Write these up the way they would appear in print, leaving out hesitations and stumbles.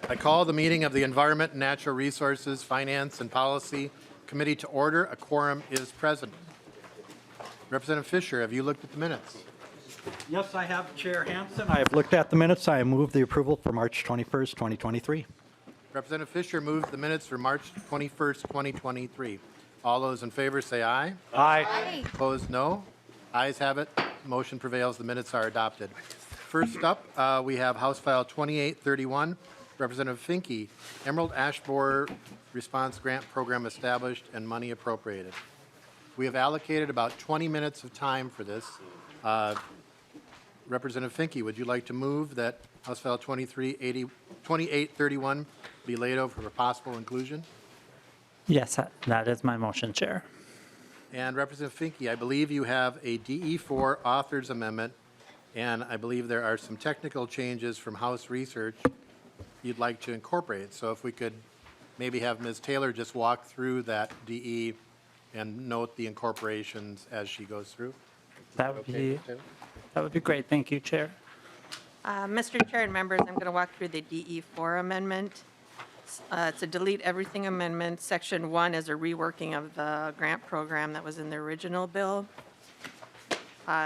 I call the meeting of the Environment and Natural Resources, Finance and Policy Committee to order. A quorum is present. Representative Fisher, have you looked at the minutes? Yes, I have, Chair Hansen. I have looked at the minutes. I move the approval for March 21st, 2023. Representative Fisher moved the minutes for March 21st, 2023. All those in favor say aye. Aye. Opposed, no. Ayes have it. Motion prevails. The minutes are adopted. First up, we have House File 2831. Representative Finke, Emerald Ash Borer Response Grant Program established and money appropriated. We have allocated about 20 minutes of time for this. Representative Finke, would you like to move that House File 2831 be laid over for possible inclusion? Yes, that is my motion, Chair. And Representative Finke, I believe you have a DE4 authors amendment, and I believe there are some technical changes from House research you'd like to incorporate. So if we could maybe have Ms. Taylor just walk through that DE and note the incorporations as she goes through. That would be great. Thank you, Chair. Mr. Chair and members, I'm going to walk through the DE4 amendment. It's a delete everything amendment. Section 1 is a reworking of the grant program that was in the original bill.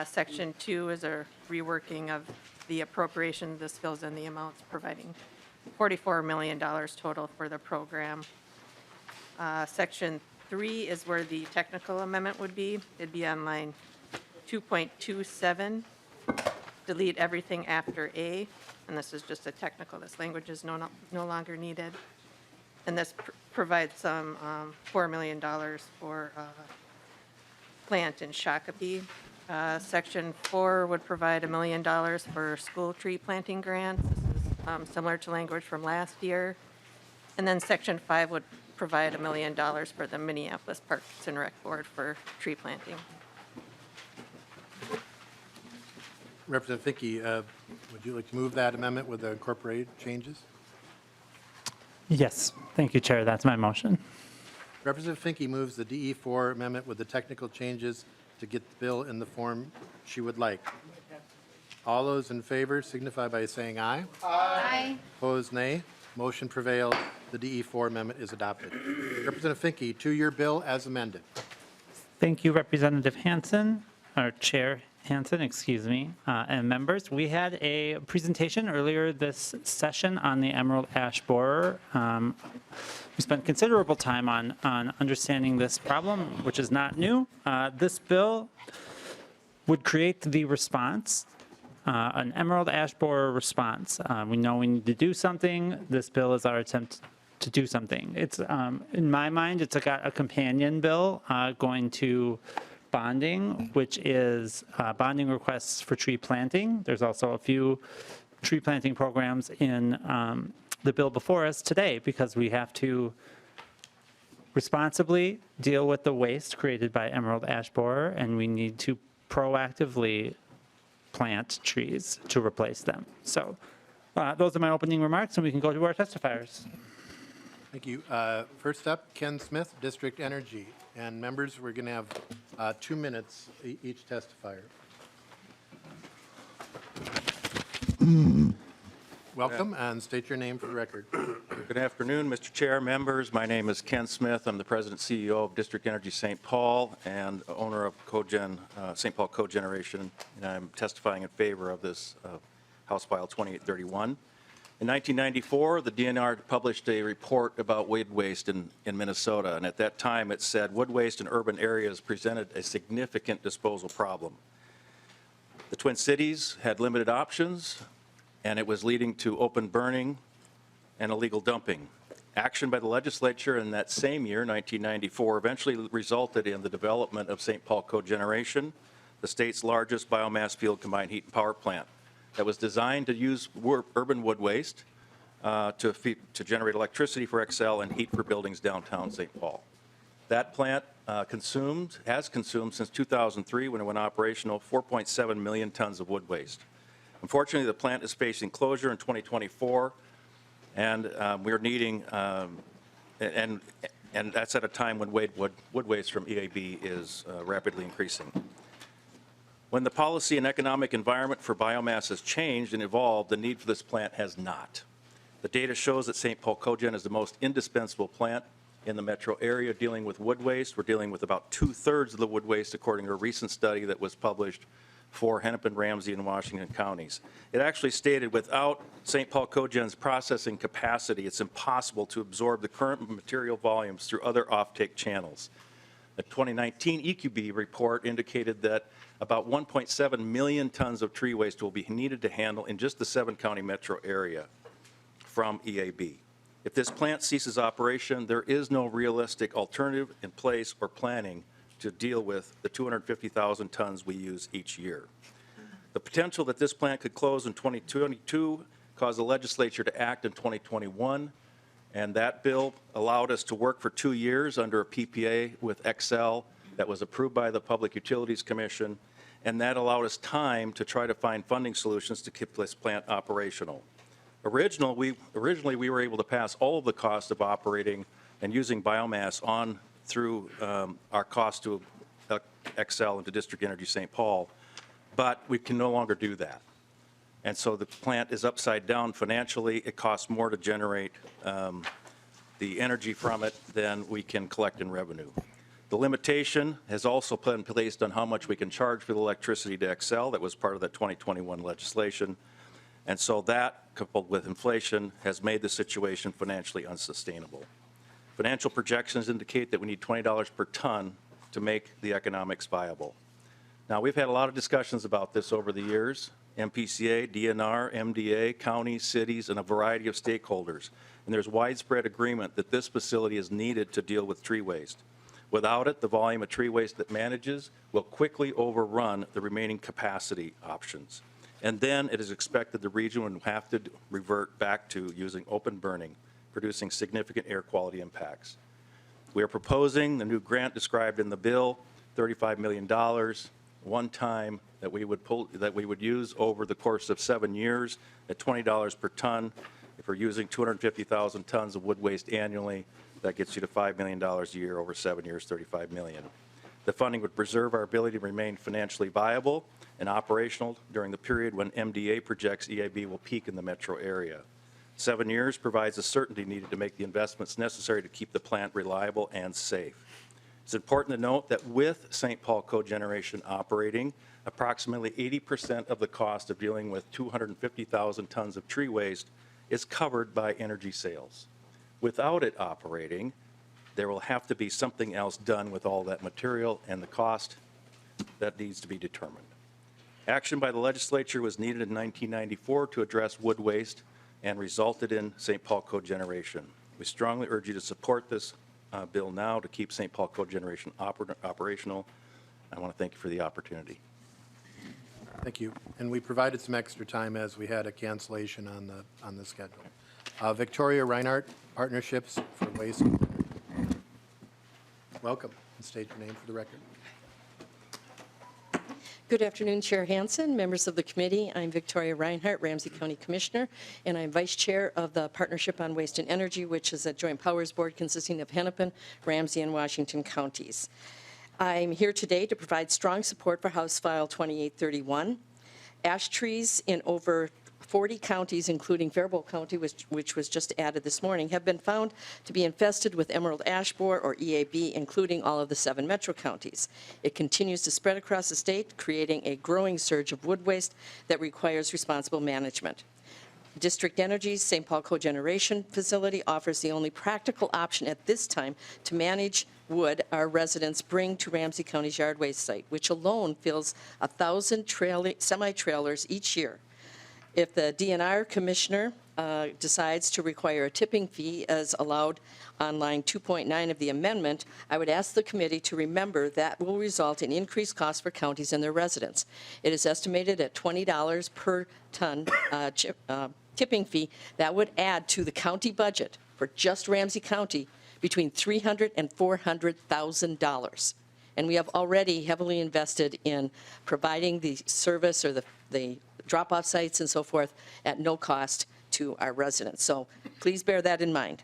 Section 2 is a reworking of the appropriation. This fills in the amounts, providing $44 million total for the program. Section 3 is where the technical amendment would be. It'd be on line 2.27. Delete everything after A, and this is just a technical. This language is no longer needed. And this provides some $4 million for plant in Shakopee. Section 4 would provide $1 million for school tree planting grants. This is similar to language from last year. And then Section 5 would provide $1 million for the Minneapolis Parks and Rec Board for tree planting. Representative Finke, would you like to move that amendment with the incorporated changes? Yes, thank you, Chair. That's my motion. Representative Finke moves the DE4 amendment with the technical changes to get the bill in the form she would like. All those in favor signify by saying aye. Aye. Opposed, nay. Motion prevails. The DE4 amendment is adopted. Representative Finke, two-year bill as amended. Thank you, Representative Hansen, or Chair Hansen, excuse me, and members. We had a presentation earlier this session on the emerald ash borer. We spent considerable time on understanding this problem, which is not new. This bill would create the response, an emerald ash borer response. We know we need to do something. This bill is our attempt to do something. It's, in my mind, it's got a companion bill going to bonding, which is bonding requests for tree planting. There's also a few tree planting programs in the bill before us today because we have to responsibly deal with the waste created by emerald ash borer, and we need to proactively plant trees to replace them. So those are my opening remarks, and we can go to our testifiers. Thank you. First up, Ken Smith, District Energy. And members, we're going to have 2 minutes each testifier. Welcome, and state your name for the record. Good afternoon, Mr. Chair, members. My name is Ken Smith. I'm the President and CEO of District Energy St. Paul and owner of St. Paul Cogeneration, and I'm testifying in favor of this House File 2831. In 1994, the DNR published a report about wood waste in Minnesota, and at that time it said wood waste in urban areas presented a significant disposal problem. The Twin Cities had limited options, and it was leading to open burning and illegal dumping. Action by the legislature in that same year, 1994, eventually resulted in the development of St. Paul Cogeneration, the state's largest biomass field combined heat and power plant that was designed to use urban wood waste to generate electricity for Xcel and heat for buildings downtown St. Paul. That plant has consumed since 2003 when it went operational 4.7 million tons of wood waste. Unfortunately, the plant is facing closure in 2024, and we're needing, and that's at a time when wood waste from EAB is rapidly increasing. When the policy and economic environment for biomass has changed and evolved, the need for this plant has not. The data shows that St. Paul Cogen is the most indispensable plant in the metro area dealing with wood waste. We're dealing with about 2/3 of the wood waste according to a recent study that was published for Hennepin, Ramsey, and Washington counties. It actually stated without St. Paul Cogen's processing capacity, it's impossible to absorb the current material volumes through other offtake channels. The 2019 EQB report indicated that about 1.7 million tons of tree waste will be needed to handle in just the 7-county metro area from EAB. If this plant ceases operation, there is no realistic alternative in place or planning to deal with the 250,000 tons we use each year. The potential that this plant could close in 2022 caused the legislature to act in 2021, and that bill allowed us to work for 2 years under a PPA with Xcel that was approved by the Public Utilities Commission, and that allowed us time to try to find funding solutions to keep this plant operational. Originally, we were able to pass all of the cost of operating and using biomass on through our cost to Xcel and to District Energy St. Paul, but we can no longer do that. And so the plant is upside down financially. It costs more to generate the energy from it than we can collect in revenue. The limitation has also been placed on how much we can charge for the electricity to Xcel. That was part of the 2021 legislation. And so that, coupled with inflation, has made the situation financially unsustainable. Financial projections indicate that we need $20 per ton to make the economics viable. Now, we've had a lot of discussions about this over the years, MPCA, DNR, MDA, counties, cities, and a variety of stakeholders. And there's widespread agreement that this facility is needed to deal with tree waste. Without it, the volume of tree waste that manages will quickly overrun the remaining capacity options. And then it is expected the region would have to revert back to using open burning, producing significant air quality impacts. We are proposing the new grant described in the bill, $35 million, one time that we would use over the course of 7 years at $20 per ton. If we're using 250,000 tons of wood waste annually, that gets you to $5 million a year over 7 years, $35 million. The funding would preserve our ability to remain financially viable and operational during the period when MDA projects EAB will peak in the metro area. 7 years provides the certainty needed to make the investments necessary to keep the plant reliable and safe. It's important to note that with St. Paul Cogeneration operating, approximately 80% of the cost of dealing with 250,000 tons of tree waste is covered by energy sales. Without it operating, there will have to be something else done with all that material and the cost that needs to be determined. Action by the legislature was needed in 1994 to address wood waste and resulted in St. Paul Cogeneration. We strongly urge you to support this bill now to keep St. Paul Cogeneration operational. I want to thank you for the opportunity. Thank you. And we provided some extra time as we had a cancellation on the schedule. Victoria Reinhardt, Partnerships for Waste. Welcome, and state your name for the record. Good afternoon, Chair Hansen, members of the committee. I'm Victoria Reinhardt, Ramsey County Commissioner, and I'm Vice Chair of the Partnership on Waste and Energy, which is a joint powers board consisting of Hennepin, Ramsey, and Washington counties. I'm here today to provide strong support for House File 2831. Ash trees in over 40 counties, including Faribault County, which was just added this morning, have been found to be infested with emerald ash borer, or EAB, including all of the 7 metro counties. It continues to spread across the state, creating a growing surge of wood waste that requires responsible management. District Energy's St. Paul Cogeneration facility offers the only practical option at this time to manage wood our residents bring to Ramsey County's yard waste site, which alone fills 1,000 semi-trailers each year. If the DNR commissioner decides to require a tipping fee as allowed on line 2.9 of the amendment, I would ask the committee to remember that will result in increased costs for counties and their residents. It is estimated at $20 per ton tipping fee. That would add to the county budget for just Ramsey County between $300,000 and $400,000. And we have already heavily invested in providing the service or the drop-off sites and so forth at no cost to our residents. So please bear that in mind.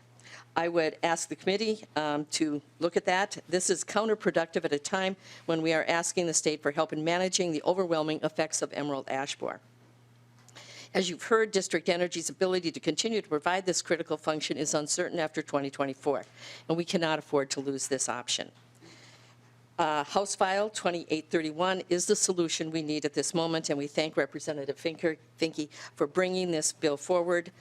I would ask the committee to look at that. This is counterproductive at a time when we are asking the state for help in managing the overwhelming effects of emerald ash borer. As you've heard, District Energy's ability to continue to provide this critical function is uncertain after 2024, and we cannot afford to lose this option. House File 2831 is the solution we need at this moment, and we thank Representative Finke for bringing this bill forward.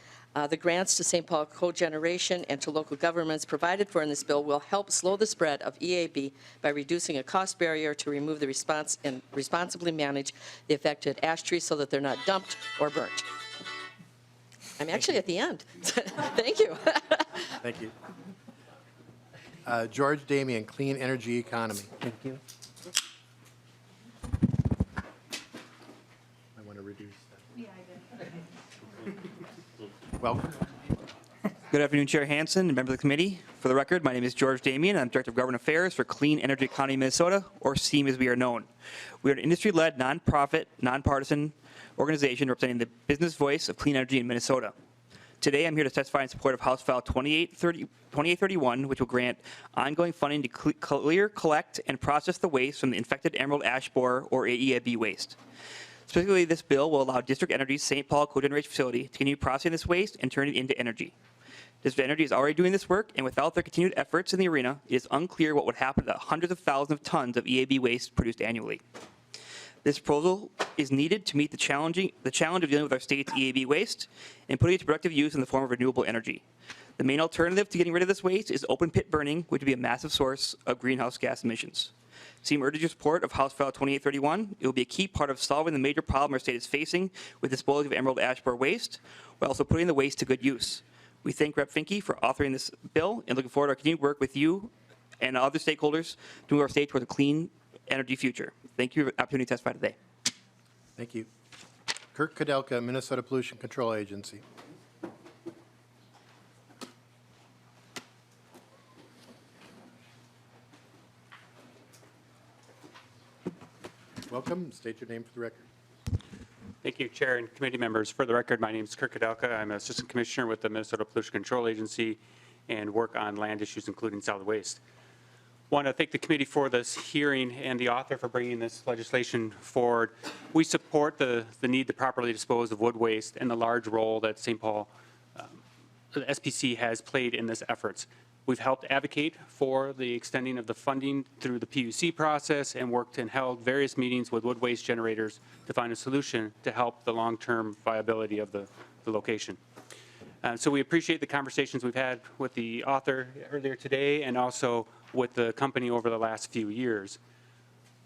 The grants to St. Paul cogeneration and to local governments provided for in this bill will help slow the spread of EAB by reducing a cost barrier to remove the response and responsibly manage the affected ash trees so that they're not dumped or burnt. I'm actually at the end. Thank you. Thank you. George Damian, Clean Energy Economy. Thank you. I want to reduce that. Yeah, I did. Welcome. Good afternoon, Chair Hansen and members of the committee. For the record, my name is George Damian. I'm Director of Government Affairs for Clean Energy Economy Minnesota, or SEAM as we are known. We are an industry-led, nonprofit, nonpartisan organization representing the business voice of clean energy in Minnesota. Today, I'm here to testify in support of House File 2831, which will grant ongoing funding to clear, collect, and process the waste from the infected emerald ash borer, or AEAB waste. Specifically, this bill will allow District Energy's St. Paul cogeneration facility to continue processing this waste and turn it into energy. District Energy is already doing this work, and without their continued efforts in the arena, it is unclear what would happen to the hundreds of thousands of tons of EAB waste produced annually. This proposal is needed to meet the challenge of dealing with our state's EAB waste and putting it to productive use in the form of renewable energy. The main alternative to getting rid of this waste is open pit burning, which would be a massive source of greenhouse gas emissions. SEAM urges your support of House File 2831. It will be a key part of solving the major problem our state is facing with disposal of emerald ash borer waste, while also putting the waste to good use. We thank Rep. Finke for authoring this bill and looking forward to our continued work with you and other stakeholders to move our state towards a clean energy future. Thank you for the opportunity to testify today. Thank you. Kirk Kudelka, Minnesota Pollution Control Agency. Welcome. State your name for the record. Thank you, Chair and committee members. For the record, my name is Kirk Kudelka. I'm an Assistant Commissioner with the Minnesota Pollution Control Agency and work on land issues, including solid waste. I want to thank the committee for this hearing and the author for bringing this legislation forward. We support the need to properly dispose of wood waste and the large role that St. Paul the SPC has played in this efforts. We've helped advocate for the extending of the funding through the PUC process and worked and held various meetings with wood waste generators to find a solution to help the long-term viability of the location. So we appreciate the conversations we've had with the author earlier today and also with the company over the last few years.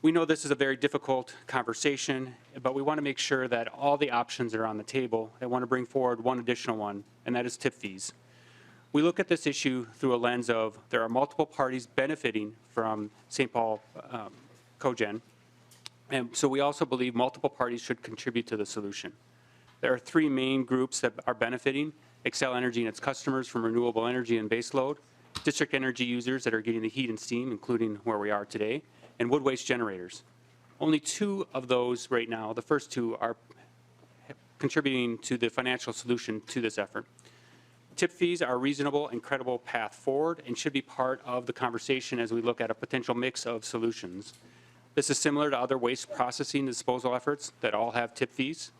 We know this is a very difficult conversation, but we want to make sure that all the options are on the table. I want to bring forward one additional one, and that is tip fees. We look at this issue through a lens of there are multiple parties benefiting from St. Paul cogen, and so we also believe multiple parties should contribute to the solution. There are three main groups that are benefiting: Xcel Energy and its customers from renewable energy and baseload, District Energy users that are getting the heat and steam, including where we are today, and wood waste generators. Only two of those right now, the first two, are contributing to the financial solution to this effort. Tip fees are a reasonable and credible path forward and should be part of the conversation as we look at a potential mix of solutions. This is similar to other waste processing and disposal efforts that all have tip fees.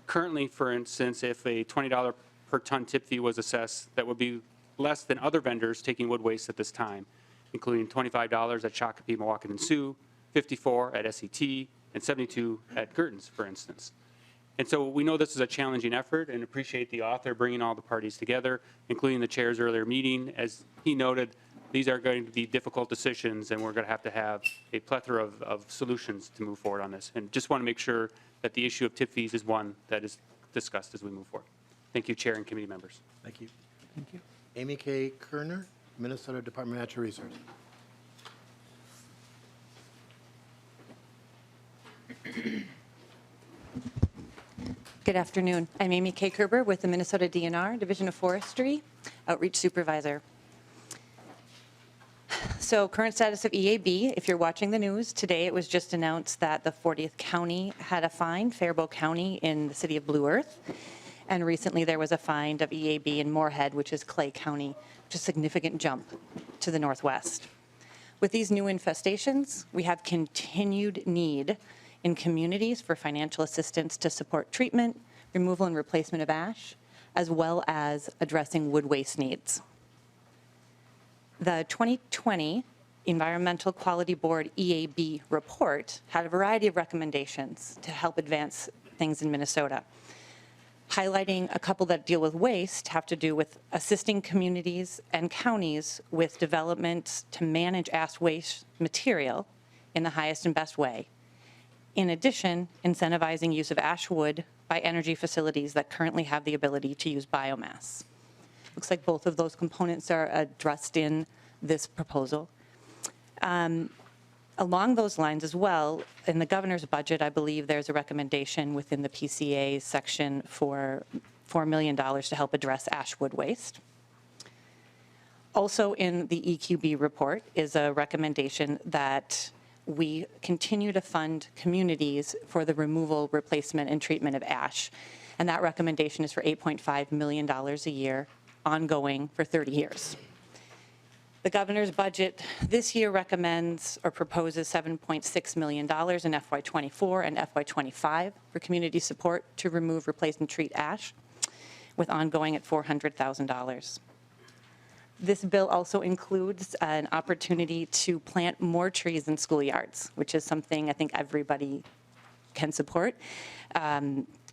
Currently, for instance, if a $20 per ton tip fee was assessed, that would be less than other vendors taking wood waste at this time, including $25 at Shakopee, Milwaukee and Sioux, $54 at SET, and $72 at Gertens, for instance. And so we know this is a challenging effort and appreciate the author bringing all the parties together, including the chair's earlier meeting. As he noted, these are going to be difficult decisions, and we're going to have a plethora of solutions to move forward on this. And just want to make sure that the issue of tip fees is one that is discussed as we move forward. Thank you, Chair and committee members. Thank you. Thank you. Amy K. Kerner, Minnesota Department of Natural Resources. Good afternoon. I'm Amy K. Kerber with the Minnesota DNR, Division of Forestry, Outreach Supervisor. So current status of EAB, if you're watching the news, today it was just announced that the 40th county had a fine, Faribault County in the city of Blue Earth. And recently there was a fine of EAB in Moorhead, which is Clay County, which is a significant jump to the northwest. With these new infestations, we have continued need in communities for financial assistance to support treatment, removal and replacement of ash, as well as addressing wood waste needs. The 2020 Environmental Quality Board EAB report had a variety of recommendations to help advance things in Minnesota. Highlighting a couple that deal with waste have to do with assisting communities and counties with development to manage ash waste material in the highest and best way. In addition, incentivizing use of ash wood by energy facilities that currently have the ability to use biomass. Looks like both of those components are addressed in this proposal. Along those lines as well, in the governor's budget, I believe there's a recommendation within the PCA section for $4 million to help address ash wood waste. Also in the EQB report is a recommendation that we continue to fund communities for the removal, replacement, and treatment of ash. And that recommendation is for $8.5 million a year, ongoing for 30 years. The governor's budget this year recommends or proposes $7.6 million in FY24 and FY25 for community support to remove, replace, and treat ash, with ongoing at $400,000. This bill also includes an opportunity to plant more trees in schoolyards, which is something I think everybody can support.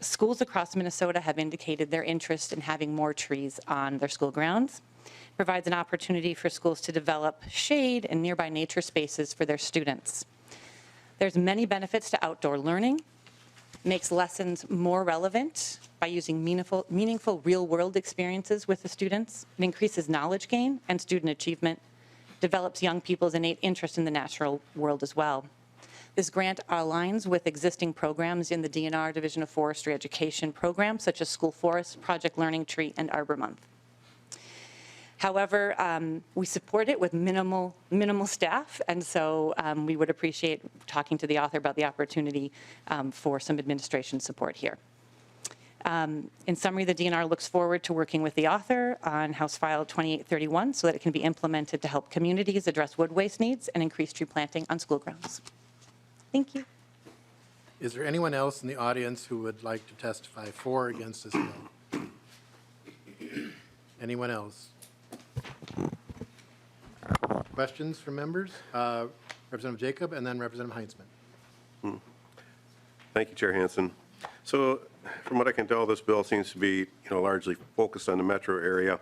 Schools across Minnesota have indicated their interest in having more trees on their school grounds. Provides an opportunity for schools to develop shade and nearby nature spaces for their students. There's many benefits to outdoor learning, makes lessons more relevant by using meaningful real-world experiences with the students. It increases knowledge gain and student achievement, develops young people's innate interest in the natural world as well. This grant aligns with existing programs in the DNR Division of Forestry Education program, such as School Forest, Project Learning Tree, and Arbor Month. However, we support it with minimal staff, and so we would appreciate talking to the author about the opportunity for some administration support here. In summary, the DNR looks forward to working with the author on House File 2831 so that it can be implemented to help communities address wood waste needs and increase tree planting on school grounds. Thank you. Is there anyone else in the audience who would like to testify for or against this bill? Anyone else? Questions from members? Representative Jacob and then Representative Heinzman. Thank you, Chair Hansen. So from what I can tell, this bill seems to be, largely focused on the metro area.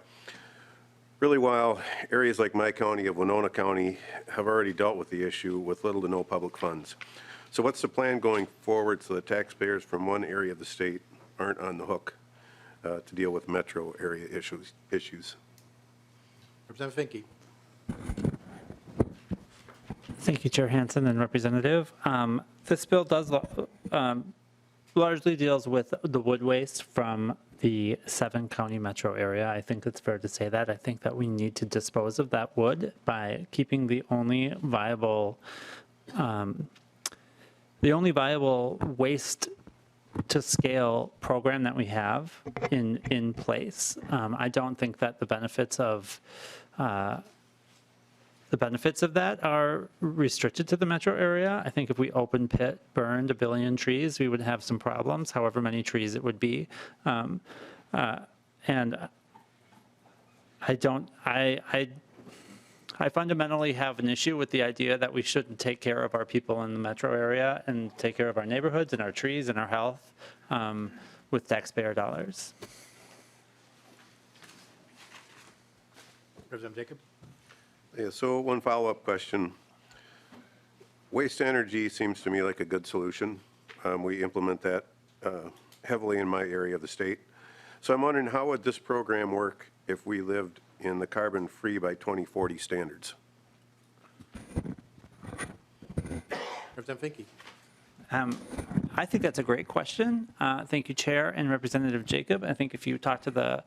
Really, while areas like my county of Winona County have already dealt with the issue with little to no public funds. So what's the plan going forward so that taxpayers from one area of the state aren't on the hook to deal with metro area issues? Representative Finke. Thank you, Chair Hansen and Representative. This bill does largely deals with the wood waste from the 7-county metro area. I think it's fair to say that. I think that we need to dispose of that wood by keeping the only viable waste to scale program that we have in place. I don't think that the benefits of that are restricted to the metro area. I think if we open pit burned 1 billion trees, we would have some problems, however many trees it would be. And I fundamentally have an issue with the idea that we shouldn't take care of our people in the metro area and take care of our neighborhoods and our trees and our health with taxpayer dollars. Representative Jacob. Yeah, so one follow-up question. Waste energy seems to me like a good solution. We implement that heavily in my area of the state. So I'm wondering, how would this program work if we lived in the carbon-free by 2040 standards? Representative Finke. I think that's a great question. Thank you, Chair and Representative Jacob. I think if you talk to the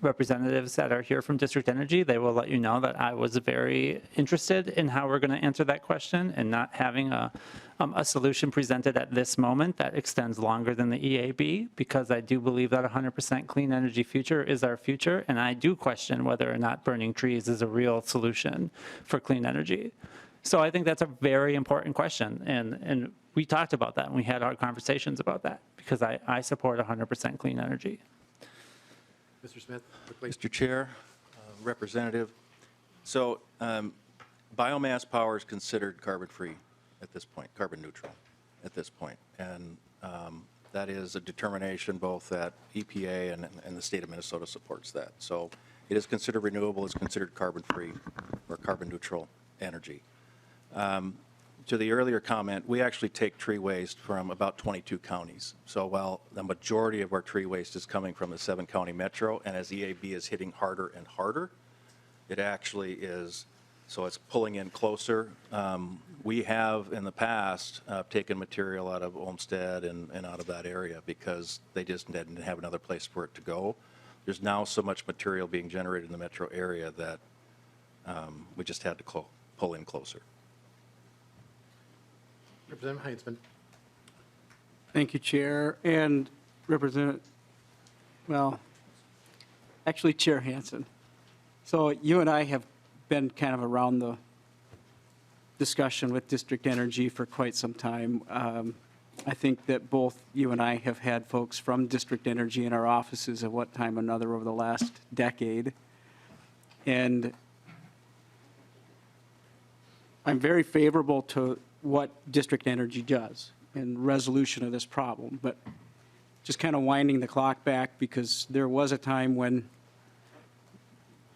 representatives that are here from District Energy, they will let you know that I was very interested in how we're going to answer that question and not having a solution presented at this moment that extends longer than the EAB, because I do believe that 100% clean energy future is our future, and I do question whether or not burning trees is a real solution for clean energy. So I think that's a very important question. And we talked about that and we had our conversations about that because I support 100% clean energy. Mr. Smith, quickly. Mr. Chair, Representative, so biomass power is considered carbon-free at this point, carbon neutral at this point. And that is a determination both that EPA and the state of Minnesota supports that. So it is considered renewable, it's considered carbon-free or carbon neutral energy. To the earlier comment, we actually take tree waste from about 22 counties. So while the majority of our tree waste is coming from the 7-county metro, and as EAB is hitting harder and harder, it actually is, so it's pulling in closer. We have in the past taken material out of Olmsted and out of that area because they just didn't have another place for it to go. There's now so much material being generated in the metro area that we just had to pull in closer. Representative Heitzman. Thank you, Chair, and actually Chair Hansen. So you and I have been kind of around the discussion with District Energy for quite some time. I think that both you and I have had folks from District Energy in our offices at one time or another over the last decade. And I'm very favorable to what District Energy does in resolution of this problem, but just kind of winding the clock back because there was a time when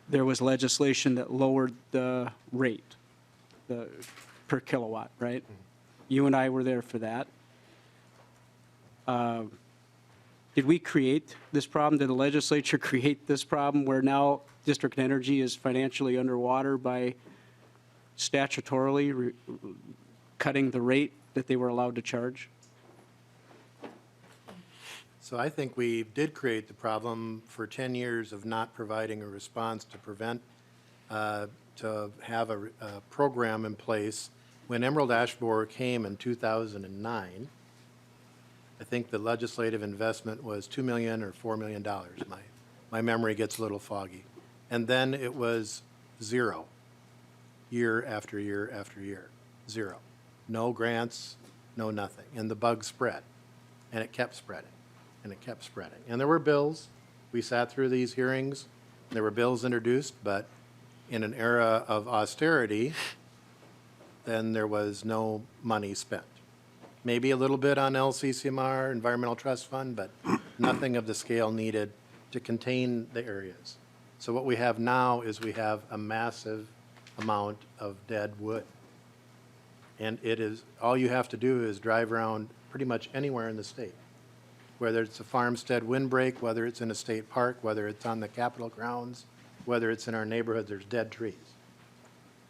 there was legislation that lowered the rate per kilowatt, right? You and I were there for that. Did we create this problem? Did the legislature create this problem where now District Energy is financially underwater by statutorily cutting the rate that they were allowed to charge? So I think we did create the problem for 10 years of not providing a response to prevent, to have a program in place. When Emerald Ash Borer came in 2009, I think the legislative investment was $2 million or $4 million. My memory gets a little foggy. And then it was zero, year after year after year, zero. No grants, no nothing. And the bug spread, and it kept spreading, and it kept spreading. And there were bills. We sat through these hearings. There were bills introduced, but in an era of austerity, then there was no money spent. Maybe a little bit on LCCMR, Environmental Trust Fund, but nothing of the scale needed to contain the areas. So what we have now is we have a massive amount of dead wood. And it is, all you have to do is drive around pretty much anywhere in the state, whether it's a farmstead windbreak, whether it's in a state park, whether it's on the Capitol grounds, whether it's in our neighborhood, there's dead trees.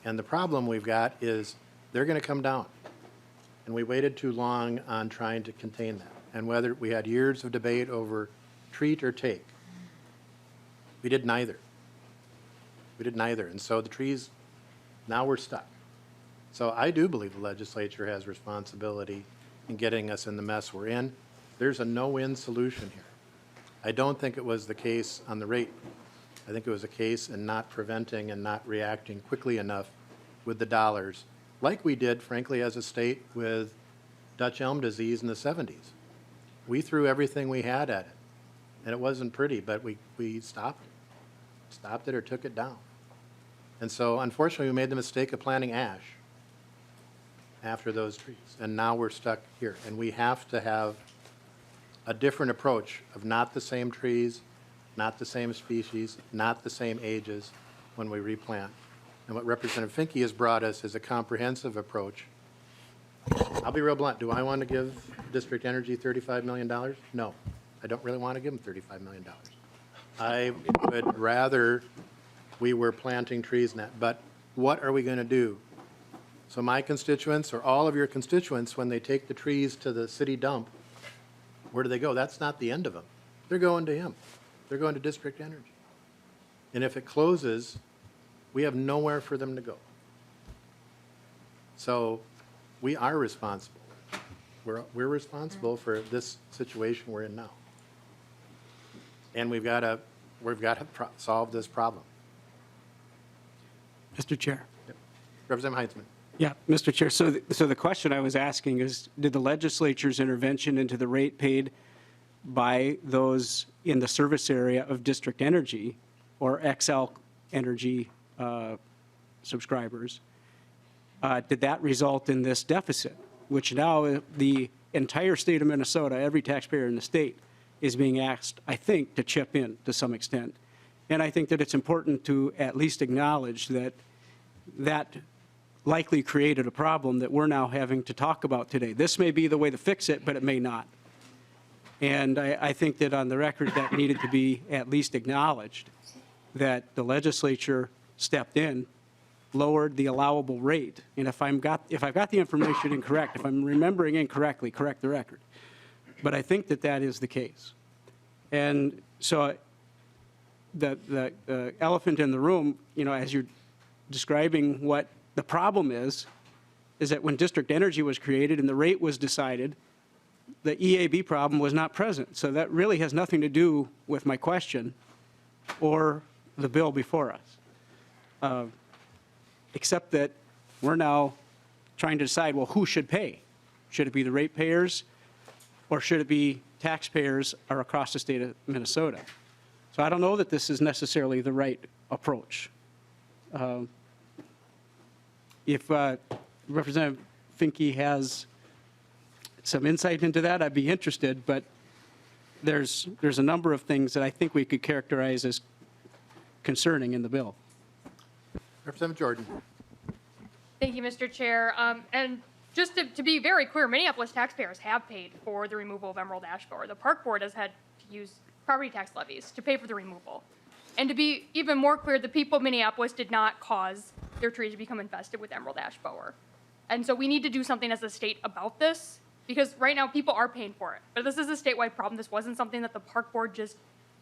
And the problem we've got is they're going to come down. And we waited too long on trying to contain that. And whether we had years of debate over treat or take, we did neither. We did neither. And so the trees, now we're stuck. So I do believe the legislature has responsibility in getting us in the mess we're in. There's a no-win solution here. I don't think it was the case on the rate. I think it was a case in not preventing and not reacting quickly enough with the dollars, like we did, frankly, as a state with Dutch elm disease in the 70s. We threw everything we had at it, and it wasn't pretty, but we stopped it. Stopped it or took it down. And so, unfortunately, we made the mistake of planting ash after those trees, and now we're stuck here. And we have to have a different approach of not the same trees, not the same species, not the same ages when we replant. And what Representative Finke has brought us is a comprehensive approach. I'll be real blunt. Do I want to give District Energy $35 million? No, I don't really want to give them $35 million. I would rather we were planting trees in that. But what are we going to do? So my constituents, or all of your constituents, when they take the trees to the city dump, where do they go? That's not the end of them. They're going to him. They're going to District Energy. And if it closes, we have nowhere for them to go. So we are responsible. We're responsible for this situation we're in now. And we've got to solve this problem. Mr. Chair. Yep. Representative Heitzman. Yeah, Mr. Chair, so the question I was asking is, did the legislature's intervention into the rate paid by those in the service area of district energy or XL energy subscribers, did that result in this deficit, which now the entire state of Minnesota, every taxpayer in the state, is being asked, I think, to chip in to some extent. And I think that it's important to at least acknowledge that that likely created a problem that we're now having to talk about today. This may be the way to fix it, but it may not. And I think that on the record that needed to be at least acknowledged, that the legislature stepped in, lowered the allowable rate. And if I've got the information incorrect, if I'm remembering incorrectly, correct the record. But I think that that is the case. And so the elephant in the room, you know, as you're describing what the problem is that when district energy was created and the rate was decided, the EAB problem was not present. So that really has nothing to do with my question or the bill before us, except that we're now trying to decide, well, who should pay? Should it be the ratepayers or should it be taxpayers or across the state of Minnesota? So I don't know that this is necessarily the right approach. If Representative Finke has some insight into that, I'd be interested, but there's a number of things that I think we could characterize as concerning in the bill. Representative Jordan. Thank you, Mr. Chair. And just to be very clear, Minneapolis taxpayers have paid for the removal of emerald ash borer. The park board has had to use property tax levies to pay for the removal. And to be even more clear, the people of Minneapolis did not cause their trees to become infested with emerald ash borer. And so we need to do something as a state about this, because right now people are paying for it. But this is a statewide problem. This wasn't something that the park board just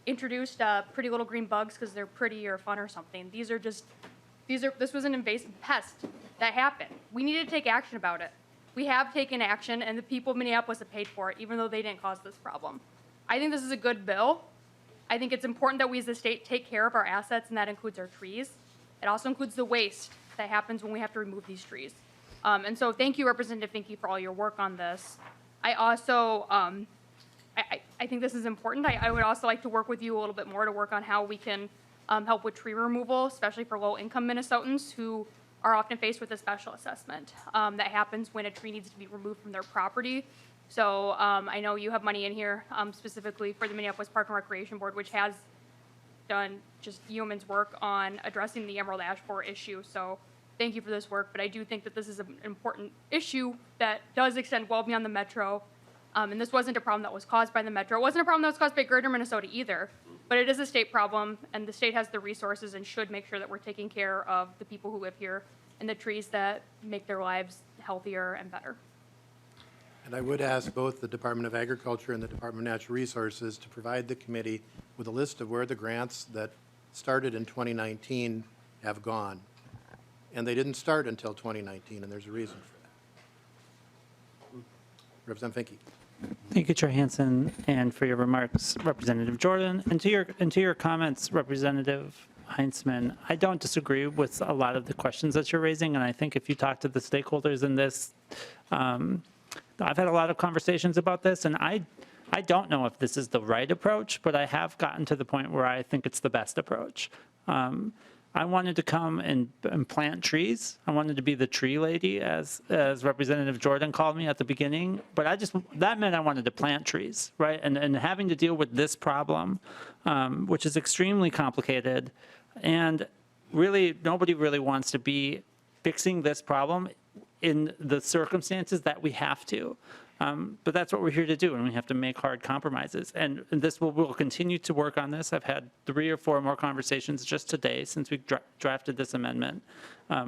introduced pretty little green bugs because they're pretty or fun or something. This was an invasive pest that happened. We need to take action about it. We have taken action, and the people of Minneapolis have paid for it, even though they didn't cause this problem. I think this is a good bill. I think it's important that we as a state take care of our assets, and that includes our trees. It also includes the waste that happens when we have to remove these trees. And so thank you, Representative Finke, for all your work on this. I also, I think this is important. I would also like to work with you a little bit more to work on how we can help with tree removal, especially for low-income Minnesotans who are often faced with a special assessment that happens when a tree needs to be removed from their property. So I know you have money in here specifically for the Minneapolis Park and Recreation Board, which has done just yeoman's work on addressing the emerald ash borer issue. So thank you for this work, but I do think that this is an important issue that does extend well beyond the metro. And this wasn't a problem that was caused by the metro. It wasn't a problem that was caused by greater Minnesota either, but it is a state problem, and the state has the resources and should make sure that we're taking care of the people who live here and the trees that make their lives healthier and better. And I would ask both the Department of Agriculture and the Department of Natural Resources to provide the committee with a list of where the grants that started in 2019 have gone. And they didn't start until 2019, and there's a reason for that. Representative Finke. Thank you, Chair Hansen, and for your remarks, Representative Jordan. And to your comments, Representative Heinzman, I don't disagree with a lot of the questions that you're raising, and I think if you talk to the stakeholders in this, I've had a lot of conversations about this, and I don't know if this is the right approach, but I have gotten to the point where I think it's the best approach. I wanted to come and plant trees. I wanted to be the tree lady, as Representative Jordan called me at the beginning. But that meant I wanted to plant trees, right? And having to deal with this problem, which is extremely complicated, and really nobody really wants to be fixing this problem in the circumstances that we have to. But that's what we're here to do, and we have to make hard compromises. And we'll continue to work on this. I've had 3 or 4 more conversations just today since we drafted this amendment.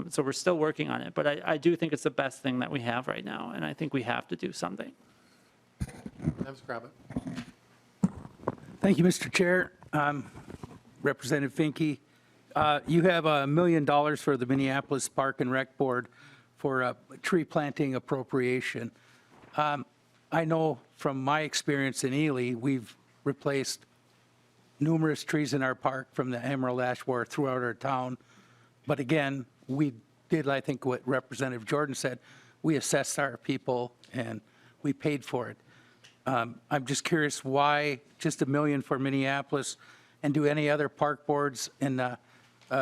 So we're still working on it. But I do think it's the best thing that we have right now, and I think we have to do something. Representative Scrabble. Thank you, Mr. Chair. Representative Finke, you have $1 million for the Minneapolis Park and Rec Board for a tree planting appropriation. I know from my experience in Ely, we've replaced numerous trees in our park from the emerald ash borer throughout our town. But again, we did, I think, what Representative Jordan said. We assessed our people and we paid for it. I'm just curious why just $1 million for Minneapolis, and do any other park boards in the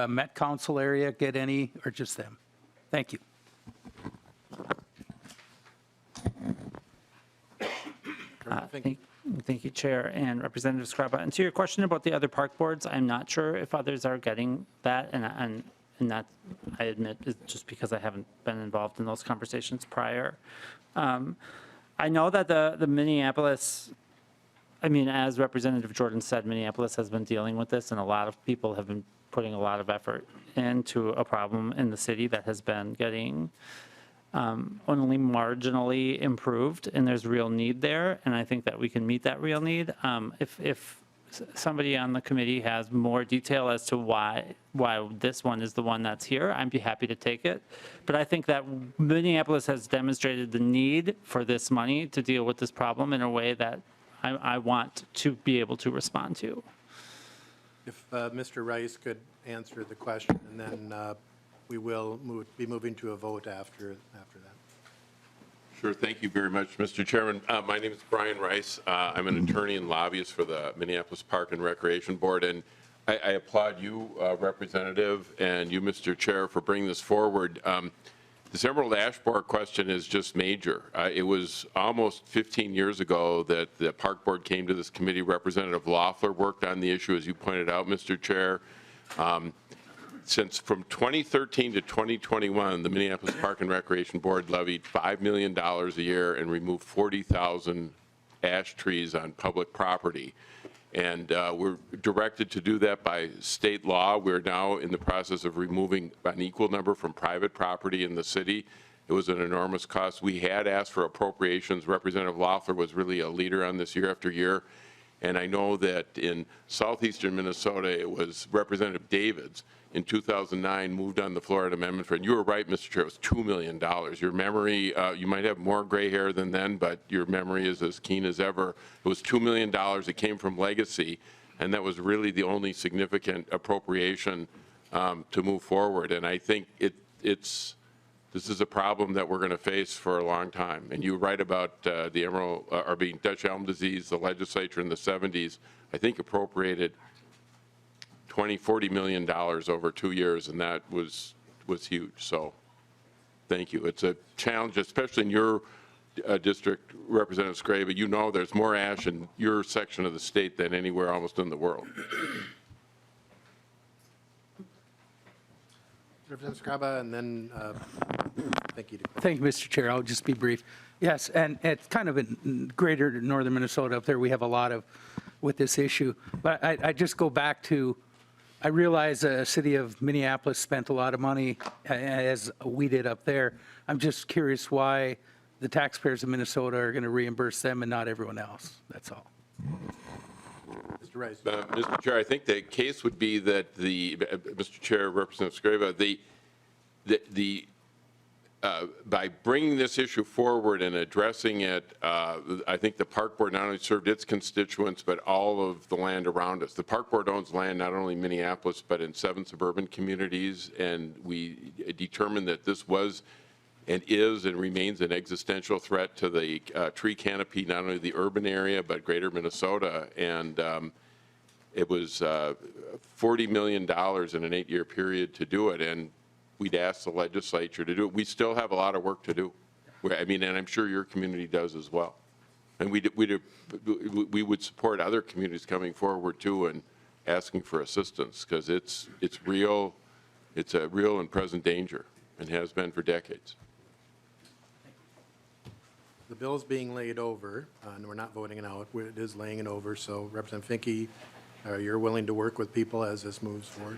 Met Council area get any, or just them? Thank you. Thank you, Chair and Representative Scriba. And to your question about the other park boards, I'm not sure if others are getting that, and that, I admit, is just because I haven't been involved in those conversations prior. I know that the Minneapolis, I mean, as Representative Jordan said, Minneapolis has been dealing with this, and a lot of people have been putting a lot of effort into a problem in the city that has been getting only marginally improved, and there's real need there, and I think that we can meet that real need. If somebody on the committee has more detail as to why this one is the one that's here, I'd be happy to take it. But I think that Minneapolis has demonstrated the need for this money to deal with this problem in a way that I want to be able to respond to. If Mr. Rice could answer the question, and then we will be moving to a vote after that. Sure. Thank you very much, Mr. Chairman. My name is Brian Rice. I'm an attorney and lobbyist for the Minneapolis Park and Recreation Board, and I applaud you, Representative, and you, Mr. Chair, for bringing this forward. This emerald ash borer question is just major. It was almost 15 years ago that the Park Board came to this committee. Representative Loeffler worked on the issue, as you pointed out, Mr. Chair. Since from 2013 to 2021, the Minneapolis Park and Recreation Board levied $5 million a year and removed 40,000 ash trees on public property. And we're directed to do that by state law. We're now in the process of removing an equal number from private property in the city. It was an enormous cost. We had asked for appropriations. Representative Loeffler was really a leader on this year after year. And I know that in southeastern Minnesota, it was Representative Davids in 2009 moved on the floor an amendment for, and you were right, Mr. Chair, it was $2 million. Your memory, you might have more gray hair than then, but your memory is as keen as ever. It was $2 million. It came from legacy, and that was really the only significant appropriation to move forward. And I think this is a problem that we're going to face for a long time. And you were right about the emerald, or being Dutch elm disease. The legislature in the 70s, I think, appropriated $40 million over 2 years, and that was huge. So thank you. It's a challenge, especially in your district, Representative Scriba. You know there's more ash in your section of the state than anywhere almost in the world. Representative Scriba, and then thank you. Thank you, Mr. Chair. I'll just be brief. Yes, and it's kind of in greater northern Minnesota up there, we have a lot of with this issue. But I just go back to, I realize the city of Minneapolis spent a lot of money, as we did up there. I'm just curious why the taxpayers of Minnesota are going to reimburse them and not everyone else. That's all. Mr. Rice. Mr. Chair, I think the case would be that Mr. Chair, Representative Scriba, by bringing this issue forward and addressing it, I think the Park Board not only served its constituents, but all of the land around us. The Park Board owns land not only in Minneapolis, but in 7 suburban communities, and we determined that this was and is and remains an existential threat to the tree canopy, not only the urban area, but greater Minnesota. And it was $40 million in an 8-year period to do it. And we'd ask the legislature to do it. We still have a lot of work to do. I mean, and I'm sure your community does as well. And we would support other communities coming forward too and asking for assistance, because it's real. It's a real and present danger, and has been for decades. The bill's being laid over, and we're not voting it out. It is laying it over. So Representative Finke, you're willing to work with people as this moves forward?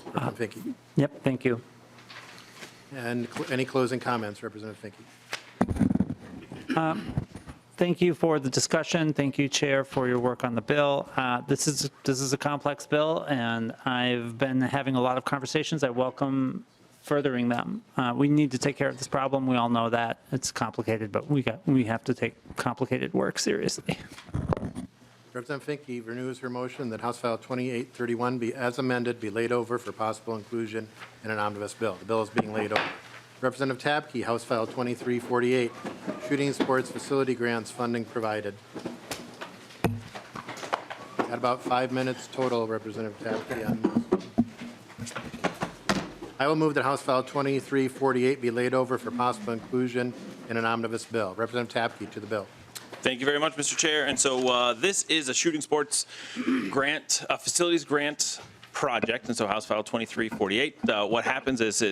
Representative Finke. Yep, thank you. And any closing comments, Representative Finke? Thank you for the discussion. Thank you, Chair, for your work on the bill. This is a complex bill, and I've been having a lot of conversations. I welcome furthering them. We need to take care of this problem. We all know that. It's complicated, but we have to take complicated work seriously. Representative Finke renews her motion that House File 2831 be as amended, be laid over for possible inclusion in an omnibus bill. The bill is being laid over. Representative Tabke, House File 2348, shooting sports facility grants funding provided. At about 5 minutes total, Representative Tabke on this. I will move that House File 2348 be laid over for possible inclusion in an omnibus bill. Representative Tabke to the bill. Thank you very much, Mr. Chair. And so this is a shooting sports grant, a facilities grant project, and so House File 2348. What happens is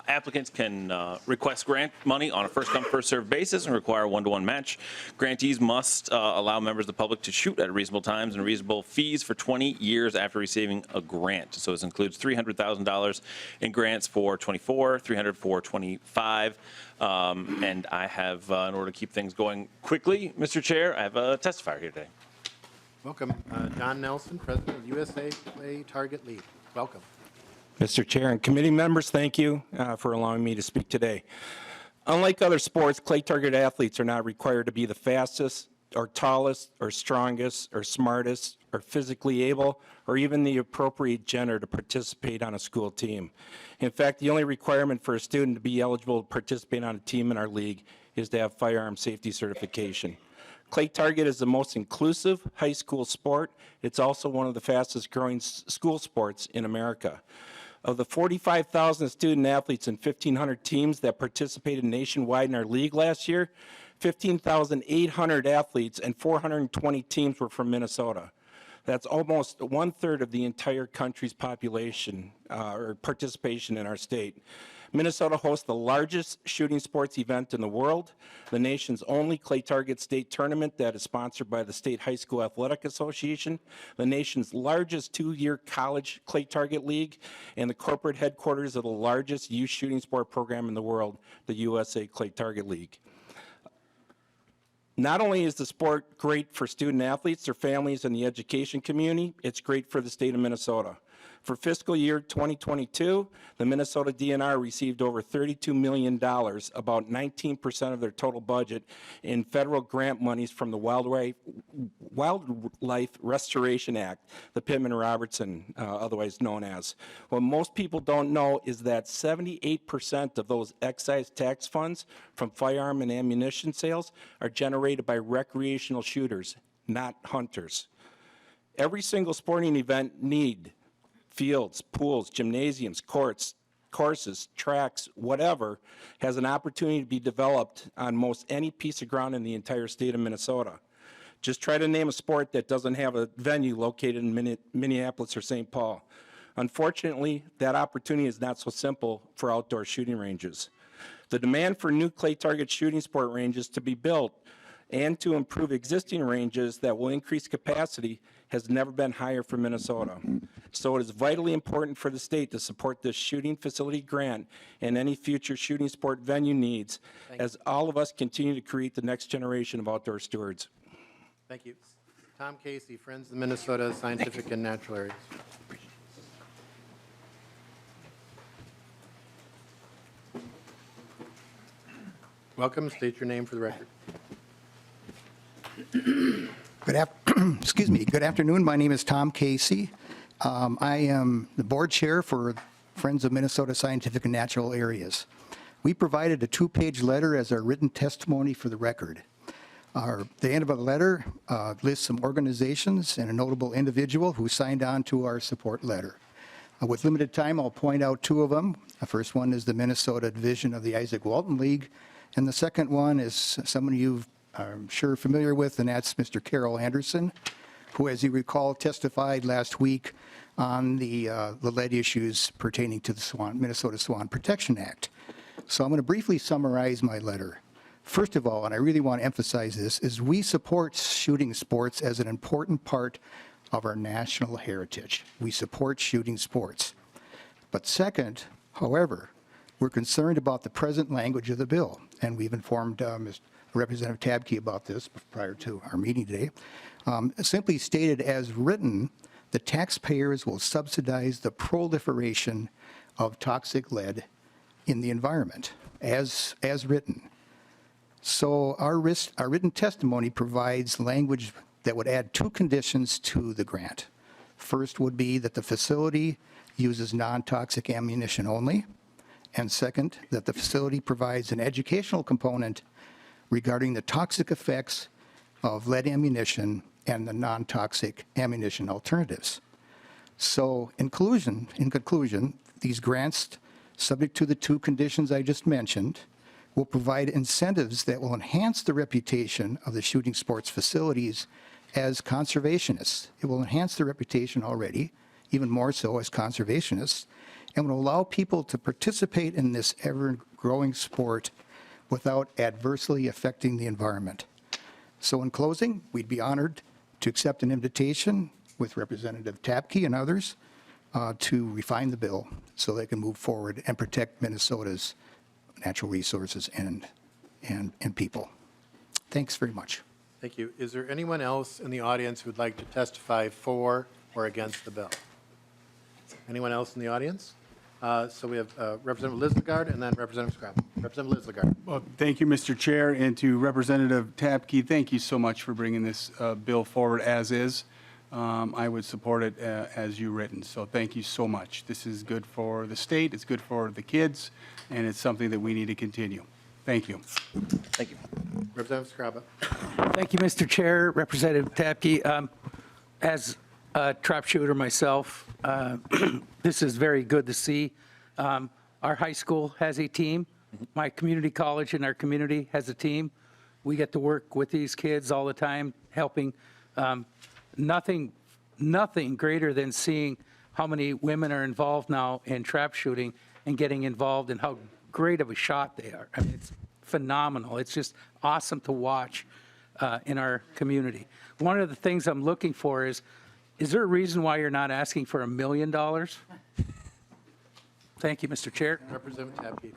applicants can request grant money on a first-come, first-served basis and require a one-to-one match. Grantees must allow members of the public to shoot at reasonable times and reasonable fees for 20 years after receiving a grant. So this includes $300,000 in grants for 24, $300,000 for 25. And I have, in order to keep things going quickly, Mr. Chair, I have a testifier here today. Welcome. John Nelson, President of USA Clay Target League. Welcome. Mr. Chair and committee members, thank you for allowing me to speak today. Unlike other sports, clay target athletes are not required to be the fastest or tallest or strongest or smartest or physically able or even the appropriate gender to participate on a school team. In fact, the only requirement for a student to be eligible to participate on a team in our league is to have firearm safety certification. Clay target is the most inclusive high school sport. It's also one of the fastest growing school sports in America. Of the 45,000 student athletes and 1,500 teams that participated nationwide in our league last year, 15,800 athletes and 420 teams were from Minnesota. That's almost 1/3 of the entire country's population or participation in our state. Minnesota hosts the largest shooting sports event in the world, the nation's only clay target state tournament that is sponsored by the State High School Athletic Association, the nation's largest 2-year college clay target league, and the corporate headquarters of the largest youth shooting sport program in the world, the USA Clay Target League. Not only is the sport great for student athletes, their families, and the education community, it's great for the state of Minnesota. For fiscal year 2022, the Minnesota DNR received over $32 million, about 19% of their total budget, in federal grant monies from the Wildlife Restoration Act, the Pittman-Robertson, otherwise known as. What most people don't know is that 78% of those excise tax funds from firearm and ammunition sales are generated by recreational shooters, not hunters. Every single sporting event needs fields, pools, gymnasiums, courts, courses, tracks, whatever, has an opportunity to be developed on most any piece of ground in the entire state of Minnesota. Just try to name a sport that doesn't have a venue located in Minneapolis or St. Paul. Unfortunately, that opportunity is not so simple for outdoor shooting ranges. The demand for new clay target shooting sport ranges to be built and to improve existing ranges that will increase capacity has never been higher for Minnesota. So it is vitally important for the state to support this shooting facility grant and any future shooting sport venue needs as all of us continue to create the next generation of outdoor stewards. Thank you. Tom Casey, Friends of Minnesota Scientific and Natural Areas. Welcome. State your name for the record. Good afternoon. My name is Tom Casey. I am the board chair for Friends of Minnesota Scientific and Natural Areas. We provided a 2-page letter as our written testimony for the record. The end of the letter lists some organizations and a notable individual who signed on to our support letter. With limited time, I'll point out 2 of them. The first one is the Minnesota division of the Isaac Walton League, and the second one is someone I'm sure familiar with, and that's Mr. Carol Anderson, who, as you recall, testified last week on the lead issues pertaining to the Minnesota Swan Protection Act. So I'm going to briefly summarize my letter. First of all, and I really want to emphasize this, is we support shooting sports as an important part of our national heritage. We support shooting sports. But second, however, we're concerned about the present language of the bill, and we've informed Representative Tabke about this prior to our meeting today. Simply stated as written, the taxpayers will subsidize the proliferation of toxic lead in the environment, as written. So our written testimony provides language that would add 2 conditions to the grant. First would be that the facility uses non-toxic ammunition only, and second, that the facility provides an educational component regarding the toxic effects of lead ammunition and the non-toxic ammunition alternatives. So in conclusion, these grants, subject to the 2 conditions I just mentioned, will provide incentives that will enhance the reputation of the shooting sports facilities as conservationists. It will enhance their reputation already, even more so as conservationists, and will allow people to participate in this ever-growing sport without adversely affecting the environment. So in closing, we'd be honored to accept an invitation with Representative Tabke and others to refine the bill so they can move forward and protect Minnesota's natural resources and people. Thanks very much. Thank you. Is there anyone else in the audience who would like to testify for or against the bill? Anyone else in the audience? So we have Representative Lislagard and then Representative Scrabble. Representative Lislagard. Well, thank you, Mr. Chair, and to Representative Tabke, thank you so much for bringing this bill forward as is. I would support it as you written, so thank you so much. This is good for the state, it's good for the kids, and it's something that we need to continue. Thank you. Thank you. Representative Scrabble. Thank you, Mr. Chair, Representative Tabke. As a trap shooter myself, this is very good to see. Our high school has a team. My community college in our community has a team. We get to work with these kids all the time, helping. Nothing greater than seeing how many women are involved now in trap shooting and getting involved and how great of a shot they are. I mean, it's phenomenal. It's just awesome to watch in our community. One of the things I'm looking for is there a reason why you're not asking for $1 million? Thank you, Mr. Chair. Representative Tabke.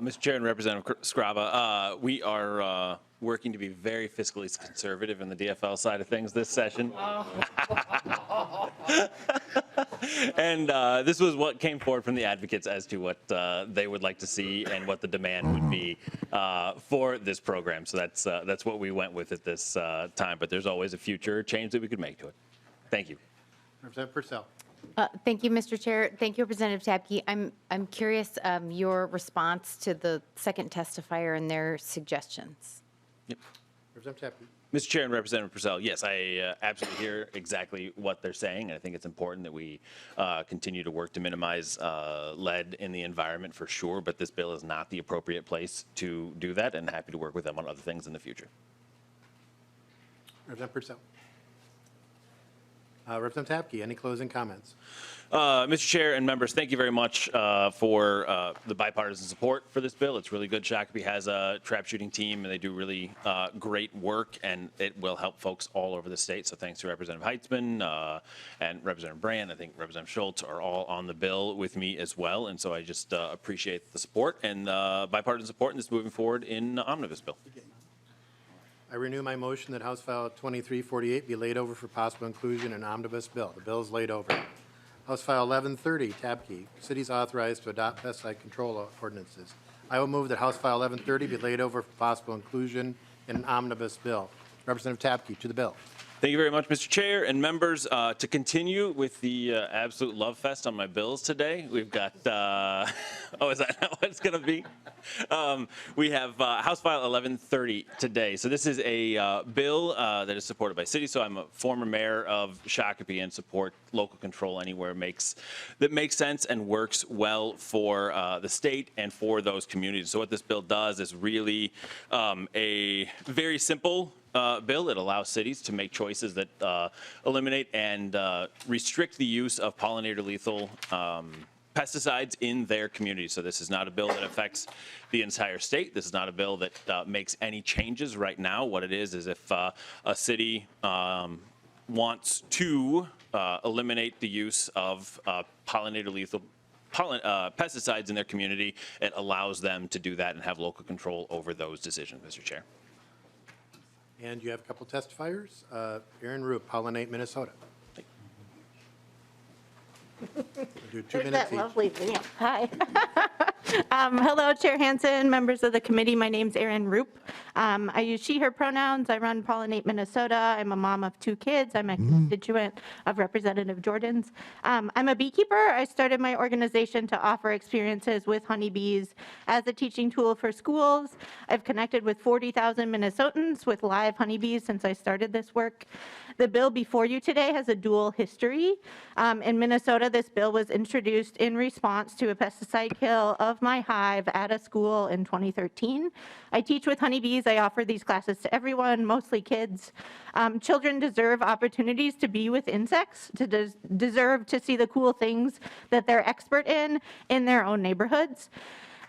Mr. Chair and Representative Scraba, we are working to be very fiscally conservative in the DFL side of things this session. And this was what came forward from the advocates as to what they would like to see and what the demand would be for this program. So that's what we went with at this time. But there's always a future change that we could make to it. Thank you. Representative Purcell. Thank you, Mr. Chair. Thank you, Representative Tabke. I'm curious your response to the second testifier and their suggestions. Yep. Representative Tabke. Mr. Chair and Representative Purcell, yes, I absolutely hear exactly what they're saying, and I think it's important that we continue to work to minimize lead in the environment for sure, but this bill is not the appropriate place to do that, and happy to work with them on other things in the future. Representative Purcell. Representative Tabke, any closing comments? Mr. Chair and members, thank you very much for the bipartisan support for this bill. It's really good. Shakopee has a trap shooting team, and they do really great work, and it will help folks all over the state. So thanks to Representative Heitzman and Representative Brand. I think Representative Schultz are all on the bill with me as well, and so I just appreciate the support and bipartisan support in this moving forward in the omnibus bill. I renew my motion that House File 2348 be laid over for possible inclusion in omnibus bill. The bill is laid over. House File 1130, Tabke, cities authorized to adopt pesticide control ordinances. I will move that House File 1130 be laid over for possible inclusion in an omnibus bill. Representative Tabke to the bill. Thank you very much, Mr. Chair and members. To continue with the absolute love fest on my bills today, we've got, oh, is that what it's going to be? We have House File 1130 today. So this is a bill that is supported by cities. So I'm a former mayor of Shakopee and support local control anywhere that makes sense and works well for the state and for those communities. So what this bill does is really a very simple bill. It allows cities to make choices that eliminate and restrict the use of pollinator lethal pesticides in their community. So this is not a bill that affects the entire state. This is not a bill that makes any changes right now. What it is if a city wants to eliminate the use of pollinator lethal pesticides in their community, it allows them to do that and have local control over those decisions, Mr. Chair. And you have a couple testifiers. Aaron Roop, Pollinate, Minnesota. We'll do 2 minutes each. Lovely video. Hi. Hello, Chair Hansen, members of the committee. My name's Erin Roop. I use she, her pronouns. I run Pollinate Minnesota. I'm a mom of 2 kids. I'm a constituent of Representative Jordan's. I'm a beekeeper. I started my organization to offer experiences with honeybees as a teaching tool for schools. I've connected with 40,000 Minnesotans with live honeybees since I started this work. The bill before you today has a dual history. In Minnesota, this bill was introduced in response to a pesticide kill of my hive at a school in 2013. I teach with honeybees. I offer these classes to everyone, mostly kids. Children deserve opportunities to be with insects, to deserve to see the cool things that they're expert in their own neighborhoods.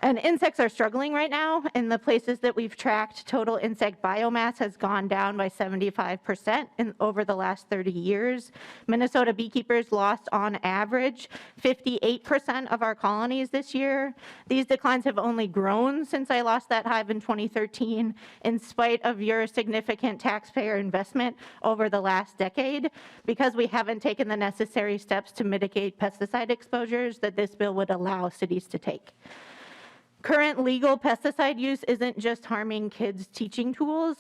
And insects are struggling right now. In the places that we've tracked, total insect biomass has gone down by 75% over the last 30 years. Minnesota beekeepers lost, on average, 58% of our colonies this year. These declines have only grown since I lost that hive in 2013, in spite of your significant taxpayer investment over the last decade, because we haven't taken the necessary steps to mitigate pesticide exposures that this bill would allow cities to take. Current legal pesticide use isn't just harming kids' teaching tools.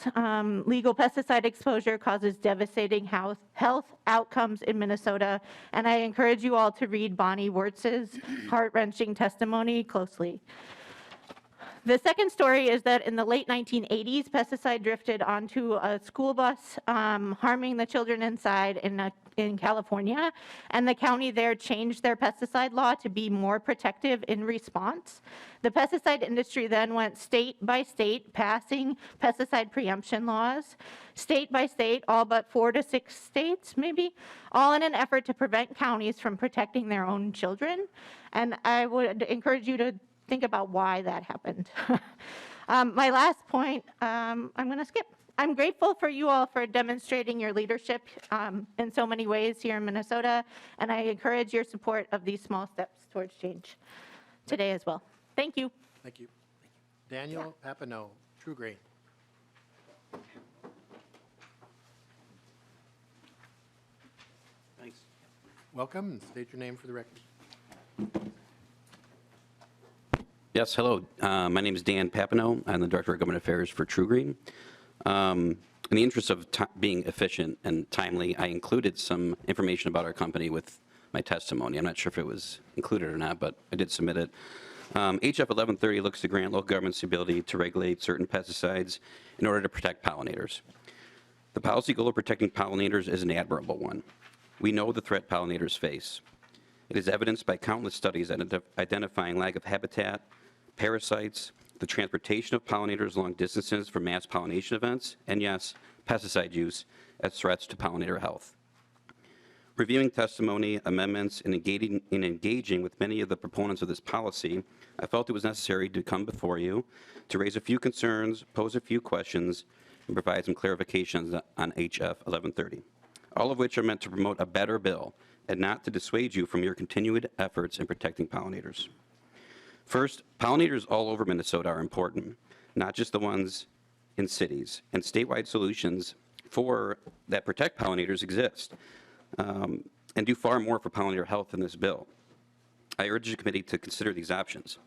Legal pesticide exposure causes devastating health outcomes in Minnesota, and I encourage you all to read Bonnie Wirtz's heart-wrenching testimony closely. The second story is that in the late 1980s, pesticide drifted onto a school bus, harming the children inside in California, and the county there changed their pesticide law to be more protective in response. The pesticide industry then went state by state, passing pesticide preemption laws, state by state, all but 4 to 6 states maybe, all in an effort to prevent counties from protecting their own children. And I would encourage you to think about why that happened. My last point, I'm going to skip. I'm grateful for you all for demonstrating your leadership in so many ways here in Minnesota, and I encourage your support of these small steps towards change today as well. Thank you. Thank you. Daniel Papineau, True Grain. Thanks. Welcome, and state your name for the record. Yes, hello. My name is Dan Papineau. I'm the Director of Government Affairs for True Green. In the interest of being efficient and timely, I included some information about our company with my testimony. I'm not sure if it was included or not, but I did submit it. HF 1130 looks to grant local governments the ability to regulate certain pesticides in order to protect pollinators. The policy goal of protecting pollinators is an admirable one. We know the threat pollinators face. It is evidenced by countless studies identifying lack of habitat, parasites, the transportation of pollinators long distances for mass pollination events, and yes, pesticide use as threats to pollinator health. Reviewing testimony, amendments, and engaging with many of the proponents of this policy, I felt it was necessary to come before you to raise a few concerns, pose a few questions, and provide some clarifications on HF 1130, all of which are meant to promote a better bill and not to dissuade you from your continued efforts in protecting pollinators. First, pollinators all over Minnesota are important, not just the ones in cities, and statewide solutions that protect pollinators exist and do far more for pollinator health than this bill. I urge the committee to consider these options.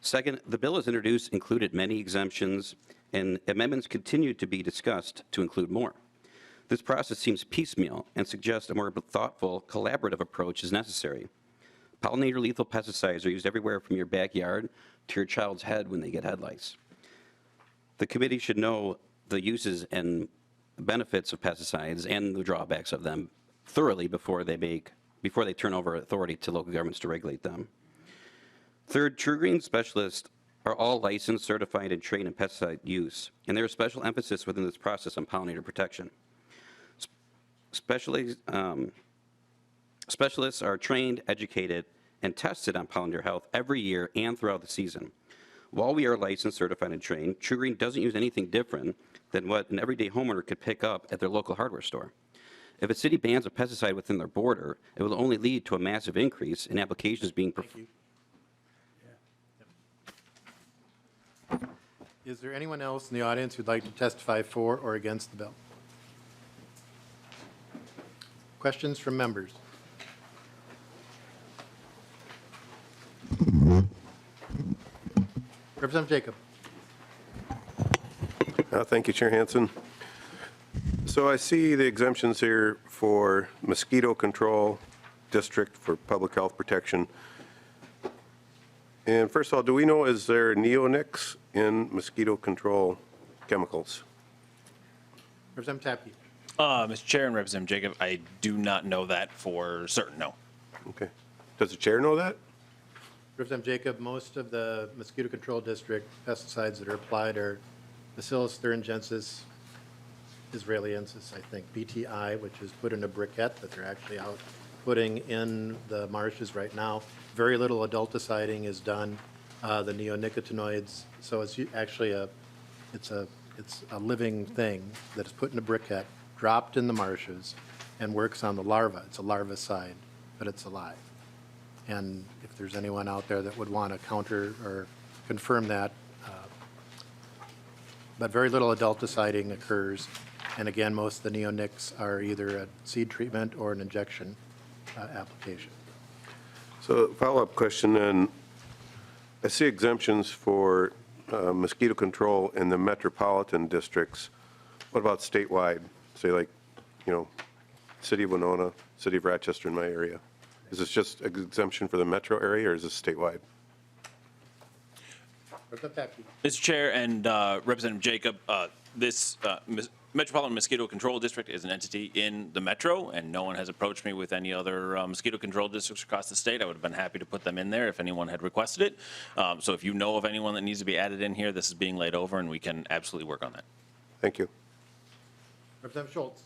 Second, the bill as introduced included many exemptions, and amendments continue to be discussed to include more. This process seems piecemeal and suggests a more thoughtful, collaborative approach is necessary. Pollinator lethal pesticides are used everywhere from your backyard to your child's head when they get head lice. The committee should know the uses and benefits of pesticides and the drawbacks of them thoroughly before they turn over authority to local governments to regulate them. Third, True Green specialists are all licensed, certified, and trained in pesticide use, and there is special emphasis within this process on pollinator protection. Specialists are trained, educated, and tested on pollinator health every year and throughout the season. While we are licensed, certified, and trained, True Green doesn't use anything different than what an everyday homeowner could pick up at their local hardware store. If a city bans a pesticide within their border, it will only lead to a massive increase in applications being performed. Is there anyone else in the audience who'd like to testify for or against the bill? Questions from members? Representative Jacob. Thank you, Chair Hansen. So I see the exemptions here for mosquito control district for public health protection. And first of all, do we know, is there neonics in mosquito control chemicals? Representative Tabke. Mr. Chair and Representative Jacob, I do not know that for certain, no. Okay. Does the chair know that? Representative Jacob, most of the mosquito control district pesticides that are applied are Bacillus thuringiensis, israeliensis, I think, BTI, which is put in a briquette that they're actually out putting in the marshes right now. Very little adulticiding is done, the neonicotinoids. So it's actually it's a living thing that is put in a briquette, dropped in the marshes, and works on the larva. It's a larvicide, but it's alive. And if there's anyone out there that would want to counter or confirm that, but very little adulticiding occurs. And again, most of the neonics are either a seed treatment or an injection application. So follow-up question then, I see exemptions for mosquito control in the metropolitan districts. What about statewide? Say like, City of Winona, City of Rochester in my area. Is this just an exemption for the metro area or is this statewide? Mr. Chair and Representative Jacob, this Metropolitan Mosquito Control District is an entity in the metro, and no one has approached me with any other mosquito control districts across the state. I would have been happy to put them in there if anyone had requested it. So if you know of anyone that needs to be added in here, this is being laid over, and we can absolutely work on that. Thank you. Representative Schultz.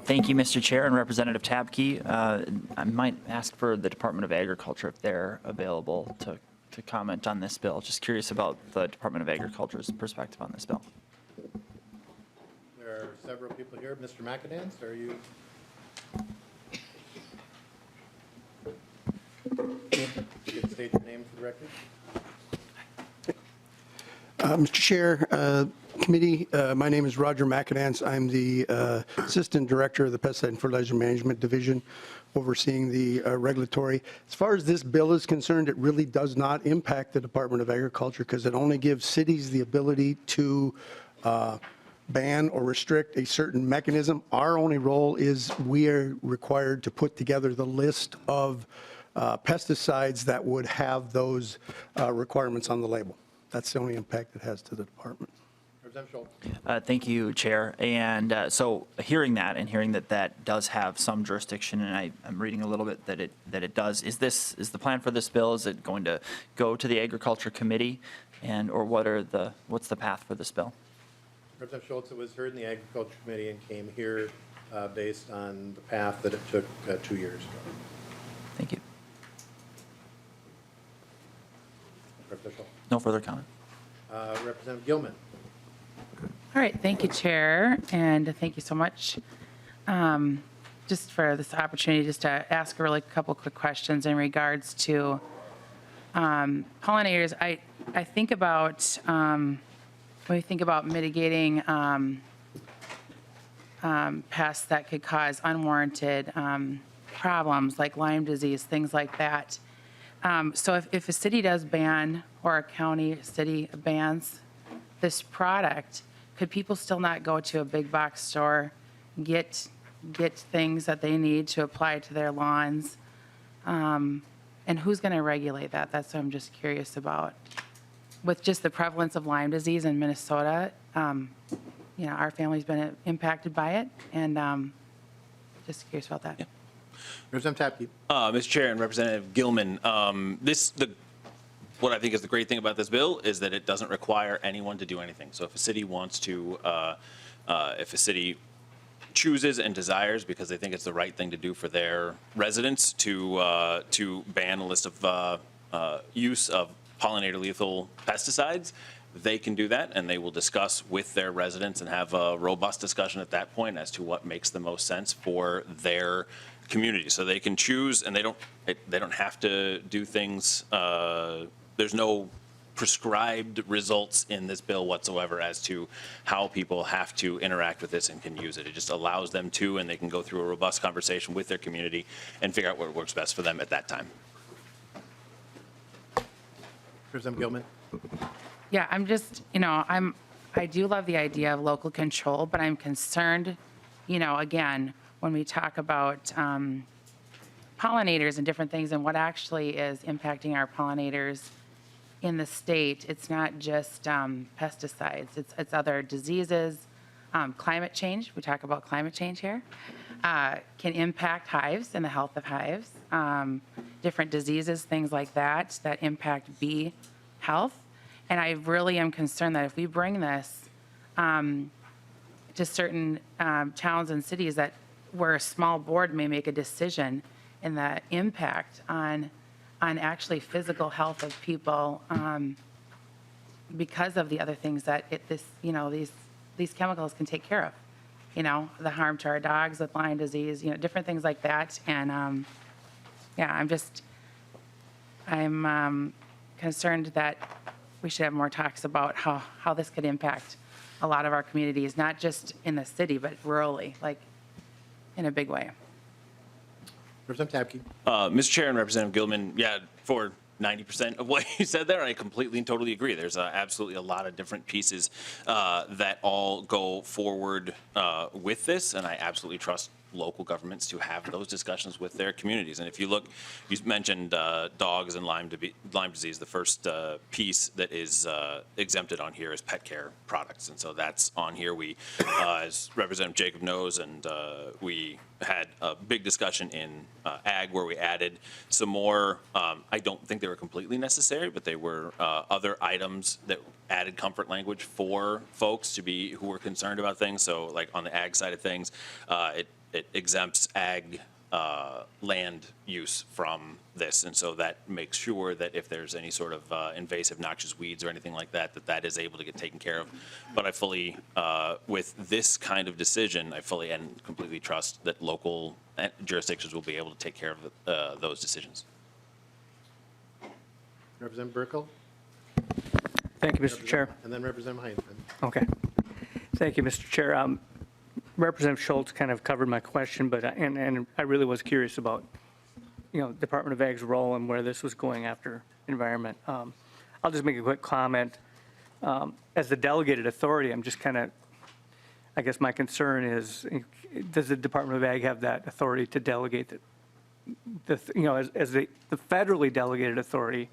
Thank you, Mr. Chair and Representative Tabke. I might ask for the Department of Agriculture if they're available to comment on this bill. Just curious about the Department of Agriculture's perspective on this bill. There are several people here. Mr. McAdams, are you? You can state your name for the record. Mr. Chair, committee, my name is Roger McAdams. I'm the Assistant Director of the Pesticide and Fertilizer Management Division, overseeing the regulatory. As far as this bill is concerned, it really does not impact the Department of Agriculture because it only gives cities the ability to ban or restrict a certain mechanism. Our only role is we are required to put together the list of pesticides that would have those requirements on the label. That's the only impact it has to the department. Thank you, Chair. And so hearing that and hearing that that does have some jurisdiction, and I'm reading a little bit that it does, is the plan for this bill, is it going to go to the Agriculture Committee, or what's the path for this bill? Representative Schultz, it was heard in the Agriculture Committee and came here based on the path that it took 2 years ago. Thank you. Representative Schultz. No further comment. Representative Gilman. All right, thank you, Chair, and thank you so much just for this opportunity just to ask a couple quick questions in regards to pollinators. I think about, when we think about mitigating pests that could cause unwarranted problems like Lyme disease, things like that. So if a city does ban, or a county, city bans this product, could people still not go to a big box store, get things that they need to apply to their lawns? And who's going to regulate that? That's what I'm just curious about. With just the prevalence of Lyme disease in Minnesota, our family's been impacted by it, and just curious about that. Yeah. Representative Tabke. Mr. Chair and Representative Gilman, what I think is the great thing about this bill is that it doesn't require anyone to do anything. So if a city wants to, if a city chooses and desires, because they think it's the right thing to do for their residents, to ban a list of use of pollinator lethal pesticides, they can do that, and they will discuss with their residents and have a robust discussion at that point as to what makes the most sense for their community. So they can choose, and they don't have to do things. There's no prescribed results in this bill whatsoever as to how people have to interact with this and can use it. It just allows them to, and they can go through a robust conversation with their community and figure out what works best for them at that time. Representative Gilman? Yeah, I'm just, I do love the idea of local control, but I'm concerned, again, when we talk about pollinators and different things and what actually is impacting our pollinators in the state, it's not just pesticides, it's other diseases, climate change, we talk about climate change here, can impact hives and the health of hives, different diseases, things like that impact bee health. And I really am concerned that if we bring this to certain towns and cities that where a small board may make a decision and the impact on actually physical health of people because of the other things that these chemicals can take care of. The harm to our dogs with Lyme disease, different things like that. And I'm concerned that we should have more talks about how this could impact a lot of our communities, not just in the city, but rurally, like in a big way. Representative Tabke? Mr. Chair and Representative Gilman, for 90% of what you said there, I completely and totally agree. There's absolutely a lot of different pieces that all go forward with this, and I absolutely trust local governments to have those discussions with their communities. And if you look, you mentioned dogs and Lyme disease. The first piece that is exempted on here is pet care products, and so that's on here. We, as Representative Jacob knows, and we had a big discussion in ag where we added some more. I don't think they were completely necessary, but they were other items that added comfort language for folks who were concerned about things. So like on the ag side of things, it exempts ag land use from this, and so that makes sure that if there's any sort of invasive noxious weeds or anything like that, that is able to get taken care of. But I fully, with this kind of decision, I fully and completely trust that local jurisdictions will be able to take care of those decisions. Representative Burkle? Thank you, Mr. Chair. And then Representative Heinzman. Okay. Thank you, Mr. Chair. Representative Schultz kind of covered my question, but and I really was curious about, Department of Ag's role and where this was going after environment. I'll just make a quick comment. As the delegated authority, I'm just kind of, I guess my concern is, does the Department of Ag have that authority to delegate as the federally delegated authority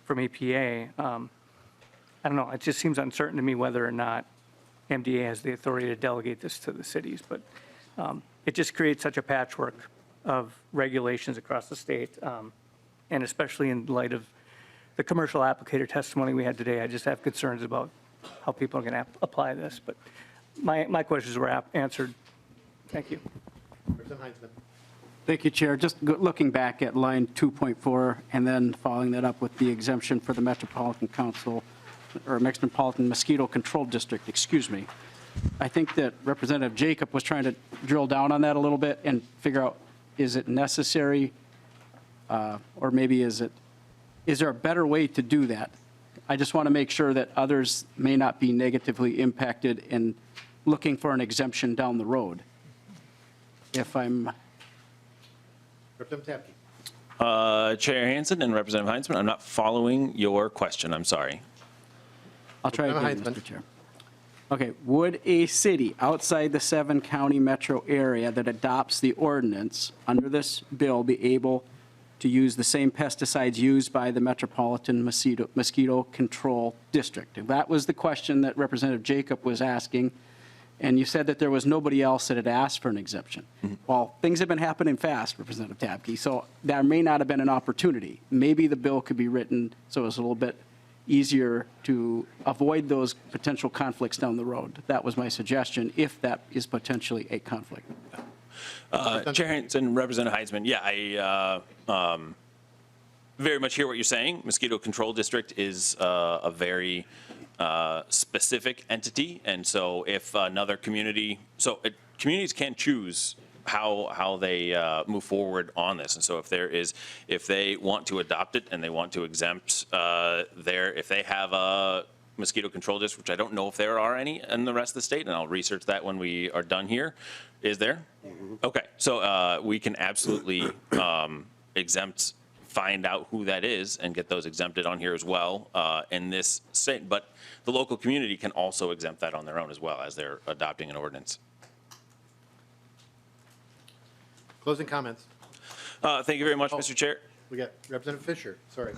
from EPA? I don't know. It just seems uncertain to me whether or not MDA has the authority to delegate this to the cities, but it just creates such a patchwork of regulations across the state, and especially in light of the commercial applicator testimony we had today, I just have concerns about how people are going to apply this, but my questions were answered. Thank you. Representative Heinzman. Thank you, Chair. Just looking back at line 2.4 and then following that up with the exemption for the Metropolitan Council or Metropolitan Mosquito Control District, excuse me. I think that Representative Jacob was trying to drill down on that a little bit and figure out, is it necessary or maybe is there a better way to do that? I just want to make sure that others may not be negatively impacted in looking for an exemption down the road. If I'm... Representative Tabke. Chair Hansen and Representative Heinzman, I'm not following your question. I'm sorry. I'll try again, Heinzman. Mr. Chair. Okay, would a city outside the 7-county metro area that adopts the ordinance under this bill be able to use the same pesticides used by the Metropolitan Mosquito Control District? That was the question that Representative Jacob was asking, and you said that there was nobody else that had asked for an exemption. Well, things have been happening fast, Representative Tabke, so there may not have been an opportunity. Maybe the bill could be written so it's a little bit easier to avoid those potential conflicts down the road. That was my suggestion, if that is potentially a conflict. Chair Hansen, Representative Heinzman, I very much hear what you're saying. Mosquito Control District is a very specific entity, and so if another community, communities can't choose how they move forward on this, and so if they want to adopt it and they want to exempt if they have a mosquito control district, which I don't know if there are any in the rest of the state, and I'll research that when we are done here. Is there? Okay, so we can absolutely exempt find out who that is and get those exempted on here as well in this state. But the local community can also exempt that on their own as well as they're adopting an ordinance. Closing comments. Thank you very much, Mr. Chair. We got Representative Fisher, sorry.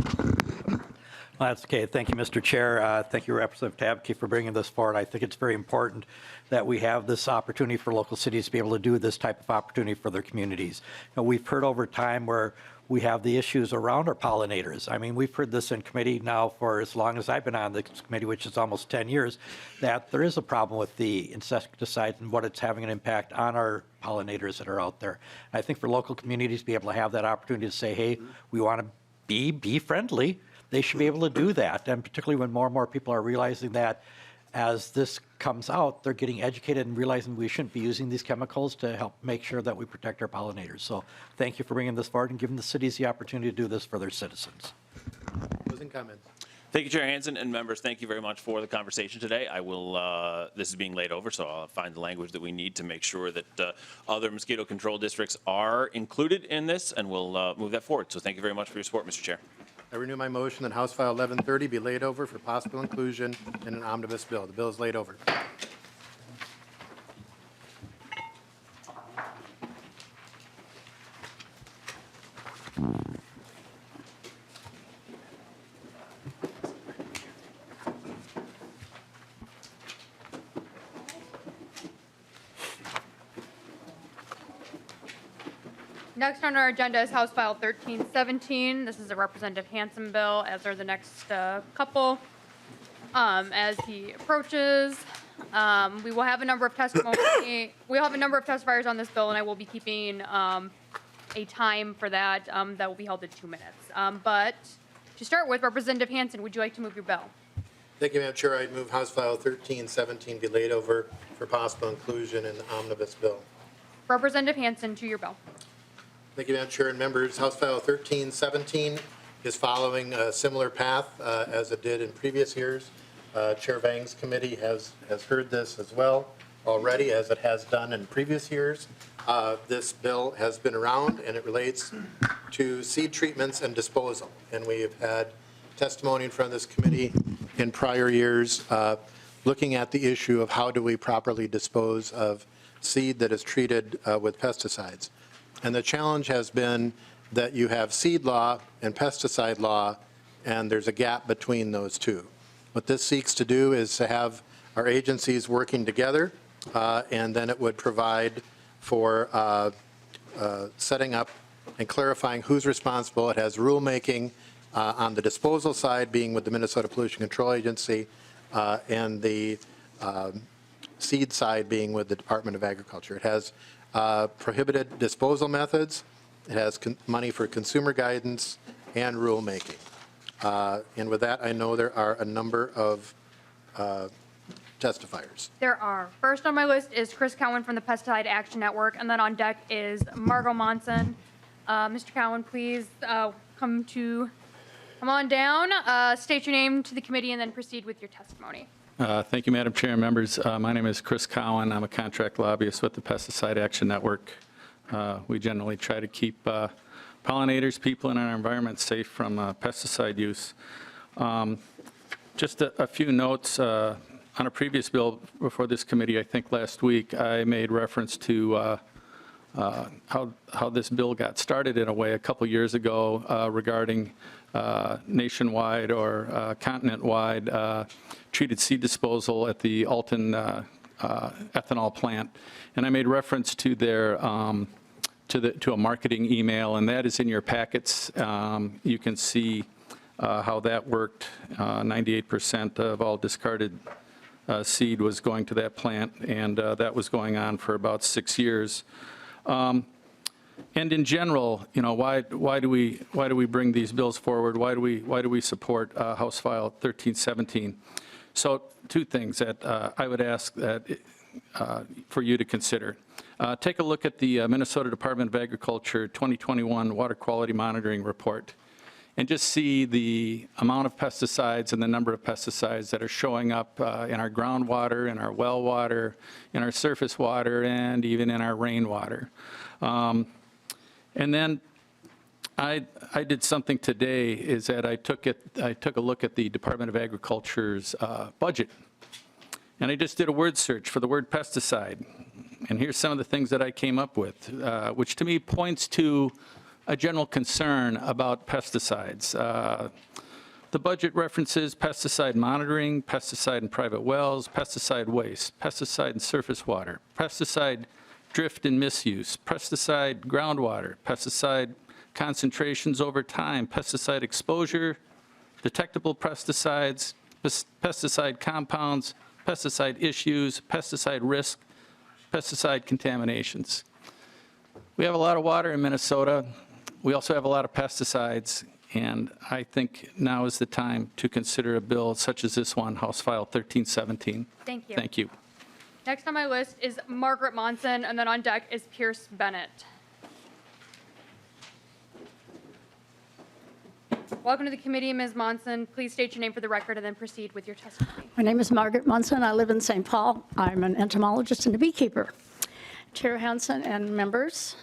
Well, that's okay. Thank you, Mr. Chair. Thank you, Representative Tabke, for bringing this forward. I think it's very important that we have this opportunity for local cities to be able to do this type of opportunity for their communities. We've heard over time where we have the issues around our pollinators. I mean, we've heard this in committee now for as long as I've been on the committee, which is almost 10 years, that there is a problem with the insecticides and what it's having an impact on our pollinators that are out there. And I think for local communities to be able to have that opportunity to say, hey, we want to be bee friendly, they should be able to do that. And particularly when more and more people are realizing that as this comes out, they're getting educated and realizing we shouldn't be using these chemicals to help make sure that we protect our pollinators. So thank you for bringing this forward and giving the cities the opportunity to do this for their citizens. Closing comments. Thank you, Chair Hansen, and members, thank you very much for the conversation today. I will, this is being laid over, so I'll find the language that we need to make sure that other mosquito control districts are included in this, and we'll move that forward. So thank you very much for your support, Mr. Chair. I renew my motion that House File 1130 be laid over for possible inclusion in an omnibus bill. The bill is laid over. Next on our agenda is House File 1317. This is a Representative Hansen bill, as are the next couple. As he approaches, we will have a number of testimony. We'll have a number of testifiers on this bill, and I will be keeping a time for that. That will be held at 2 minutes. But to start with, Representative Hansen, would you like to move your bill? Thank you, Madam Chair. I move House File 1317 be laid over for possible inclusion in the omnibus bill. Representative Hansen, to your bill. Thank you, Madam Chair and members. House File 1317 is following a similar path as it did in previous years. Chair Vang's committee has heard this as well already, as it has done in previous years. This bill has been around, and it relates to seed treatments and disposal. And we have had testimony in front of this committee in prior years looking at the issue of how do we properly dispose of seed that is treated with pesticides. And the challenge has been that you have seed law and pesticide law, and there's a gap between those two. What this seeks to do is to have our agencies working together, and then it would provide for setting up and clarifying who's responsible. It has rulemaking on the disposal side, being with the Minnesota Pollution Control Agency, and the seed side being with the Department of Agriculture. It has prohibited disposal methods. It has money for consumer guidance and rulemaking. And with that, I know there are a number of testifiers. There are. First on my list is Chris Cowan from the Pesticide Action Network, and then on deck is Margot Monson. Mr. Cowan, please come on down, state your name to the committee, and then proceed with your testimony. Thank you, Madam Chair and members. My name is Chris Cowan. I'm a contract lobbyist with the Pesticide Action Network. We generally try to keep pollinators, people in our environment safe from pesticide use. Just a few notes. On a previous bill before this committee, I think last week, I made reference to how this bill got started in a way a couple years ago regarding nationwide or continent-wide treated seed disposal at the Alton ethanol plant. And I made reference to their to a marketing email, and that is in your packets. You can see how that worked. 98% of all discarded seed was going to that plant, and that was going on for about 6 years. And in general, you know, why do we bring these bills forward? Why do we support House File 1317? So two things that I would ask that for you to consider. Take a look at the Minnesota Department of Agriculture 2021 Water Quality Monitoring Report, and just see the amount of pesticides and the number of pesticides that are showing up in our groundwater, in our well water, in our surface water, and even in our rainwater. And then I did something today is that I took a look at the Department of Agriculture's budget. And I just did a word search for the word pesticide. And here's some of the things that I came up with, which to me points to a general concern about pesticides. The budget references pesticide monitoring, pesticide in private wells, pesticide waste, pesticide in surface water, pesticide drift and misuse, pesticide groundwater, pesticide concentrations over time, pesticide exposure, detectable pesticides, pesticide compounds, pesticide issues, pesticide risk, pesticide contaminations. We have a lot of water in Minnesota. We also have a lot of pesticides, and I think now is the time to consider a bill such as this one, House File 1317. Thank you. Thank you. Next on my list is Margaret Monson, and then on deck is Pierce Bennett. Welcome to the committee, Ms. Monson. Please state your name for the record and then proceed with your testimony. My name is Margaret Munson. I live in St. Paul. I'm an entomologist and a beekeeper. Chair Hansen and members,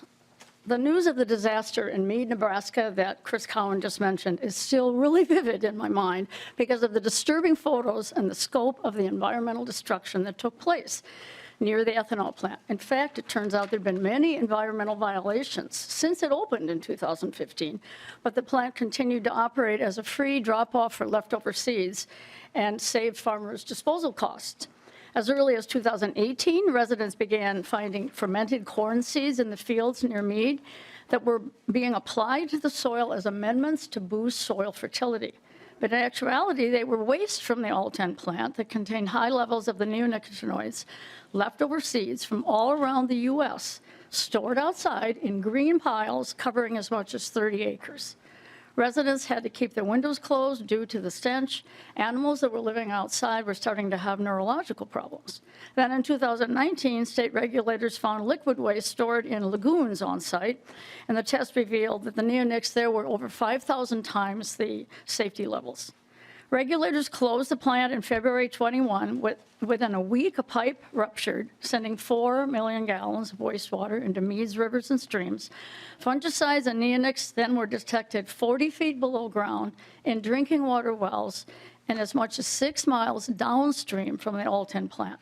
the news of the disaster in Meade, Nebraska that Chris Cowan just mentioned is still really vivid in my mind because of the disturbing photos and the scope of the environmental destruction that took place near the ethanol plant. In fact, it turns out there have been many environmental violations since it opened in 2015, but the plant continued to operate as a free drop-off for leftover seeds and saved farmers disposal costs. As early as 2018, residents began finding fermented corn seeds in the fields near Meade that were being applied to the soil as amendments to boost soil fertility. But in actuality, they were waste from the Alten plant that contained high levels of the neonicotinoids, leftover seeds from all around the U.S., stored outside in green piles covering as much as 30 acres. Residents had to keep their windows closed due to the stench. Animals that were living outside were starting to have neurological problems. Then in 2019, state regulators found liquid waste stored in lagoons on site, and the test revealed that the neonics there were over 5,000 times the safety levels. Regulators closed the plant in February 21. Within a week, a pipe ruptured, sending 4 million gallons of wastewater into Meade's rivers and streams. Fungicides and neonics then were detected 40 feet below ground in drinking water wells and as much as 6 miles downstream from the Alten plant.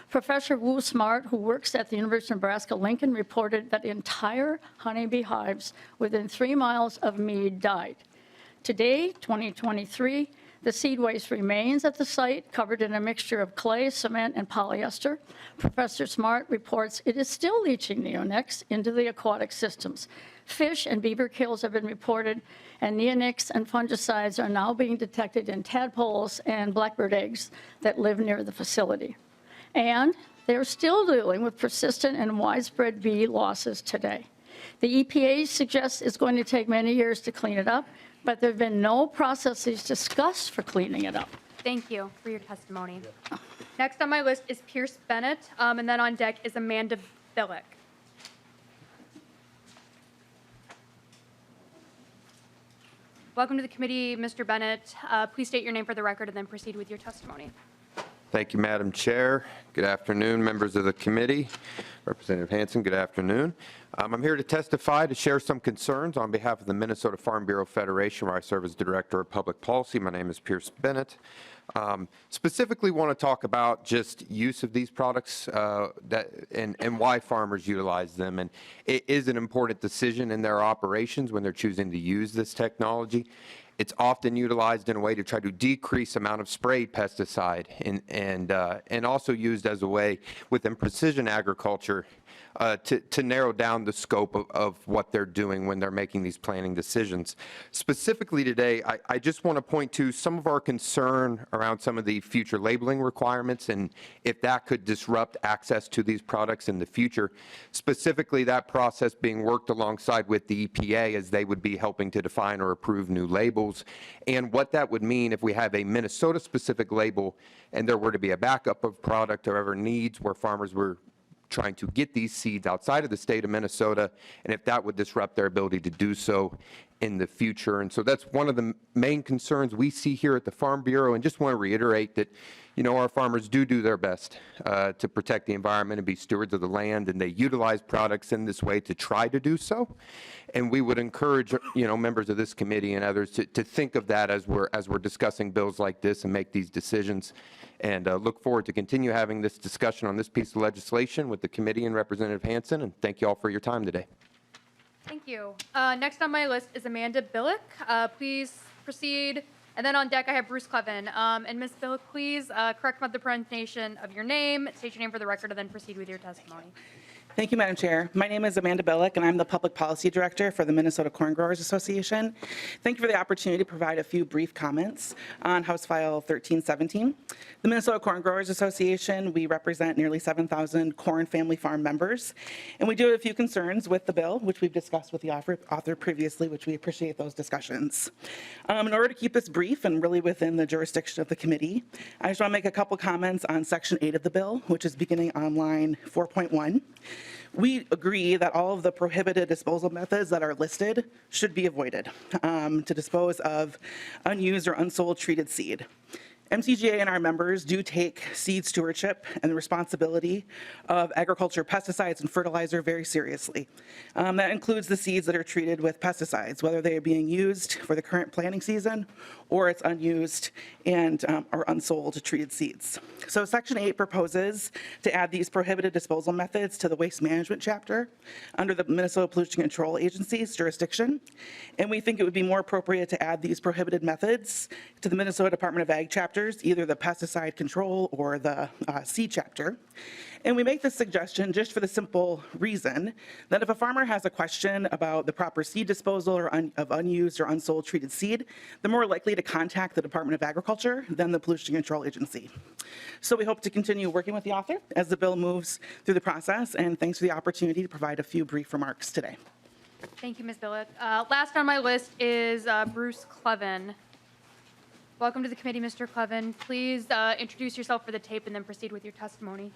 Professor Wu Smart, who works at the University of Nebraska-Lincoln, reported that entire honeybee hives within 3 miles of Meade died. Today, 2023, the seed waste remains at the site, covered in a mixture of clay, cement, and polyester. Professor Smart reports it is still leaching neonics into the aquatic systems. Fish and beaver kills have been reported, and neonics and fungicides are now being detected in tadpoles and blackbird eggs that live near the facility. And they're still dealing with persistent and widespread bee losses today. The EPA suggests it's going to take many years to clean it up, but there have been no processes discussed for cleaning it up. Thank you for your testimony. Next on my list is Pierce Bennett, and then on deck is Amanda Billick. Welcome to the committee, Mr. Bennett. Please state your name for the record and then proceed with your testimony. Thank you, Madam Chair. Good afternoon, members of the committee. Representative Hansen, good afternoon. I'm here to testify to share some concerns on behalf of the Minnesota Farm Bureau Federation, where I serve as Director of Public Policy. My name is Pierce Bennett. Specifically want to talk about just use of these products and why farmers utilize them. And it is an important decision in their operations when they're choosing to use this technology. It's often utilized in a way to try to decrease amount of sprayed pesticide and also used as a way within precision agriculture to narrow down the scope of what they're doing when they're making these planning decisions. Specifically today, I just want to point to some of our concern around some of the future labeling requirements and if that could disrupt access to these products in the future. Specifically, that process being worked alongside with the EPA as they would be helping to define or approve new labels, and what that would mean if we have a Minnesota-specific label and there were to be a backup of product or ever needs where farmers were trying to get these seeds outside of the state of Minnesota, and if that would disrupt their ability to do so in the future. And so that's one of the main concerns we see here at the Farm Bureau, and just want to reiterate that, our farmers do their best to protect the environment and be stewards of the land, and they utilize products in this way to try to do so. And we would encourage, members of this committee and others to think of that as we're discussing bills like this and make these decisions. And look forward to continue having this discussion on this piece of legislation with the committee and Representative Hansen. And thank you all for your time today. Thank you. Next on my list is Amanda Billick. Please proceed. And then on deck, I have Bruce Clevin. And Ms. Billick, please correct the pronunciation of your name, state your name for the record, and then proceed with your testimony. Thank you, Madam Chair. My name is Amanda Billick, and I'm the Public Policy Director for the Minnesota Corn Growers Association. Thank you for the opportunity to provide a few brief comments on House File 1317. The Minnesota Corn Growers Association, we represent nearly 7,000 corn family farm members, and we do have a few concerns with the bill, which we've discussed with the author previously, which we appreciate those discussions. In order to keep this brief and really within the jurisdiction of the committee, I just want to make a couple comments on Section 8 of the bill, which is beginning on line 4.1. We agree that all of the prohibited disposal methods that are listed should be avoided to dispose of unused or unsold treated seed. MCGA and our members do take seed stewardship and the responsibility of agriculture pesticides and fertilizer very seriously. That includes the seeds that are treated with pesticides, whether they are being used for the current planting season or it's unused and or unsold treated seeds. So Section 8 proposes to add these prohibited disposal methods to the waste management chapter under the Minnesota Pollution Control Agency's jurisdiction. And we think it would be more appropriate to add these prohibited methods to the Minnesota Department of Ag chapters, either the pesticide control or the seed chapter. And we make this suggestion just for the simple reason that if a farmer has a question about the proper seed disposal or of unused or unsold treated seed, they're more likely to contact the Department of Agriculture than the Pollution Control Agency. So we hope to continue working with the author as the bill moves through the process, and thanks for the opportunity to provide a few brief remarks today. Thank you, Ms. Billick. Last on my list is Bruce Clevin. Welcome to the committee, Mr. Clevin. Please introduce yourself for the tape and then proceed with your testimony.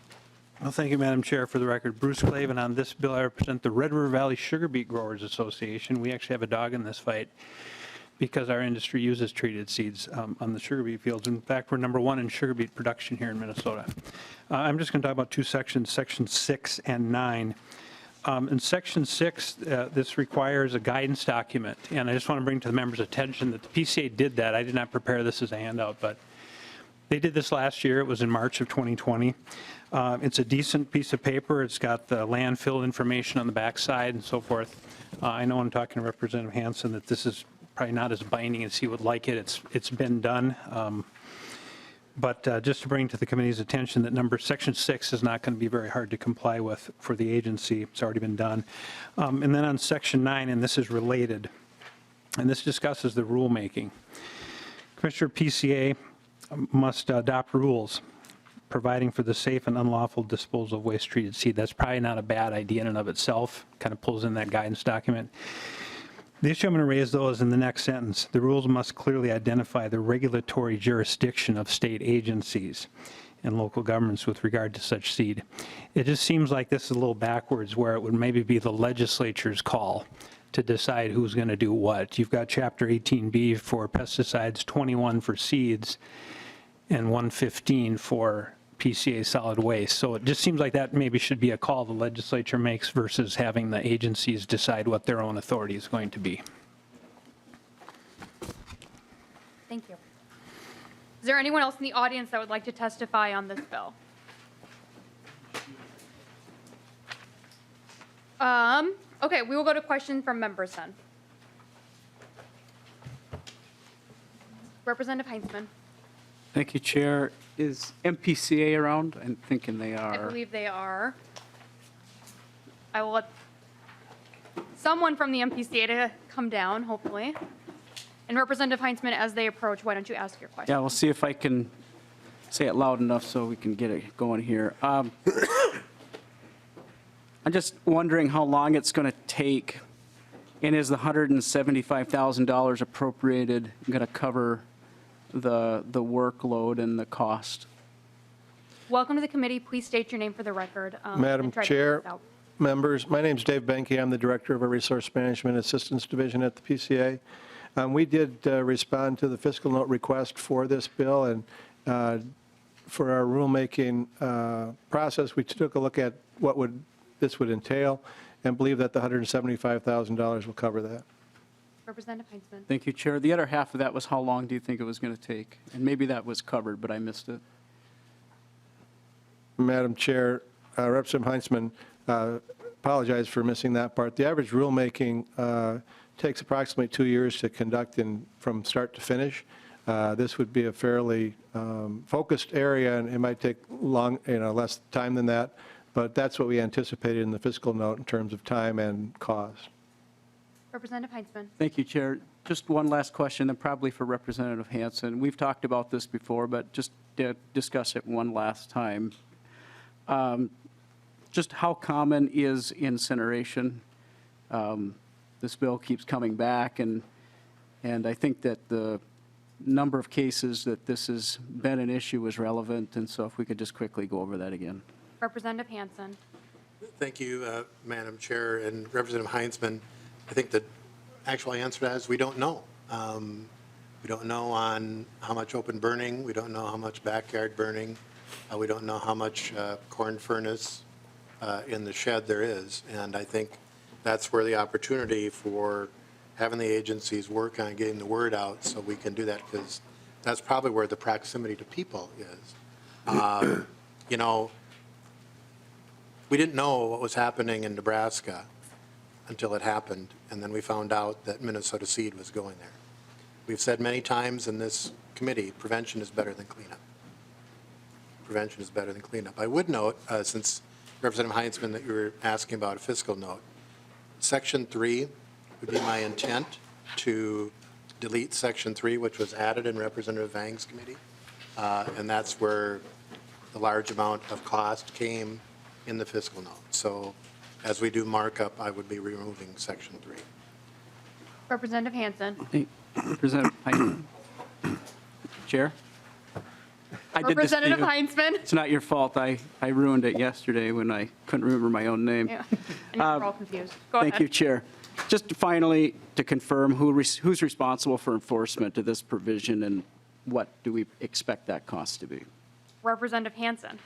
Well, thank you, Madam Chair. For the record, Bruce Clavin. On this bill, I represent the Red River Valley Sugar Beet Growers Association. We actually have a dog in this fight because our industry uses treated seeds on the sugar beet fields. In fact, we're #1 in sugar beet production here in Minnesota. I'm just going to talk about two sections, Section 6 and 9. In Section 6, this requires a guidance document, and I just want to bring to the members' attention that the PCA did that. I did not prepare this as a handout, but they did this last year. It was in March of 2020. It's a decent piece of paper. It's got the landfill information on the backside and so forth. I know I'm talking to Representative Hansen that this is probably not as binding as he would like it. It's been done. But just to bring to the committee's attention that Section 6 is not going to be very hard to comply with for the agency. It's already been done. And then on Section 9, and this is related, and this discusses the rulemaking. Commissioner PCA must adopt rules providing for the safe and unlawful disposal of waste treated seed. That's probably not a bad idea in and of itself, kind of pulls in that guidance document. The issue I'm going to raise, though, is in the next sentence. The rules must clearly identify the regulatory jurisdiction of state agencies and local governments with regard to such seed. It just seems like this is a little backwards, where it would maybe be the legislature's call to decide who's going to do what. You've got Chapter 18B for pesticides, 21 for seeds, and 115 for PCA solid waste. So it just seems like that maybe should be a call the legislature makes versus having the agencies decide what their own authority is going to be. Thank you. Is there anyone else in the audience that would like to testify on this bill? Okay, we will go to questions from members then. Representative Heinzman. Thank you, Chair. Is MPCA around? I'm thinking they are. I believe they are. I will let someone from the MPCA to come down, hopefully. And Representative Heinzman, as they approach, why don't you ask your question? Yeah, we'll see if I can say it loud enough so we can get it going here. I'm just wondering how long it's going to take, and is the $175,000 appropriated going to cover the workload and the cost? Welcome to the committee. Please state your name for the record. Madam and try to Chair. figure this out. members. My name's Dave Benke. I'm the Director of our Resource Management Assistance Division at the PCA. We did respond to the fiscal note request for this bill, and for our rulemaking process, we took a look at what this would entail and believe that the $175,000 will cover that. Representative Heinzman. Thank you, Chair. The other half of that was how long do you think it was going to take? And maybe that was covered, but I missed it. Madam Chair, Representative Heinzman, apologize for missing that part. The average rulemaking takes approximately 2 years to conduct from start to finish. This would be a fairly focused area, and it might take less time than that, but that's what we anticipated in the fiscal note in terms of time and cost. Representative Heinzman. Thank you, Chair. Just one last question, and probably for Representative Hansen. We've talked about this before, but just to discuss it one last time. Just how common is incineration? This bill keeps coming back, and I think that the number of cases that this has been an issue is relevant, and so if we could just quickly go over that again. Representative Hansen. Thank you, Madam Chair, and Representative Heinzman. I think the actual answer to that is we don't know. We don't know on how much open burning. We don't know how much backyard burning. We don't know how much corn furnace in the shed there is. And I think that's where the opportunity for having the agencies work on getting the word out so we can do that, because that's probably where the proximity to people is. We didn't know what was happening in Nebraska until it happened, and then we found out that Minnesota Seed was going there. We've said many times in this committee, prevention is better than cleanup. Prevention is better than cleanup. I would note, since Representative Heinzman, that you were asking about a fiscal note, Section 3 would be my intent to delete Section 3, which was added in Representative Vang's committee, and that's where the large amount of cost came in the fiscal note. So as we do markup, I would be removing Section 3. Representative Hansen. Hey, Representative Heinzman. Chair? I did this to Representative you. Heinzman. It's not your fault. I ruined it yesterday when I couldn't remember my own name. Yeah, and we're all confused. Go ahead. Thank you, Chair. Just finally, to confirm, who's responsible for enforcement of this provision, and what do we expect that cost to be? Representative Hansen.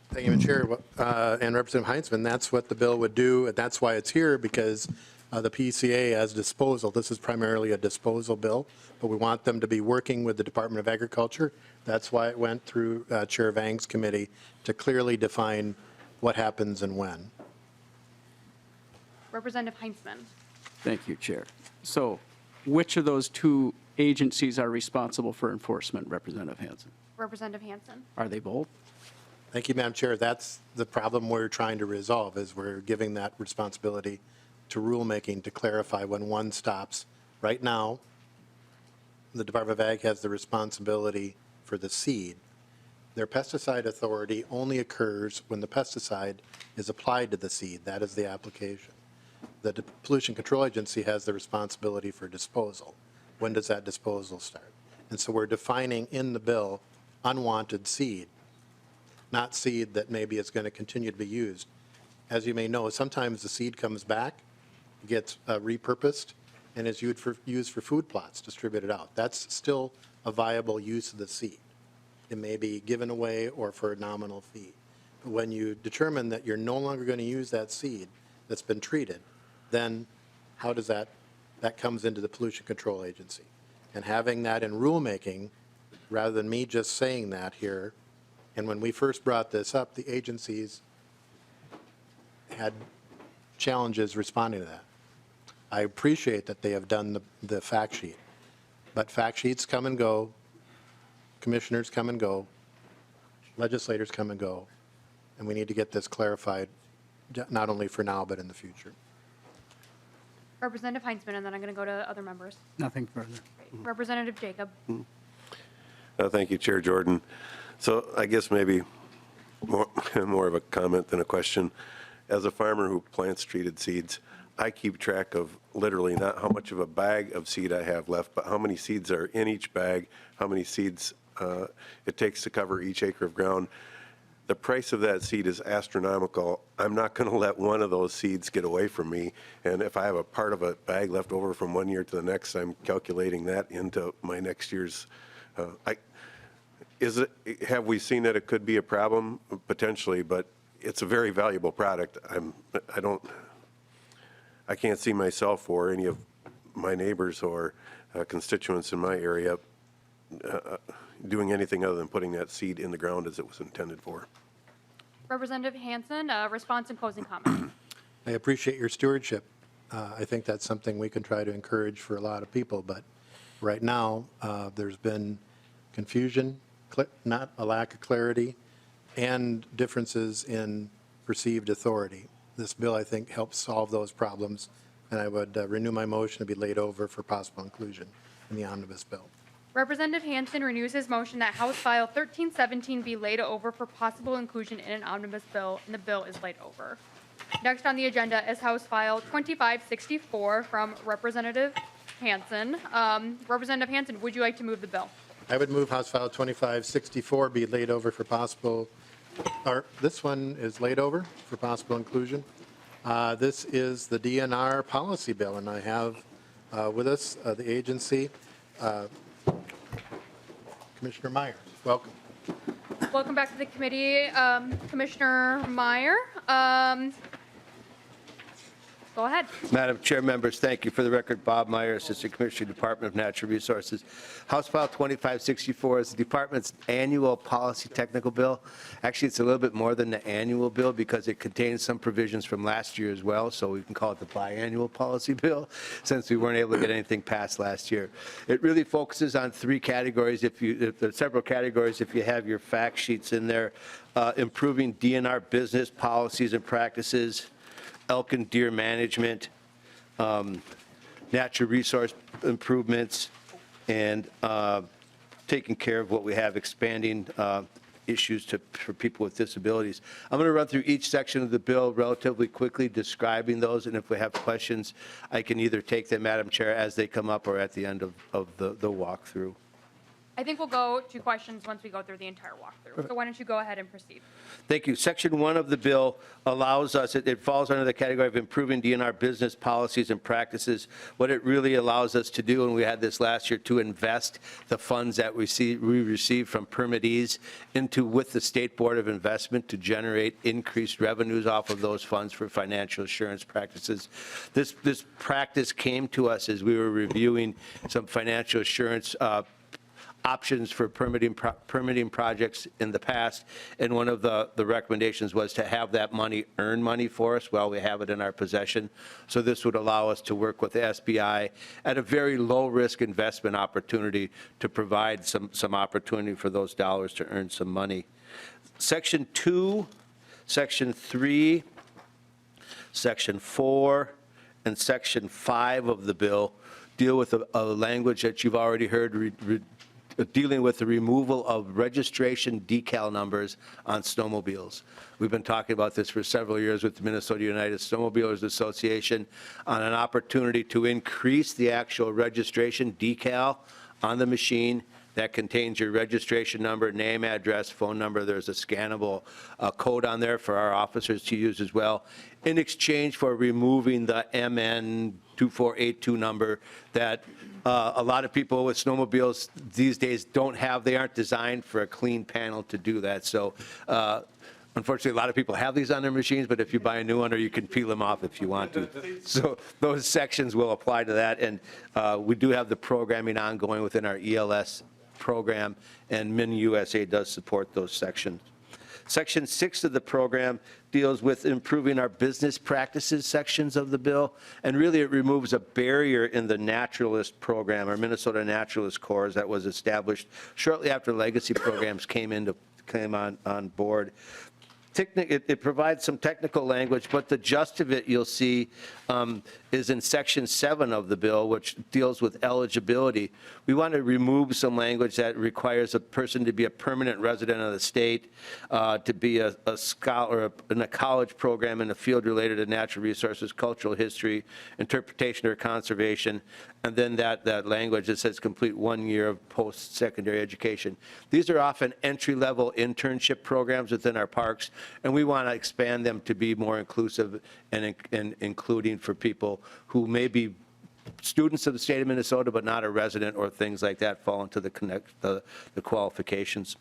Thank you, Madam Chair. And Representative Heinzman, that's what the bill would do. And that's why it's here, because the PCA has disposal. This is primarily a disposal bill, but we want them to be working with the Department of Agriculture. That's why it went through Chair Vang's committee to clearly define what happens and when. Representative Heinzman. Thank you, Chair. So which of those two agencies are responsible for enforcement, Representative Hansen? Representative Hansen. Are they both? Thank you, Madam Chair. That's the problem we're trying to resolve, is we're giving that responsibility to rulemaking to clarify when one stops. Right now, the Department of Ag has the responsibility for the seed. Their pesticide authority only occurs when the pesticide is applied to the seed. That is the application. The Pollution Control Agency has the responsibility for disposal. When does that disposal start? And so we're defining in the bill unwanted seed, not seed that maybe is going to continue to be used. As you may know, sometimes the seed comes back, gets repurposed, and is used for food plots, distributed out. That's still a viable use of the seed. It may be given away or for a nominal fee. But when you determine that you're no longer going to use that seed that's been treated, then how does that comes into the Pollution Control Agency. And having that in rulemaking, rather than me just saying that here, and when we first brought this up, the agencies had challenges responding to that. I appreciate that they have done the fact sheet, but fact sheets come and go, commissioners come and go, legislators come and go, and we need to get this clarified, not only for now, but in the future. Representative Heinzman, and then I'm going to go to other members. Nothing further. Representative Jacob. Thank you, Chair Jordan. So I guess maybe more of a comment than a question. As a farmer who plants treated seeds, I keep track of literally not how much of a bag of seed I have left, but how many seeds are in each bag, how many seeds it takes to cover each acre of ground. the price of that seed is astronomical. I'm not going to let one of those seeds get away from me. And if I have a part of a bag left over from one year to the next, I'm calculating that into my next year's. Have we seen that it could be a problem? Potentially, but it's a very valuable product. I can't see myself or any of my neighbors or constituents in my area doing anything other than putting that seed in the ground as it was intended for. Representative Hansen, response and closing comment. I appreciate your stewardship. I think that's something we can try to encourage for a lot of people, but right now, there's been confusion, not a lack of clarity, and differences in perceived authority. This bill, I think, helps solve those problems, and I would renew my motion to be laid over for possible inclusion in the omnibus bill. Representative Hansen renews his motion that House File 1317 be laid over for possible inclusion in an omnibus bill, and the bill is laid over. Next on the agenda is House File 2564 from Representative Hansen. Representative Hansen, would you like to move the bill? I would move House File 2564 be laid over for possible, or this one is laid over for possible inclusion. This is the DNR policy bill, and I have with us the agency. Commissioner Myers, welcome. Welcome back to the committee, Commissioner Meyer. Go ahead. Madam Chair, members, thank you. For the record, Bob Meyer, Assistant Commissioner, Department of Natural Resources. House File 2564 is the department's annual policy technical bill. Actually, it's a little bit more than the annual bill because it contains some provisions from last year as well, so we can call it the biannual policy bill since we weren't able to get anything passed last year. It really focuses on three categories. If there's several categories, if you have your fact sheets in there, improving DNR business policies and practices, elk and deer management, natural resource improvements, and taking care of what we have, expanding issues for people with disabilities. I'm going to run through each section of the bill relatively quickly, describing those, and if we have questions, I can either take them, Madam Chair, as they come up or at the end of the walkthrough. I think we'll go to questions once we go through the entire walkthrough. So why don't you go ahead and proceed? Thank you. Section 1 of the bill allows us, it falls under the category of improving DNR business policies and practices. What it really allows us to do, and we had this last year, to invest the funds that we receive from permittees with the State Board of Investment to generate increased revenues off of those funds for financial assurance practices. This practice came to us as we were reviewing some financial assurance options for permitting projects in the past, and one of the recommendations was to have that money earn money for us while we have it in our possession. So this would allow us to work with the SBI at a very low-risk investment opportunity to provide some opportunity for those dollars to earn some money. Section 2, Section 3, Section 4, and Section 5 of the bill deal with a language that you've already heard dealing with the removal of registration decal numbers on snowmobiles. We've been talking about this for several years with the Minnesota United Snowmobilers Association on an opportunity to increase the actual registration decal on the machine that contains your registration number, name, address, phone number. There's a scannable code on there for our officers to use as well, in exchange for removing the MN 2482 number that a lot of people with snowmobiles these days don't have. They aren't designed for a clean panel to do that. So unfortunately, a lot of people have these on their machines, but if you buy a new one, or you can peel them off if you want to. So those sections will apply to that. And we do have the programming ongoing within our ELS program, and MinUSA does support those sections. Section 6 of the program deals with improving our business practices sections of the bill, and really it removes a barrier in the Naturalist program, our Minnesota Naturalist Corps, that was established shortly after legacy programs came on board. it provides some technical language, but the gist of it you'll see is in section 7 of the bill, which deals with eligibility. We want to remove some language that requires a person to be a permanent resident of the state, to be a scholar in a college program in a field related to natural resources, cultural history, interpretation or conservation, and then that language that says complete 1 year of post-secondary education. These are often entry-level internship programs within our parks, and we want to expand them to be more inclusive and including for people who may be students of the state of Minnesota but not a resident or things like that fall into the qualifications.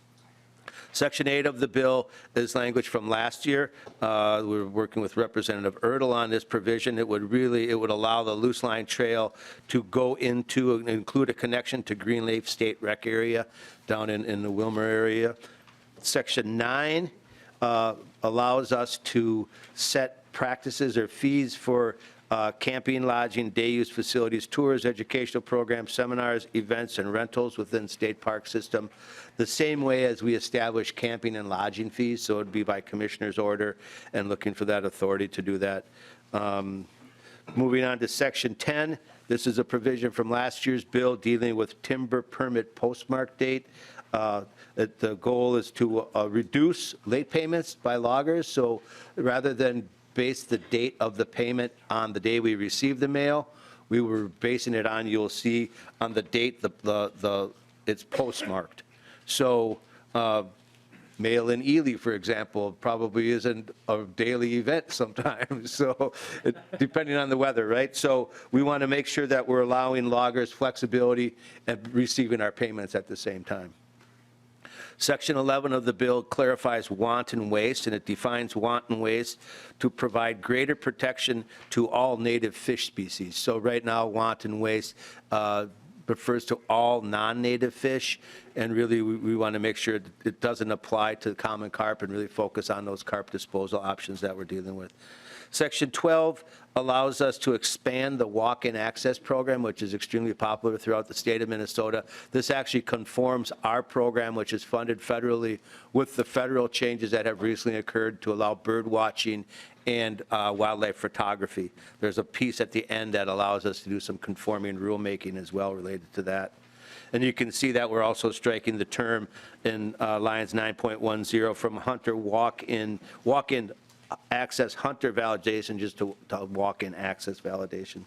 Section 8 of the bill is language from last year. We're working with Representative Erdl on this provision. It would allow the loose line trail to go into and include a connection to Green Lake State Rec area down in the Wilmer area. Section 9 allows us to set practices or fees for camping, lodging, day use facilities, tours, educational programs, seminars, events, and rentals within state park system, the same way as we establish camping and lodging fees. So it would be by commissioner's order and looking for that authority to do that. Moving on to section 10, this is a provision from last year's bill dealing with timber permit postmark date. The goal is to reduce late payments by loggers. So rather than base the date of the payment on the day we receive the mail, we were basing it on, you'll see on the date it's postmarked. So mail in Ely, for example, probably isn't a daily event sometimes, so depending on the weather, right? So we want to make sure that we're allowing loggers flexibility and receiving our payments at the same time. Section 11 of the bill clarifies wanton waste, and it defines wanton waste to provide greater protection to all native fish species. So right now, wanton waste refers to all non-native fish, and really we want to make sure it doesn't apply to common carp and really focus on those carp disposal options that we're dealing with. Section 12 allows us to expand the walk-in access program, which is extremely popular throughout the state of Minnesota. This actually conforms our program, which is funded federally, with the federal changes that have recently occurred to allow bird watching and wildlife photography. There's a piece at the end that allows us to do some conforming rulemaking as well related to that. And you can see that we're also striking the term in lines 9.10 from hunter walk-in access hunter validation just to walk-in access validation.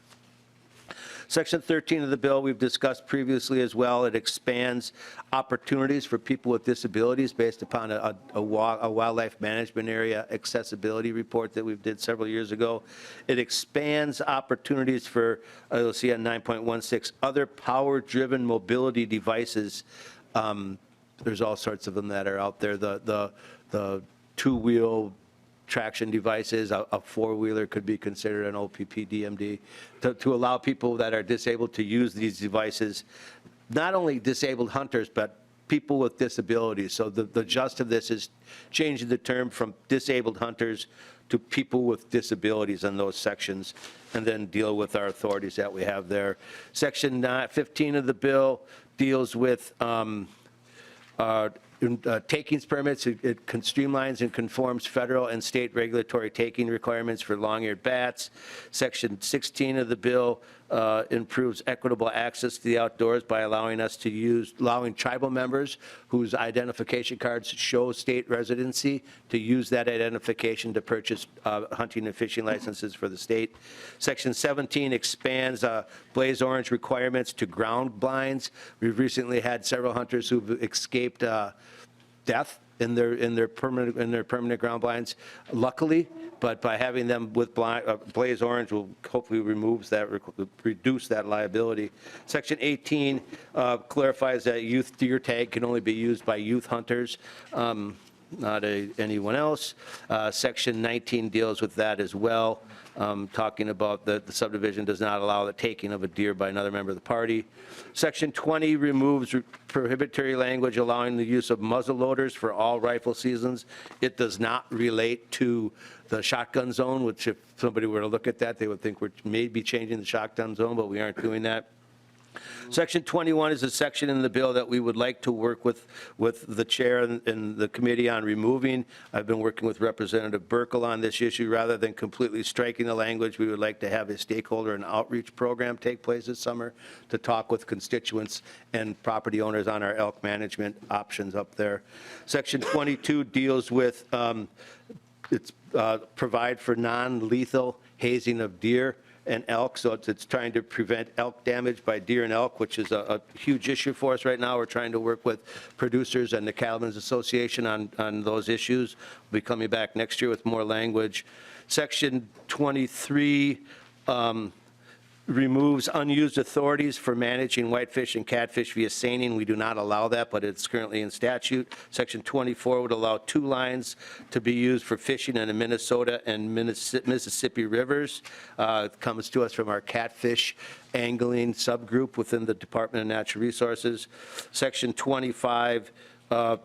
Section 13 of the bill we've discussed previously as well. It expands opportunities for people with disabilities based upon a wildlife management area accessibility report that we did several years ago. It expands opportunities for, you'll see on 9.16, other power-driven mobility devices. There's all sorts of them that are out there. The two-wheel traction devices, a four-wheeler could be considered an OPP DMD, to allow people that are disabled to use these devices, not only disabled hunters, but people with disabilities. So the gist of this is changing the term from disabled hunters to people with disabilities in those sections, and then deal with our authorities that we have there. Section 15 of the bill deals with takings permits. It streamlines and conforms federal and state regulatory taking requirements for long-eared bats. Section 16 of the bill improves equitable access to the outdoors by allowing tribal members whose identification cards show state residency to use that identification to purchase hunting and fishing licenses for the state. Section 17 expands blaze orange requirements to ground blinds. We've recently had several hunters who've escaped death in their permanent ground blinds, luckily, but by having them with blaze orange will hopefully reduce that liability. Section 18 clarifies that youth deer tag can only be used by youth hunters, not anyone else. Section 19 deals with that as well, talking about the subdivision does not allow the taking of a deer by another member of the party. Section 20 removes prohibitory language allowing the use of muzzle loaders for all rifle seasons. It does not relate to the shotgun zone, which if somebody were to look at that, they would think we're maybe changing the shotgun zone, but we aren't doing that. Section 21 is a section in the bill that we would like to work with the chair and the committee on removing. I've been working with Representative Burkle on this issue. Rather than completely striking the language, we would like to have a stakeholder and outreach program take place this summer to talk with constituents and property owners on our elk management options up there. Section 22 deals with provide for non-lethal hazing of deer and elk, so it's trying to prevent elk damage by deer and elk, which is a huge issue for us right now. We're trying to work with producers and the Cattlemen's Association on those issues. We'll be coming back next year with more language. Section 23 removes unused authorities for managing whitefish and catfish via seining. We do not allow that, but it's currently in statute. Section 24 would allow 2 lines to be used for fishing in the Minnesota and Mississippi rivers. It comes to us from our catfish angling subgroup within the Department of Natural Resources. Section 25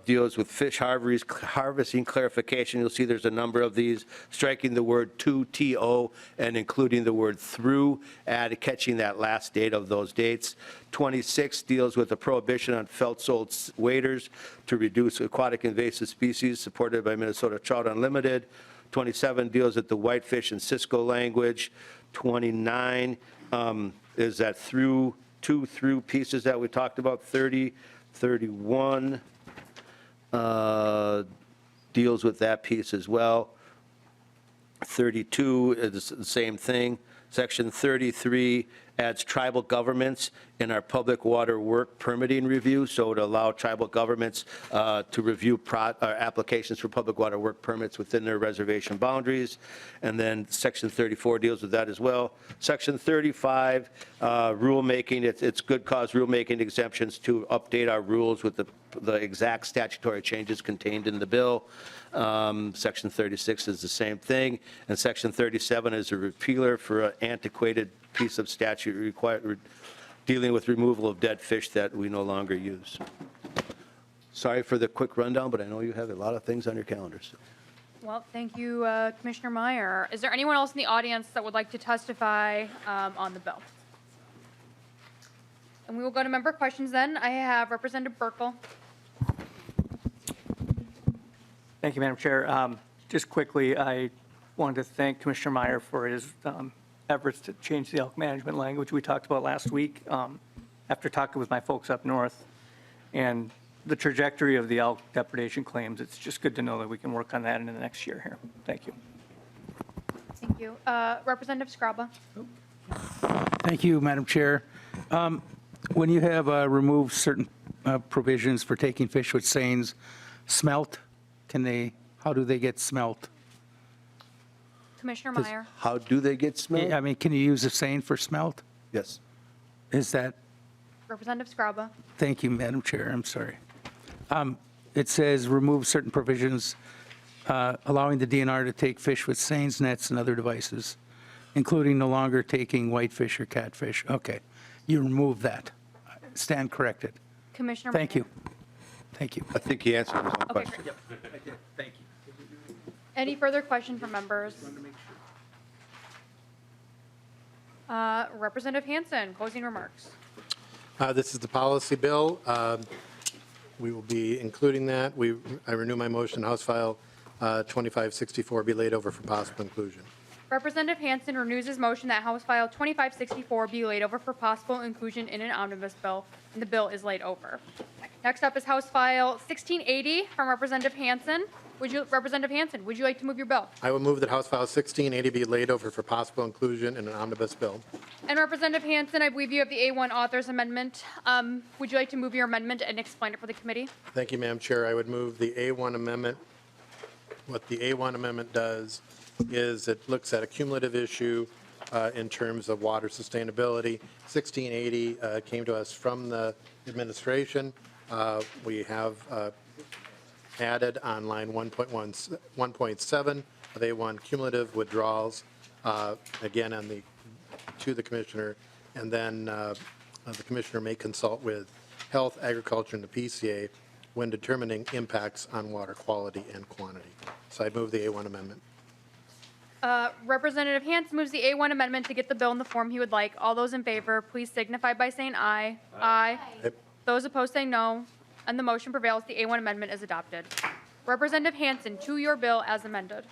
deals with fish harvesting clarification. You'll see there's a number of these, striking the word to, T-O, and including the word through, catching that last date of those dates. 26 deals with a prohibition on felt-soled waders to reduce aquatic invasive species, supported by Minnesota Trout Unlimited. 27 deals with the whitefish and Cisco language. 29 is that through pieces that we talked about. 30, 31 deals with that piece as well. 32 is the same thing. Section 33 adds tribal governments in our public water work permitting review, so to allow tribal governments to review applications for public water work permits within their reservation boundaries. And then Section 34 deals with that as well. Section 35, rulemaking, it's good cause rulemaking exemptions to update our rules with the exact statutory changes contained in the bill. Section 36 is the same thing, and Section 37 is a repealer for an antiquated piece of statute dealing with removal of dead fish that we no longer use. Sorry for the quick rundown, but I know you have a lot of things on your calendars. Well, thank you, Commissioner Meyer. Is there anyone else in the audience that would like to testify on the bill? And we will go to member questions then. I have Representative Burkle. Thank you, Madam Chair. Just quickly, I wanted to thank Commissioner Meyer for his efforts to change the elk management language we talked about last week after talking with my folks up north. And the trajectory of the elk depredation claims, it's just good to know that we can work on that in the next year here. Thank you. Thank you. Representative Scraba. Thank you, Madam Chair. When you have removed certain provisions for taking fish with seines, smelt, how do they get smelt? Commissioner Meyer. How do they get smelled? I mean, can you use a seine for smelt? Yes. Is that, Representative Scraba. thank you, Madam Chair, I'm sorry. It says remove certain provisions allowing the DNR to take fish with seines, nets, and other devices, including no longer taking whitefish or catfish. Okay, you remove that. Stand corrected. Commissioner Thank Meyer. you. Thank you. I think he answered his own Okay, question. great. Thank you. Any further questions from members? Representative Hansen, closing remarks. This is the policy bill. We will be including that. I renew my motion, House File 2564 be laid over for possible inclusion. Representative Hansen renews his motion that House File 2564 be laid over for possible inclusion in an omnibus bill, and the bill is laid over. Next up is House File 1680 from Representative Hansen. Representative Hansen, would you like to move your bill? I will move that House File 1680 be laid over for possible inclusion in an omnibus bill. And Representative Hansen, I believe you have the A1 authors amendment. Would you like to move your amendment and explain it for the committee? Thank you, Madam Chair. I would move the A1 amendment. What the A1 amendment does is it looks at a cumulative issue in terms of water sustainability. 1680 came to us from the administration. We have added on line 1.7 of A1 cumulative withdrawals, again to the commissioner, and then the commissioner may consult with health, agriculture, and the PCA when determining impacts on water quality and quantity. So I move the A1 amendment. Representative Hansen moves the A1 amendment to get the bill in the form he would like. All those in favor, please signify by saying aye. Aye. Those opposed say no, and the motion prevails. The A1 amendment is adopted. Representative Hansen, to your bill as amended.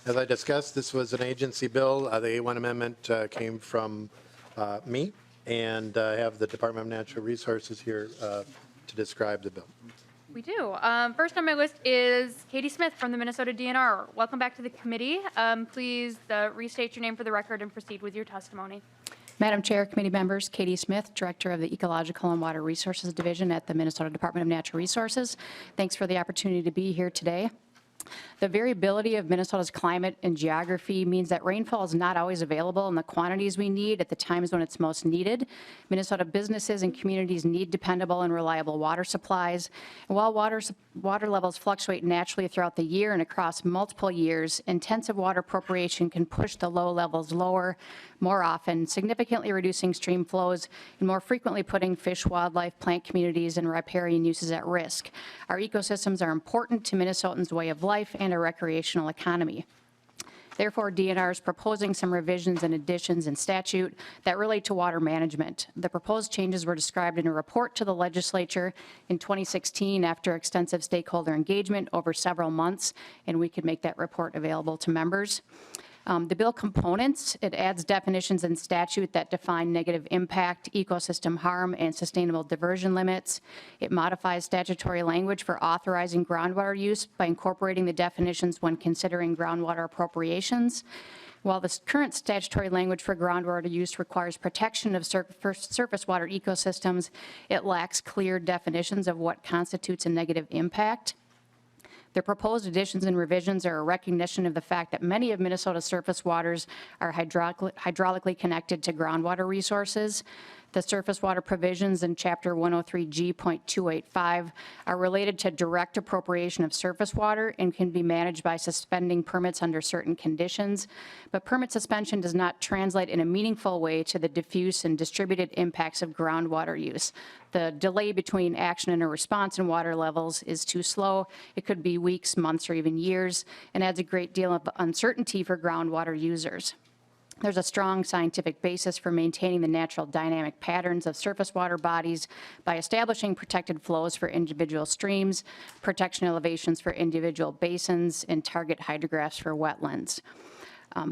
As I discussed, this was an agency bill. The A1 amendment came from me, and I have the Department of Natural Resources here to describe the bill. We do. First on my list is Katie Smith from the Minnesota DNR. Welcome back to the committee. Please restate your name for the record and proceed with your testimony. Madam Chair, committee members, Katie Smith, Director of the Ecological and Water Resources Division at the Minnesota Department of Natural Resources. Thanks for the opportunity to be here today. The variability of Minnesota's climate and geography means that rainfall is not always available in the quantities we need at the times when it's most needed. Minnesota businesses and communities need dependable and reliable water supplies. And while water levels fluctuate naturally throughout the year and across multiple years, intensive water appropriation can push the low levels lower more often, significantly reducing stream flows and more frequently putting fish, wildlife, plant communities, and riparian uses at risk. Our ecosystems are important to Minnesotans' way of life and our recreational economy. Therefore, DNR is proposing some revisions and additions in statute that relate to water management. The proposed changes were described in a report to the legislature in 2016 after extensive stakeholder engagement over several months, and we could make that report available to members. The bill components, it adds definitions in statute that define negative impact, ecosystem harm, and sustainable diversion limits. It modifies statutory language for authorizing groundwater use by incorporating the definitions when considering groundwater appropriations. While the current statutory language for groundwater use requires protection of surface water ecosystems, it lacks clear definitions of what constitutes a negative impact. The proposed additions and revisions are a recognition of the fact that many of Minnesota's surface waters are hydraulically connected to groundwater resources. The surface water provisions in Chapter 103G.285 are related to direct appropriation of surface water and can be managed by suspending permits under certain conditions. But permit suspension does not translate in a meaningful way to the diffuse and distributed impacts of groundwater use. The delay between action and a response in water levels is too slow. It could be weeks, months, or even years, and adds a great deal of uncertainty for groundwater users. There's a strong scientific basis for maintaining the natural dynamic patterns of surface water bodies by establishing protected flows for individual streams, protection elevations for individual basins, and target hydrographs for wetlands.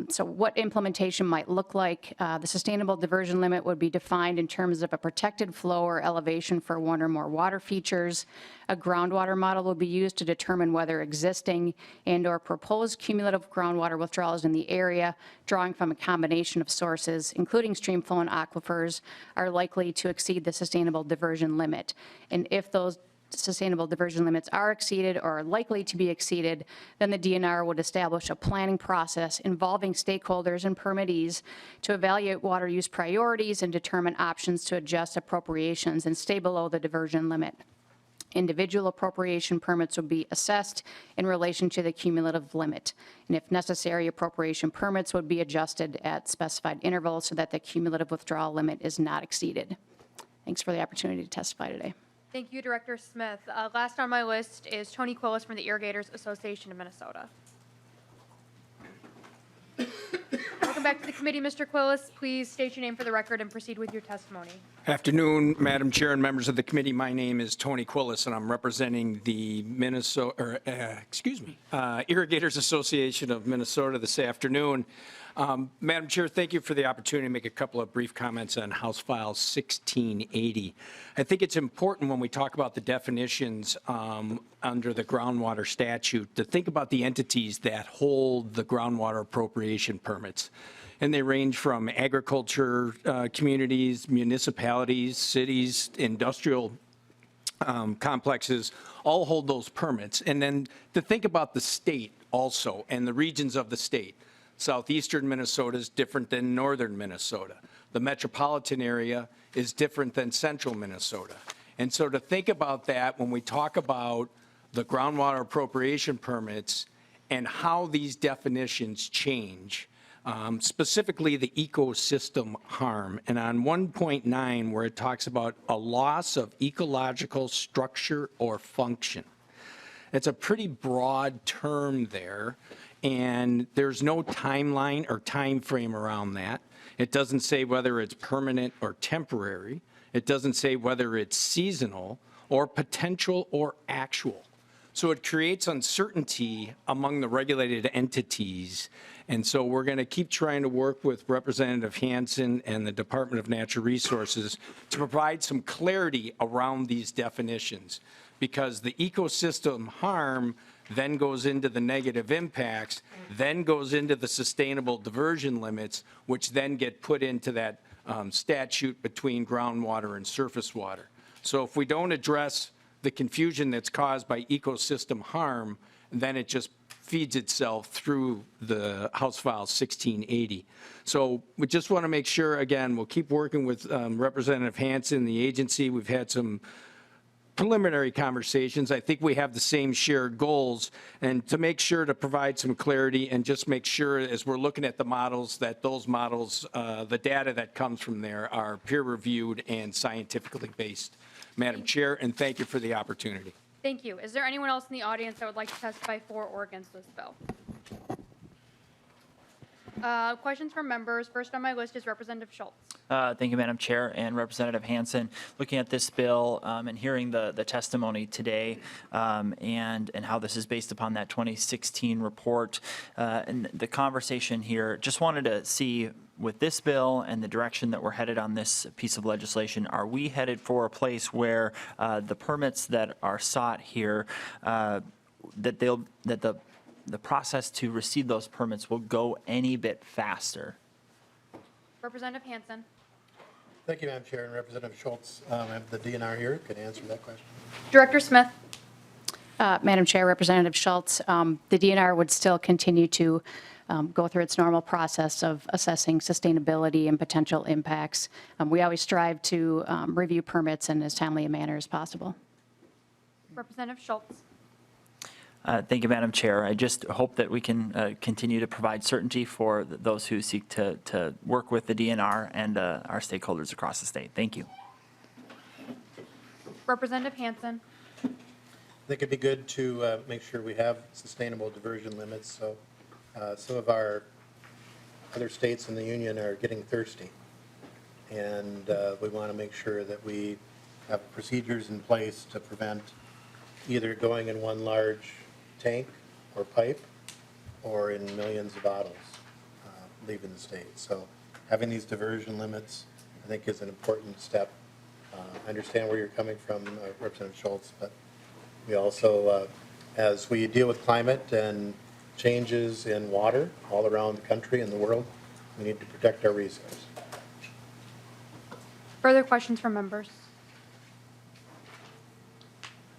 So what implementation might look like, the sustainable diversion limit would be defined in terms of a protected flow or elevation for one or more water features. A groundwater model will be used to determine whether existing and or proposed cumulative groundwater withdrawals in the area, drawing from a combination of sources, including stream flow and aquifers, are likely to exceed the sustainable diversion limit. And if those sustainable diversion limits are exceeded or are likely to be exceeded, then the DNR would establish a planning process involving stakeholders and permittees to evaluate water use priorities and determine options to adjust appropriations and stay below the diversion limit. Individual appropriation permits would be assessed in relation to the cumulative limit, and if necessary, appropriation permits would be adjusted at specified intervals so that the cumulative withdrawal limit is not exceeded. Thanks for the opportunity to testify today. Thank you, Director Smith. Last on my list is Tony Quillis from the Irrigators Association of Minnesota. Welcome back to the committee, Mr. Quillis. Please state your name for the record and proceed with your testimony. Afternoon, Madam Chair and members of the committee. My name is Tony Quillis, and I'm representing the Irrigators Association of Minnesota this afternoon. Madam Chair, thank you for the opportunity to make a couple of brief comments on House File 1680. I think it's important when we talk about the definitions under the groundwater statute to think about the entities that hold the groundwater appropriation permits. And they range from agriculture communities, municipalities, cities, industrial complexes, all hold those permits. And then to think about the state also and the regions of the state. Southeastern Minnesota is different than northern Minnesota. The metropolitan area is different than central Minnesota. And so to think about that when we talk about the groundwater appropriation permits and how these definitions change, specifically the ecosystem harm. And on 1.9, where it talks about a loss of ecological structure or function. It's a pretty broad term there. and there's no timeline or time frame around that. It doesn't say whether it's permanent or temporary. It doesn't say whether it's seasonal or potential or actual. So it creates uncertainty among the regulated entities. And so we're going to keep trying to work with Representative Hansen and the Department of Natural Resources to provide some clarity around these definitions, because the ecosystem harm then goes into the negative impacts, then goes into the sustainable diversion limits, which then get put into that statute between groundwater and surface water. So if we don't address the confusion that's caused by ecosystem harm, then it just feeds itself through the House File 1680. So we just want to make sure, again, we'll keep working with Representative Hansen, the agency. We've had some preliminary conversations. I think we have the same shared goals, and to make sure to provide some clarity and just make sure as we're looking at the models that those models, the data that comes from there are peer reviewed and scientifically based. Madam Chair, and thank you for the opportunity. Thank you. Is there anyone else in the audience that would like to testify for or against this bill? Questions from members. First on my list is Representative Schultz. Thank you, Madam Chair, and Representative Hansen. Looking at this bill and hearing the testimony today and how this is based upon that 2016 report and the conversation here, just wanted to see with this bill and the direction that we're headed on this piece of legislation, are we headed for a place where the permits that are sought here, that the process to receive those permits will go any bit faster? Representative Hansen. Thank you, Madam Chair, and Representative Schultz. I have the DNR here, can answer that question. Director Smith. Madam Chair, Representative Schultz, the DNR would still continue to go through its normal process of assessing sustainability and potential impacts. We always strive to review permits in as timely a manner as possible. Representative Schultz. Thank you, Madam Chair. I just hope that we can continue to provide certainty for those who seek to work with the DNR and our stakeholders across the state. Thank you. Representative Hansen. I think it'd be good to make sure we have sustainable diversion limits. So some of our other states in the union are getting thirsty. And we want to make sure that we have procedures in place to prevent either going in one large tank or pipe or in millions of bottles leaving the state. So having these diversion limits, I think, is an important step. I understand where you're coming from, Representative Schultz, but we also, as we deal with climate and changes in water all around the country and the world, we need to protect our resources. Further questions from members?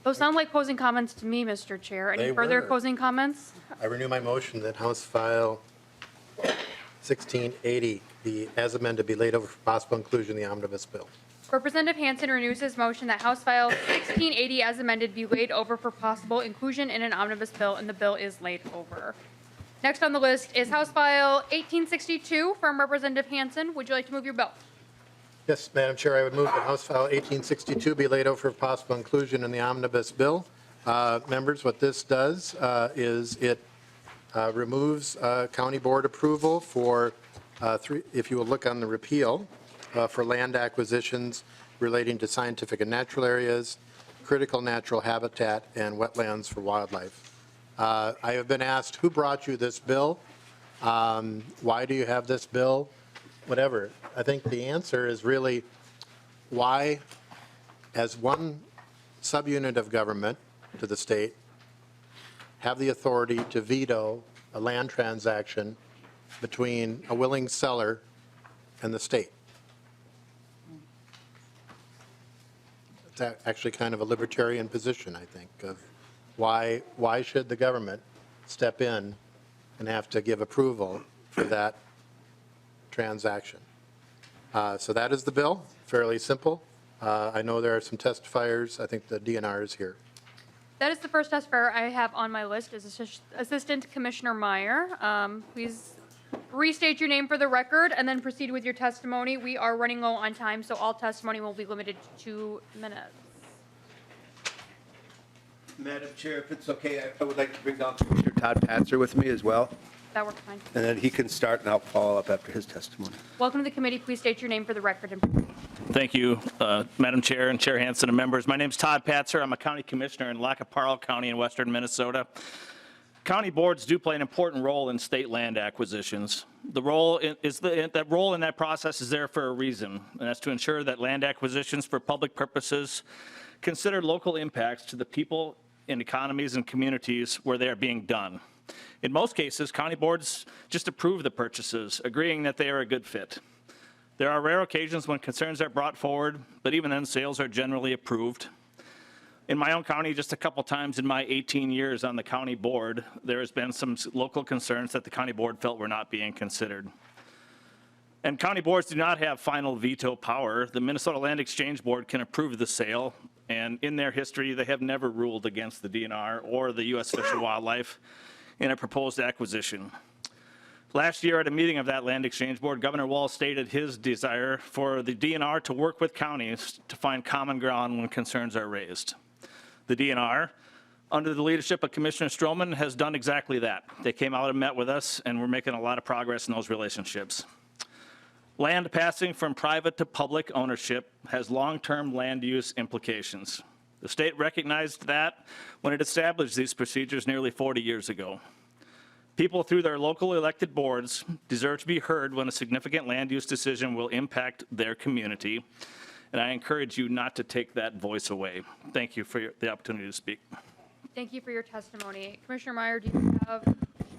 Those sound like closing comments to me, Mr. Chair. Any They further were. closing comments? I renew my motion that House File 1680 be, as amended, be laid over for possible inclusion in the omnibus bill. Representative Hansen renews his motion that House File 1680 as amended be laid over for possible inclusion in an omnibus bill, and the bill is laid over. Next on the list is House File 1862 from Representative Hansen. Would you like to move your bill? Yes, Madam Chair, I would move that House File 1862 be laid over for possible inclusion in the omnibus bill. Members, what this does is it removes county board approval for, if you will look on the repeal, for land acquisitions relating to scientific and natural areas, critical natural habitat, and wetlands for wildlife. I have been asked, who brought you this bill? Why do you have this bill? Whatever. I think the answer is really why, as one subunit of government to the state, have the authority to veto a land transaction between a willing seller and the state. It's actually kind of a libertarian position, I think, of why should the government step in and have to give approval for that transaction. So that is the bill, fairly simple. I know there are some testifiers. I think the DNR is here. That is the first testifier I have on my list is Assistant Commissioner Meyer. Please restate your name for the record and then proceed with your testimony. We are running low on time, so all testimony will be limited to 2 minutes. Madam Chair, if it's okay, I would like to bring down Commissioner Todd Patzer with me as well, That works fine. and then he can start and I'll follow up after his testimony. Welcome to the committee. Please state your name for the record. And Thank you, Madam Chair and Chair Hansen and members. My name is Todd Patzer. I'm a county commissioner in Lackaparle County in western Minnesota. County boards do play an important role in state land acquisitions. The role that role in that process is there for a reason, and that's to ensure that land acquisitions for public purposes consider local impacts to the people and economies and communities where they are being done. In most cases, county boards just approve the purchases, agreeing that they are a good fit. There are rare occasions when concerns are brought forward, but even then, sales are generally approved. In my own county, just a couple times in my 18 years on the county board, there has been some local concerns that the county board felt were not being considered. And county boards do not have final veto power. The Minnesota Land Exchange Board can approve the sale, and in their history, they have never ruled against the DNR or the U.S. Fish and Wildlife in a proposed acquisition. Last year at a meeting of that Land Exchange Board, Governor Walz stated his desire for the DNR to work with counties to find common ground when concerns are raised. The DNR, under the leadership of Commissioner Stroman, has done exactly that. They came out and met with us, and we're making a lot of progress in those relationships. Land passing from private to public ownership has long-term land use implications. The state recognized that when it established these procedures nearly 40 years ago. People through their local elected boards deserve to be heard when a significant land use decision will impact their community, and I encourage you not to take that voice away. Thank you for the opportunity to speak. thank you for your testimony. Commissioner Meyer, do you have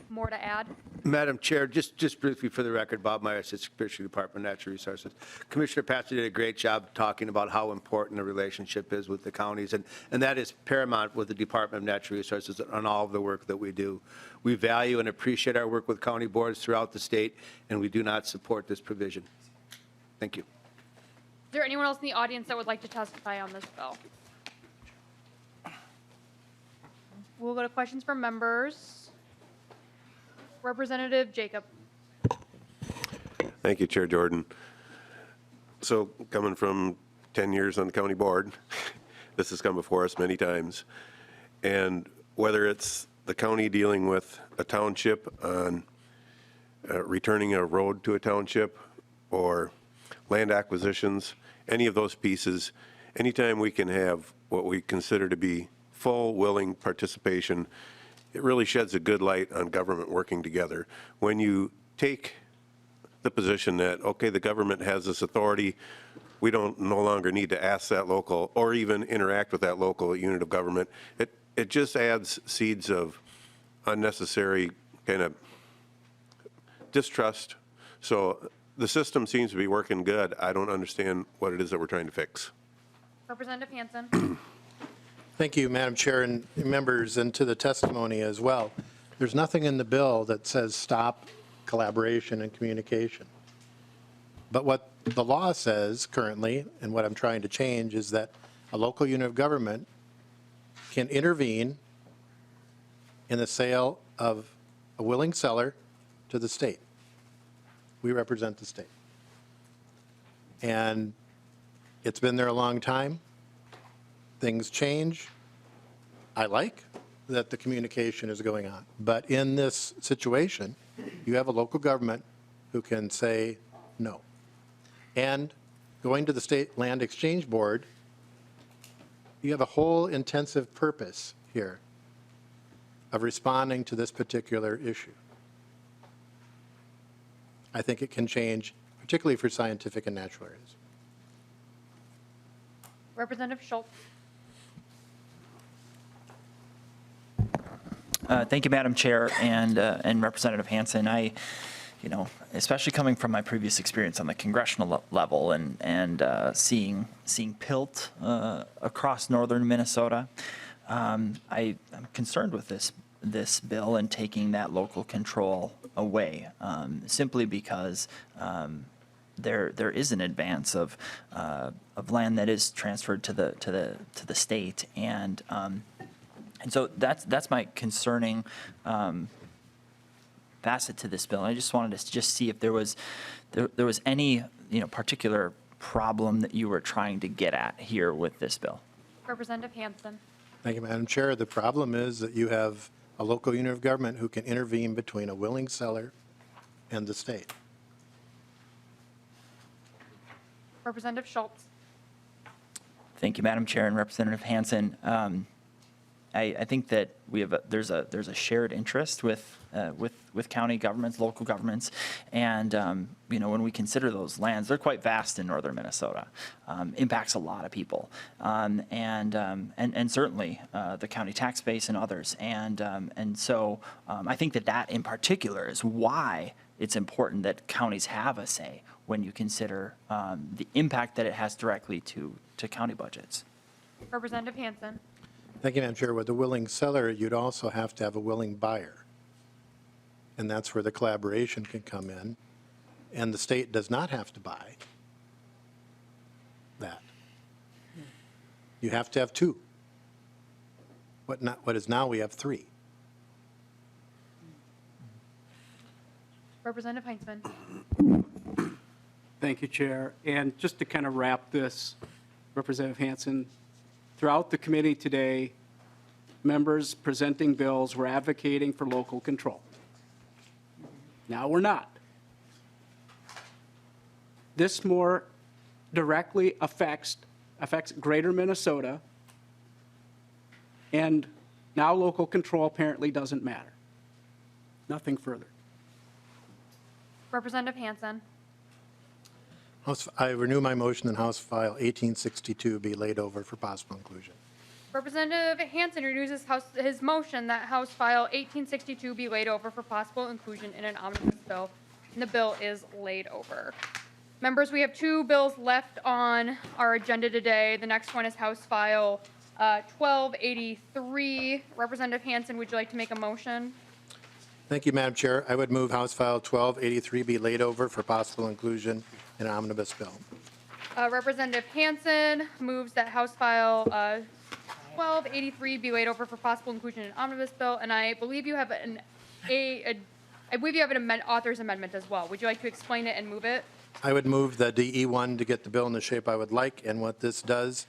more to add? Madam Chair, just briefly for the record, Bob Meyer, Assistant Commissioner, Department of Natural Resources. Commissioner Patzer did a great job talking about how important the relationship is with the counties, and that is paramount with the Department of Natural Resources on all of the work that we do. We value and appreciate our work with county boards throughout the state, and we do not support this provision. Thank you. Is there anyone else in the audience that would like to testify on this bill? We'll go to questions from members. Representative Jacob. Thank you, Chair Jordan. So coming from 10 years on the county board, this has come before us many times. And whether it's the county dealing with a township on returning a road to a township or land acquisitions, any of those pieces, anytime we can have what we consider to be full, willing participation, it really sheds a good light on government working together. When you take the position that, okay, the government has this authority, we don't no longer need to ask that local or even interact with that local unit of government, it just adds seeds of unnecessary kind of distrust. So the system seems to be working good. I don't understand what it is that we're trying to fix. Representative Hansen. Thank you, Madam Chair and members, and to the testimony as well. There's nothing in the bill that says stop collaboration and communication. But what the law says currently, and what I'm trying to change, is that a local unit of government can intervene in the sale of a willing seller to the state. We represent the state. And it's been there a long time. Things change. I like that the communication is going on. But in this situation, you have a local government who can say no. And going to the State Land Exchange Board, you have a whole intensive purpose here of responding to this particular issue. I think it can change, particularly for scientific and natural areas. Representative Schultz. Thank you, Madam Chair, and Representative Hansen. Especially coming from my previous experience on the congressional level and seeing PILT across northern Minnesota, I'm concerned with this bill and taking that local control away, simply because there is an advance of land that is transferred to the state, and so that's my concerning facet to this bill. I just wanted to see if there was any particular problem that you were trying to get at here with this bill. Representative Hansen. Thank you, Madam Chair. The problem is that you have a local unit of government who can intervene between a willing seller and the state. Representative Schultz. Thank you, Madam Chair and Representative Hansen. I think that there's a shared interest with county governments, local governments, and when we consider those lands, they're quite vast in northern Minnesota. Impacts a lot of people, and certainly the county tax base and others. And so I think that in particular is why it's important that counties have a say when you consider the impact that it has directly to county budgets. Representative Hansen. Thank you, Madam Chair. With a willing seller, you'd also have to have a willing buyer. And that's where the collaboration can come in. And the state does not have to buy that. You have to have two. What is now, we have three. Representative Heinzman. Thank you, Chair. And just to kind of wrap this, Representative Hansen, throughout the committee today, members presenting bills were advocating for local control. Now we're not. This more directly affects greater Minnesota, and now local control apparently doesn't matter. Nothing further. Representative Hansen. I renew my motion that House File 1862 be laid over for possible inclusion. Representative Hansen renews his motion that House File 1862 be laid over for possible inclusion in an omnibus bill, and the bill is laid over. Members, we have two bills left on our agenda today. The next one is House File 1283. Representative Hansen, would you like to make a motion? Thank you, Madam Chair. I would move House File 1283 be laid over for possible inclusion in an omnibus bill. Representative Hansen moves that House File 1283 be laid over for possible inclusion in an omnibus bill, and I believe you have an author's amendment as well. Would you like to explain it and move it? I would move the DE1 to get the bill in the shape I would like, and what this does,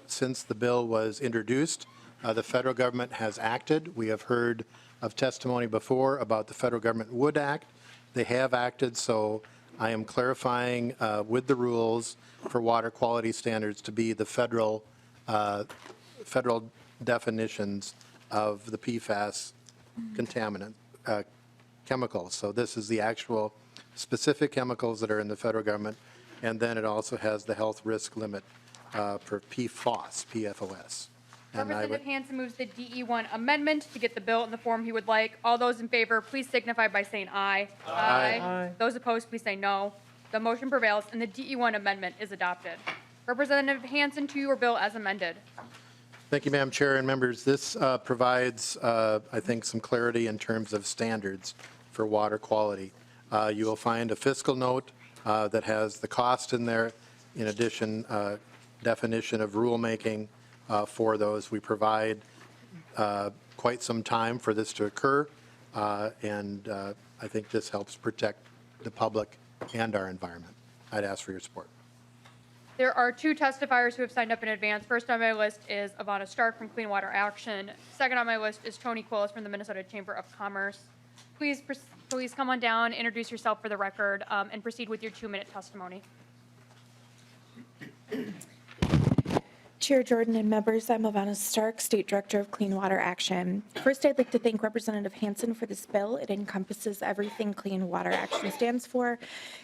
since the bill was introduced, the federal government has acted. We have heard of testimony before about the federal government would act. They have acted, so I am clarifying with the rules for water quality standards to be the federal definitions of the PFAS contaminant chemicals. So this is the actual specific chemicals that are in the federal government, and then it also has the health risk limit for PFAS. And Representative Hansen moves the DE1 amendment to get the bill in the form he would like. All those in favor, please signify by saying aye. Aye. Those opposed, please say no. The motion prevails, and the DE1 amendment is adopted. Representative Hansen, to your bill as amended. Thank you, Madam Chair and members. This provides, I think, some clarity in terms of standards for water quality. You will find a fiscal note that has the cost in there. In addition, definition of rulemaking for those. We provide quite some time for this to occur, and I think this helps protect the public and our environment. I'd ask for your support. There are two testifiers who have signed up in advance. First on my list is Ivana Stark from Clean Water Action. Second on my list is Tony Quillis from the Minnesota Chamber of Commerce. Please come on down, introduce yourself for the record, and proceed with your 2-minute testimony. Chair Jordan and members, I'm Ivana Stark, State Director of Clean Water Action. First, I'd like to thank Representative Hansen for this bill. It encompasses everything Clean Water Action stands for: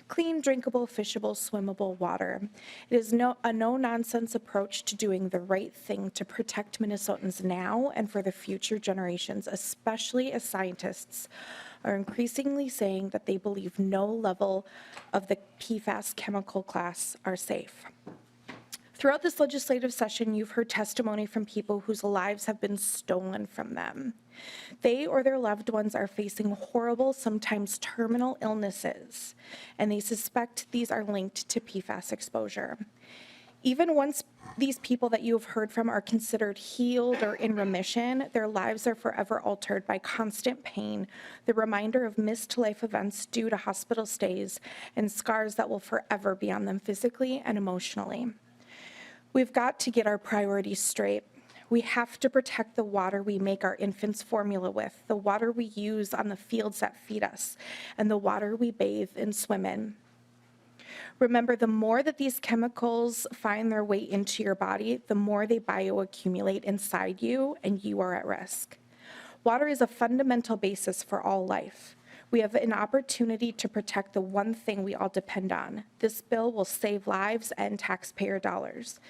clean, drinkable, fishable, swimmable water. It is a no-nonsense approach to doing the right thing to protect Minnesotans now and for the future generations, especially as scientists are increasingly saying that they believe no level of the PFAS chemical class are safe. Throughout this legislative session, you've heard testimony from people whose lives have been stolen from them. They or their loved ones are facing horrible, sometimes terminal illnesses, and they suspect these are linked to PFAS exposure. Even once these people that you have heard from are considered healed or in remission, their lives are forever altered by constant pain, the reminder of missed life events due to hospital stays, and scars that will forever be on them physically and emotionally. We've got to get our priorities straight. We have to protect the water we make our infants' formula with, the water we use on the fields that feed us, and the water we bathe and swim in. Remember, the more that these chemicals find their way into your body, the more they bioaccumulate inside you, and you are at risk. Water is a fundamental basis for all life. We have an opportunity to protect the one thing we all depend on. This bill will save lives and taxpayer dollars.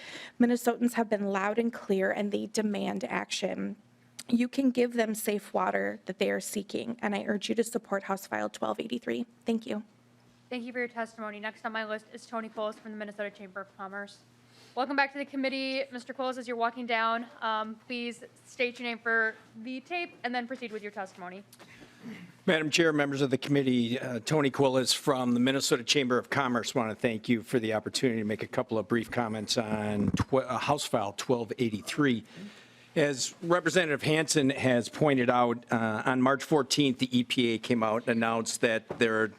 Minnesotans have been loud and clear, and they demand action. You can give them safe water that they are seeking, and I urge you to support House File 1283. Thank you. Thank you for your testimony. Next on my list is Tony Coles from the Minnesota Chamber of Commerce. Welcome back to the committee. Mr. Coles, as you're walking down, please state your name for the tape and then proceed with your testimony. Madam Chair, members of the committee, Tony Quillis from the Minnesota Chamber of Commerce. Want to thank you for the opportunity to make a couple of brief comments on House File 1283. As Representative Hansen has pointed out, on March 14th, the EPA came out and announced that their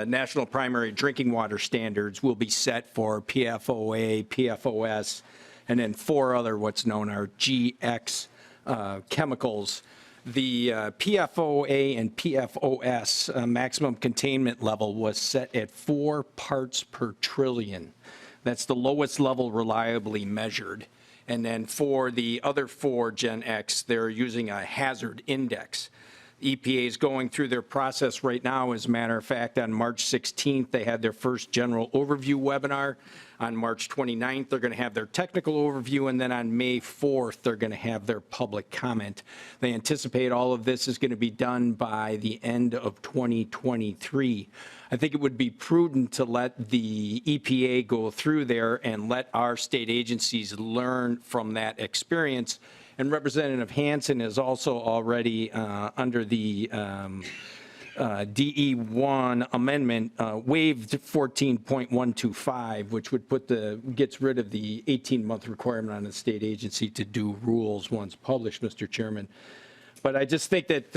national primary drinking water standards will be set for PFOA, PFOS, and then 4 other what's known are GX chemicals. The PFOA and PFOS maximum containment level was set at 4 parts per trillion. That's the lowest level reliably measured. And then for the other 4 Gen X, they're using a hazard index. EPA is going through their process right now. As a matter of fact, on March 16th, they had their first general overview webinar. On March 29th, they're going to have their technical overview, and then on May 4th, they're going to have their public comment. They anticipate all of this is going to be done by the end of 2023. I think it would be prudent to let the EPA go through there and let our state agencies learn from that experience. And Representative Hansen is also already under the DE1 amendment waived 14.125, which would gets rid of the 18-month requirement on the state agency to do rules once published, Mr. Chairman. But I just think that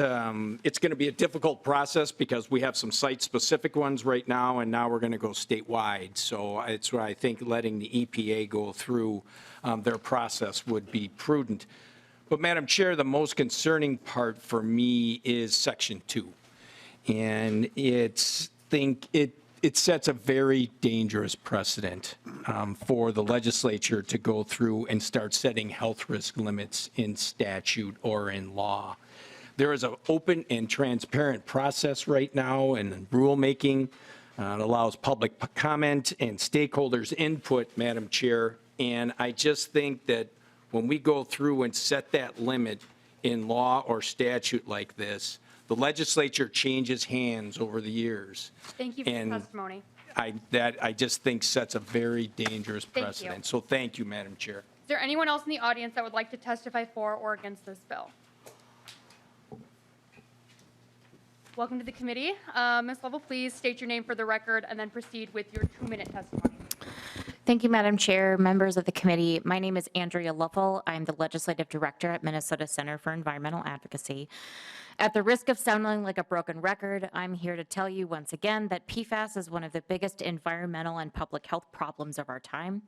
it's going to be a difficult process because we have some site-specific ones right now, and now we're going to go statewide. So it's why I think letting the EPA go through their process would be prudent. But Madam Chair, the most concerning part for me is Section 2. And it sets a very dangerous precedent for the legislature to go through and start setting health risk limits in statute or in law. There is an open and transparent process right now in rulemaking. It allows public comment and stakeholders input, Madam Chair. And I just think that when we go through and set that limit in law or statute like this, the legislature changes hands over the years. Thank you for your testimony. That I just think sets a very dangerous precedent. Thank you. So thank you, Madam Chair. Is there anyone else in the audience that would like to testify for or against this bill? Welcome to the committee. Ms. Lovell, please state your name for the record and then proceed with your 2-minute testimony. Thank you, Madam Chair, members of the committee. My name is Andrea Lovell. I'm the Legislative Director at Minnesota Center for Environmental Advocacy. At the risk of sounding like a broken record, I'm here to tell you once again that PFAS is one of the biggest environmental and public health problems of our time.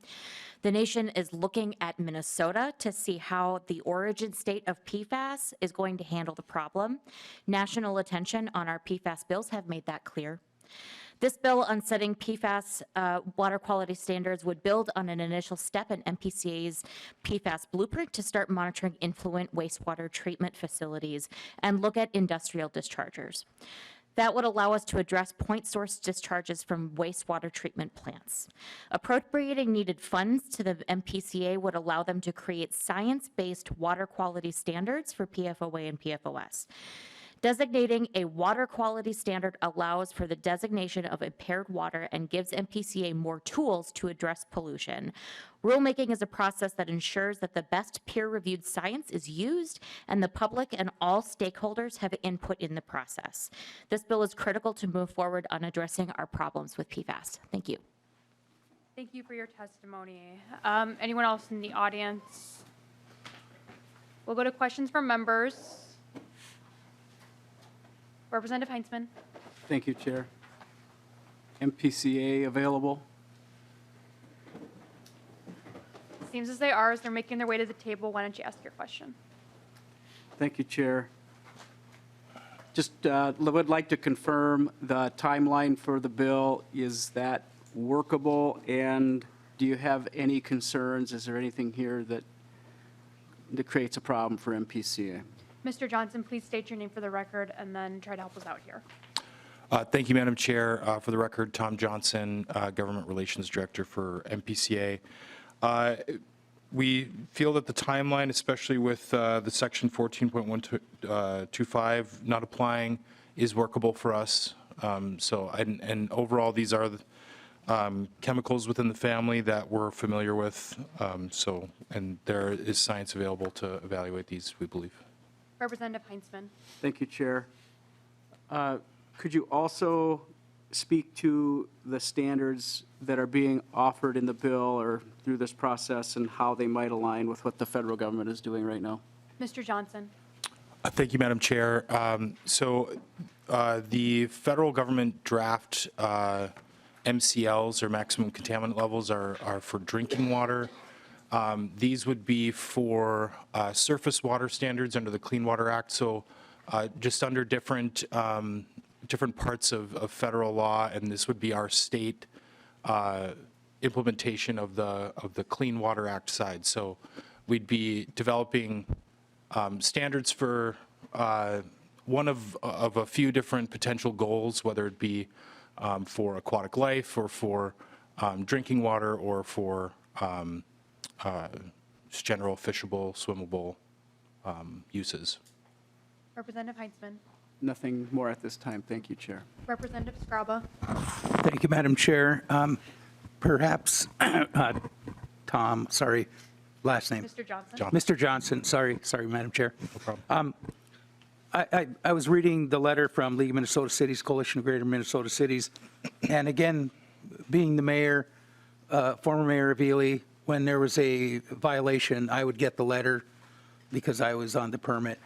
The nation is looking at Minnesota to see how the origin state of PFAS is going to handle the problem. National attention on our PFAS bills have made that clear. This bill on setting PFAS water quality standards would build on an initial step in MPCA's PFAS blueprint to start monitoring influent wastewater treatment facilities and look at industrial dischargers. That would allow us to address point source discharges from wastewater treatment plants. Appropriating needed funds to the MPCA would allow them to create science-based water quality standards for PFOA and PFOS. Designating a water quality standard allows for the designation of impaired water and gives MPCA more tools to address pollution. Rulemaking is a process that ensures that the best peer-reviewed science is used and the public and all stakeholders have input in the process. This bill is critical to move forward on addressing our problems with PFAS. Thank you. Thank you for your testimony. Anyone else in the audience? We'll go to questions from members. Representative Heinzman. Thank you, Chair. MPCA available? seems as they are, as they're making their way to the table. Why don't you ask your question? Thank you, Chair. Just would like to confirm the timeline for the bill. Is that workable? And do you have any concerns? Is there anything here that creates a problem for MPCA? Mr. Johnson, please state your name for the record and then try to help us out here. Thank you, Madam Chair. For the record, Tom Johnson, Government Relations Director for MPCA. We feel that the timeline, especially with the section 14.125 not applying, is workable for us. And overall, these are the chemicals within the family that we're familiar with. And there is science available to evaluate these, we believe. Representative Heinzman. Thank you, Chair. Could you also speak to the standards that are being offered in the bill or through this process and how they might align with what the federal government is doing right now? Mr. Johnson. Thank you, Madam Chair. The federal government draft MCLs, or maximum contaminant levels, are for drinking water. These would be for surface water standards under the Clean Water Act. So just under different parts of federal law, and this would be our state implementation of the Clean Water Act side. So we'd be developing standards for one of a few different potential goals, whether it be for aquatic life or for drinking water or for just general fishable, swimmable uses. Representative Heinzman. Nothing more at this time. Thank you, Chair. Representative Scraba. Thank you, Madam Chair. Perhaps, Tom, sorry, last name. Mr. Johnson. Mr. Johnson, sorry, Madam Chair. No problem. I was reading the letter from League of Minnesota Cities, Coalition of Greater Minnesota Cities, and again, being the mayor, former mayor of Ely, when there was a violation, I would get the letter because I was on the permit.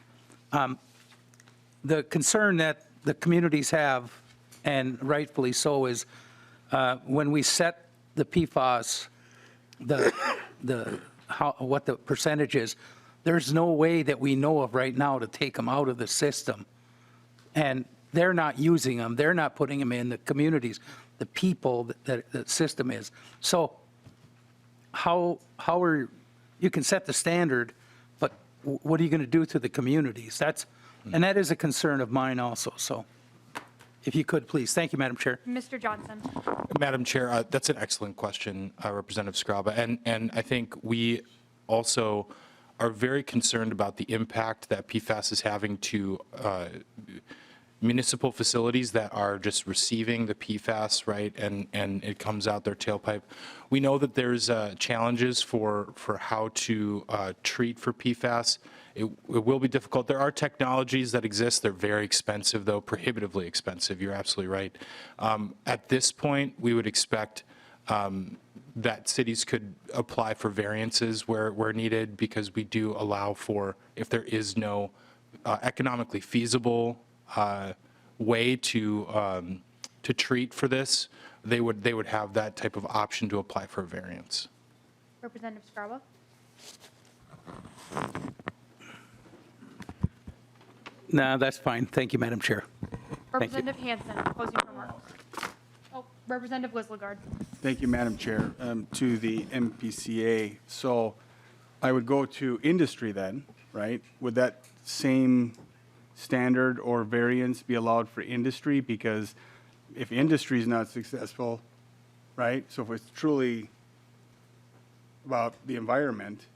The concern that the communities have, and rightfully so, is when we set the PFAS, what the percentage is, there's no way that we know of right now to take them out of the system. And they're not using them. They're not putting them in the communities, the people that the system is. So how are, you can set the standard, but what are you going to do to the communities? And that is a concern of mine also. So if you could, please. Thank you, Madam Chair. Mr. Johnson. Madam Chair, that's an excellent question, Representative Scraba. And I think we also are very concerned about the impact that PFAS is having to municipal facilities that are just receiving the PFAS, right, and it comes out their tailpipe. We know that there's challenges for how to treat for PFAS. It will be difficult. There are technologies that exist. They're very expensive, though, prohibitively expensive. You're absolutely right. At this point, we would expect that cities could apply for variances where needed, because we do allow for, if there is no economically feasible way to treat for this, they would have that type of option to apply for a variance. Representative Scraba. No, that's fine. Thank you, Madam Chair. Representative Hansen, closing remarks. Oh, Representative Wislegard. Thank you, Madam Chair. To the MPCA, so I would go to industry then, right? Would that same standard or variance be allowed for industry? Because if industry is not successful, right? So if it's truly about the environment,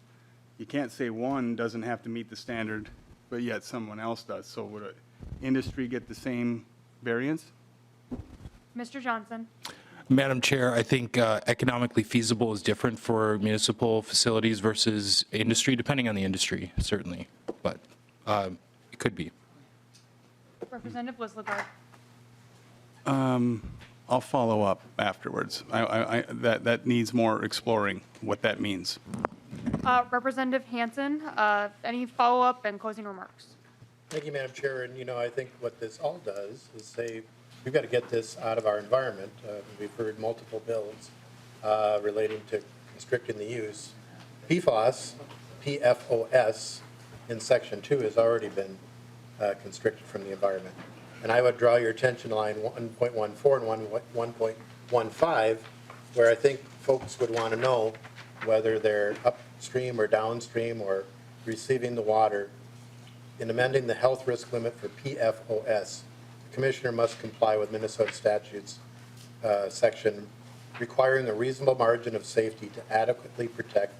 you can't say one doesn't have to meet the standard, but yet someone else does. So would industry get the same variance? Mr. Johnson. Madam Chair, I think economically feasible is different for municipal facilities versus industry, depending on the industry, certainly, but it could be. Representative Wislegard. I'll follow up afterwards. That needs more exploring what that means. Representative Hansen, any follow-up and closing remarks? Thank you, Madam Chair. And, I think what this all does is say, we've got to get this out of our environment. We've heard multiple bills relating to constricting the use. PFAS, PFOS, in Section 2 has already been constricted from the environment. And I would draw your attention to line 1.14 and 1.15, where I think folks would want to know whether they're upstream or downstream or receiving the water. In amending the health risk limit for PFOS, the commissioner must comply with Minnesota statutes section requiring a reasonable margin of safety to adequately protect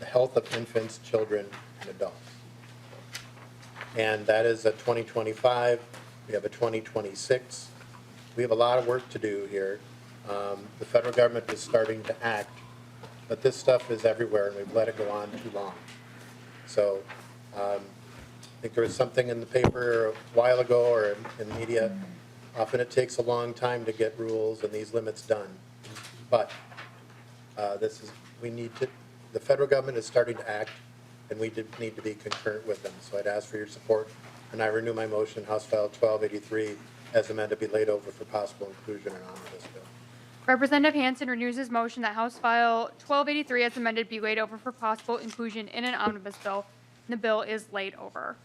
the health of infants, children, and adults. And that is a 2025. We have a 2026. We have a lot of work to do here. The federal government is starting to act, but this stuff is everywhere, and we've let it go on too long. So I think there was something in the paper a while ago or in media. Often it takes a long time to get rules and these limits done. But the federal government is starting to act, and we need to be concurrent with them. So I'd ask for your support, and I renew my motion, House File 1283, as amended, be laid over for possible inclusion in omnibus bill. Representative Hansen renews his motion that House File 1283 as amended be laid over for possible inclusion in an omnibus bill. And the bill is laid over.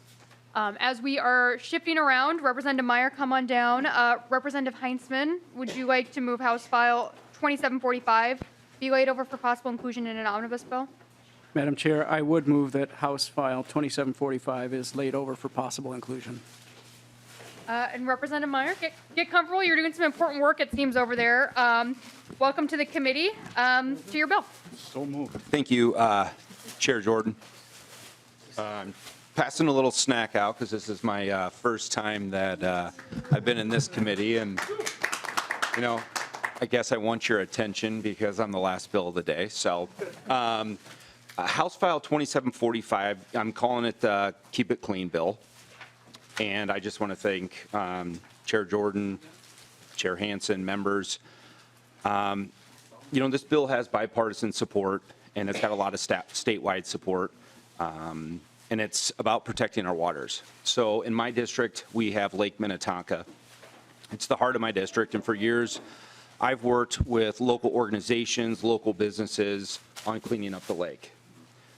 As we are shifting around, Representative Meyer, come on down. Representative Heinzman, would you like to move House File 2745 be laid over for possible inclusion in an omnibus bill? Madam Chair, I would move that House File 2745 is laid over for possible inclusion. And Representative Meyer, get comfortable. You're doing some important work, it seems, over there. Welcome to the committee. To your bill. So moved. Thank you, Chair Jordan. Passing a little snack out because this is my first time that I've been in this committee, and you know, I guess I want your attention because I'm the last bill of the day. So House File 2745, I'm calling it the Keep It Clean bill. And I just want to thank Chair Jordan, Chair Hansen, members. You know, this bill has bipartisan support, and it's got a lot of statewide support. And it's about protecting our waters. So in my district, we have Lake Minnetonka. It's the heart of my district, and for years, I've worked with local organizations, local businesses on cleaning up the lake.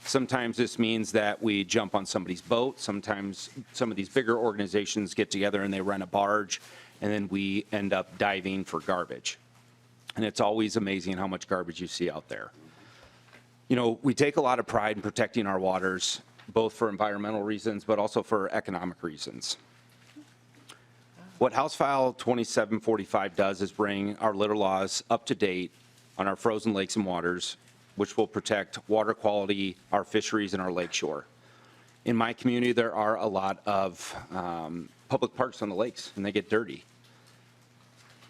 Sometimes this means that we jump on somebody's boat. Sometimes some of these bigger organizations get together and they rent a barge, and then we end up diving for garbage. And it's always amazing how much garbage you see out there. You know, we take a lot of pride in protecting our waters, both for environmental reasons, but also for economic reasons. What House File 2745 does is bring our litter laws up to date on our frozen lakes and waters, which will protect water quality, our fisheries, and our lakeshore. In my community, there are a lot of public parks on the lakes, and they get dirty.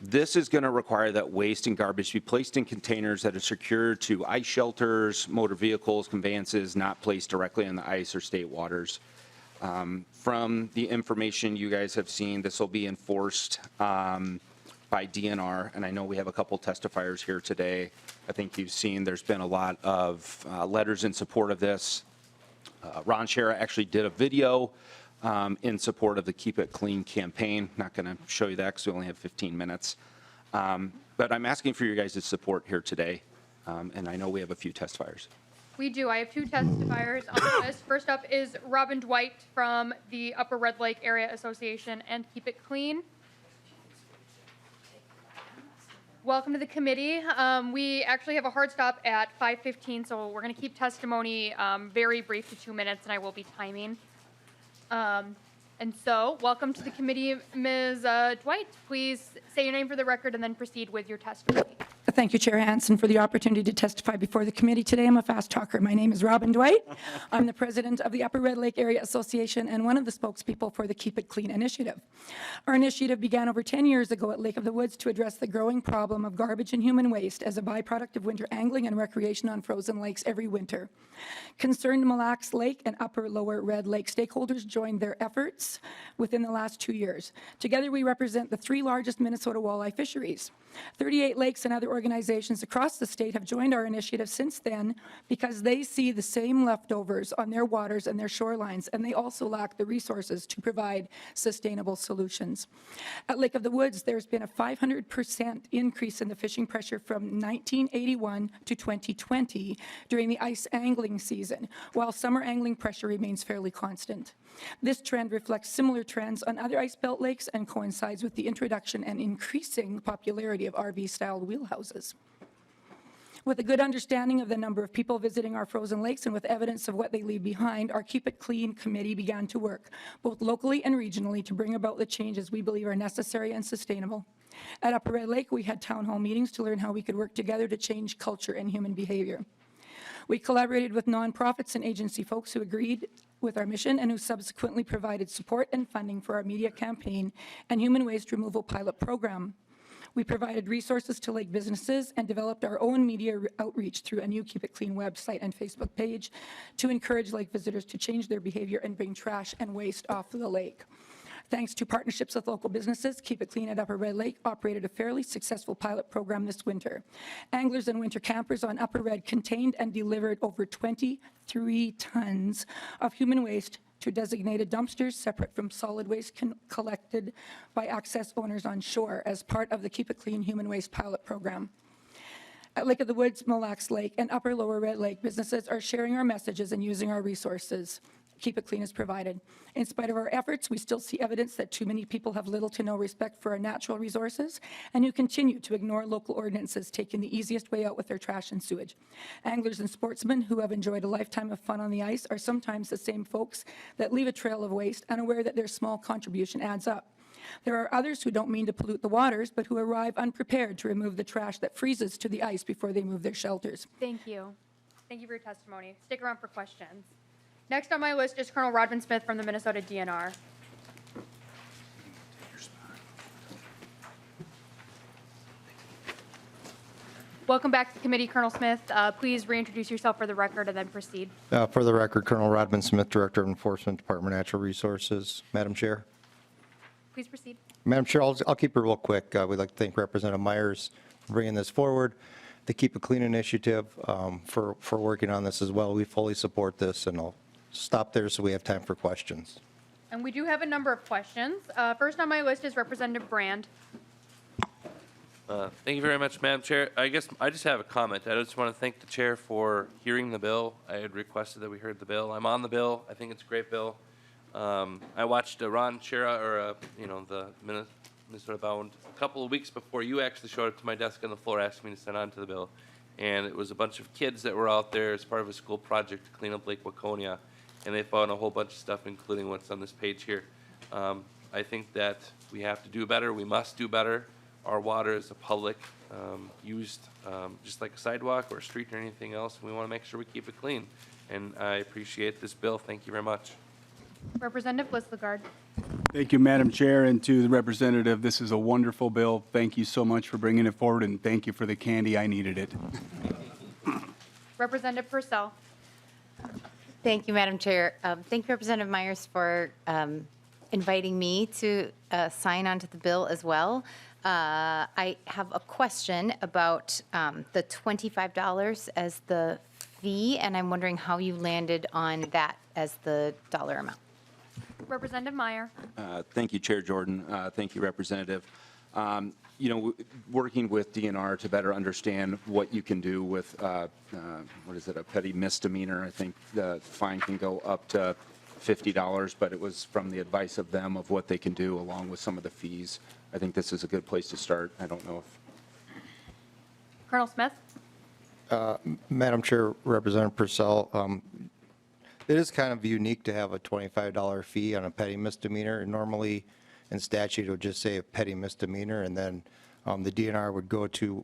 This is going to require that waste and garbage be placed in containers that are secured to ice shelters, motor vehicles, conveyances, not placed directly on the ice or state waters. From the information you guys have seen, this will be enforced by DNR, and I know we have a couple testifiers here today. I think you've seen there's been a lot of letters in support of this. Ron Shera actually did a video in support of the Keep It Clean campaign. Not going to show you that because we only have 15 minutes. But I'm asking for your guys' support here today, and I know we have a few testifiers. We do. I have two testifiers on this. First up is Robin Dwight from the Upper Red Lake Area Association and Keep It Clean. Welcome to the committee. We actually have a hard stop at 5:15, so we're going to keep testimony very brief to 2 minutes, and I will be timing. And so, welcome to the committee, Ms. Dwight. Please say your name for the record and then proceed with your testimony. Thank you, Chair Hansen, for the opportunity to testify before the committee today. I'm a fast talker. My name is Robin Dwight. I'm the president of the Upper Red Lake Area Association and one of the spokespeople for the Keep It Clean initiative. Our initiative began over 10 years ago at Lake of the Woods to address the growing problem of garbage and human waste as a byproduct of winter angling and recreation on frozen lakes every winter. Concerned Mille Lacs Lake and Upper Lower Red Lake stakeholders joined their efforts within the last 2 years. Together, we represent the 3 largest Minnesota walleye fisheries. 38 lakes and other organizations organizations across the state have joined our initiative since then because they see the same leftovers on their waters and their shorelines, and they also lack the resources to provide sustainable solutions. At Lake of the Woods, there's been a 500% increase in the fishing pressure from 1981 to 2020 during the ice angling season, while summer angling pressure remains fairly constant. This trend reflects similar trends on other ice belt lakes and coincides with the introduction and increasing popularity of RV-style wheelhouses. With a good understanding of the number of people visiting our frozen lakes and with evidence of what they leave behind, our Keep It Clean committee began to work, both locally and regionally, to bring about the changes we believe are necessary and sustainable. At Upper Red Lake, we had town hall meetings to learn how we could work together to change culture and human behavior. We collaborated with nonprofits and agency folks who agreed with our mission and who subsequently provided support and funding for our media campaign and human waste removal pilot program. We provided resources to lake businesses and developed our own media outreach through a new Keep It Clean website and Facebook page to encourage lake visitors to change their behavior and bring trash and waste off the lake. Thanks to partnerships with local businesses, Keep It Clean at Upper Red Lake operated a fairly successful pilot program this winter. Anglers and winter campers on Upper Red contained and delivered over 23 tons of human waste to designated dumpsters separate from solid waste collected by access owners on shore as part of the Keep It Clean human waste pilot program. At Lake of the Woods, Mille Lacs Lake, and Upper Lower Red Lake, businesses are sharing our messages and using our resources. Keep It Clean is provided. In spite of our efforts, we still see evidence that too many people have little to no respect for our natural resources and who continue to ignore local ordinances, taking the easiest way out with their trash and sewage. Anglers and sportsmen who have enjoyed a lifetime of fun on the ice are sometimes the same folks that leave a trail of waste, unaware that their small contribution adds up. There are others who don't mean to pollute the waters, but who arrive unprepared to remove the trash that freezes to the ice before they move their shelters. Thank you. Thank you for your testimony. Stick around for questions. Next on my list is Colonel Rodman Smith from the Minnesota DNR. Welcome back to the committee, Colonel Smith. Please reintroduce yourself for the record and then proceed. For the record, Colonel Rodman Smith, Director of Enforcement, Department of Natural Resources. Madam Chair. Please proceed. Madam Chair, I'll keep it real quick. We'd like to thank Representative Myers for bringing this forward, the Keep It Clean initiative for working on this as well. We fully support this, and I'll stop there so we have time for questions. And we do have a number of questions. First on my list is Representative Brand. Thank you very much, Madam Chair. I guess I just have a comment. I just want to thank the chair for hearing the bill. I had requested that we heard the bill. I'm on the bill. I think it's a great bill. I watched Ron Shera, the Minnesota Bound, a couple of weeks before you actually showed up to my desk on the floor asking me to sign on to the bill. And it was a bunch of kids that were out there as part of a school project to clean up Lake Waconia. And they found a whole bunch of stuff, including what's on this page here. I think that we have to do better. We must do better. Our water is a public used just like a sidewalk or a street or anything else. We want to make sure we keep it clean. And I appreciate this bill. Thank you very much. Representative Listlegard. Thank you, Madam Chair, and to the representative. This is a wonderful bill. Thank you so much for bringing it forward, and thank you for the candy. I needed it. Representative Purcell. Thank you, Madam Chair. Thank you, Representative Myers, for inviting me to sign onto the bill as well. I have a question about the $25 as the fee, and I'm wondering how you landed on that as the dollar amount. Representative Meyer. Thank you, Chair Jordan. Thank you, Representative. Working with DNR to better understand what you can do with, a petty misdemeanor. I think the fine can go up to $50, but it was from the advice of them of what they can do along with some of the fees. I think this is a good place to start. I don't know if. Colonel Smith. Madam Chair, Representative Purcell, it is kind of unique to have a $25 fee on a petty misdemeanor. Normally, in statute, it would just say a petty misdemeanor, and then the DNR would go to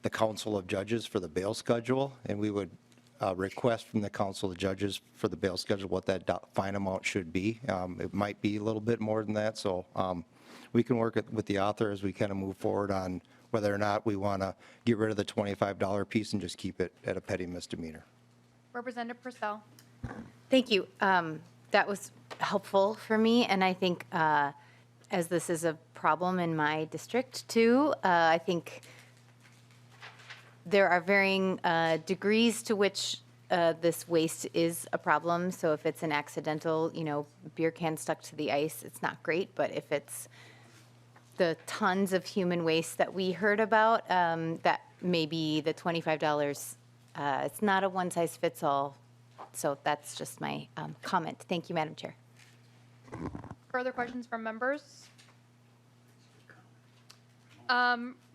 the Council of Judges for the bail schedule, and we would request from the Council of Judges for the bail schedule what that fine amount should be. It might be a little bit more than that, so we can work with the author as we kind of move forward on whether or not we want to get rid of the $25 piece and just keep it at a petty misdemeanor. Representative Purcell. Thank you. That was helpful for me, and I think as this is a problem in my district too, I think there are varying degrees to which this waste is a problem. So if it's an accidental, beer can stuck to the ice, it's not great. But if it's the tons of human waste that we heard about, that maybe the $25, it's not a one-size-fits-all. So that's just my comment. Thank you, Madam Chair. Further questions from members?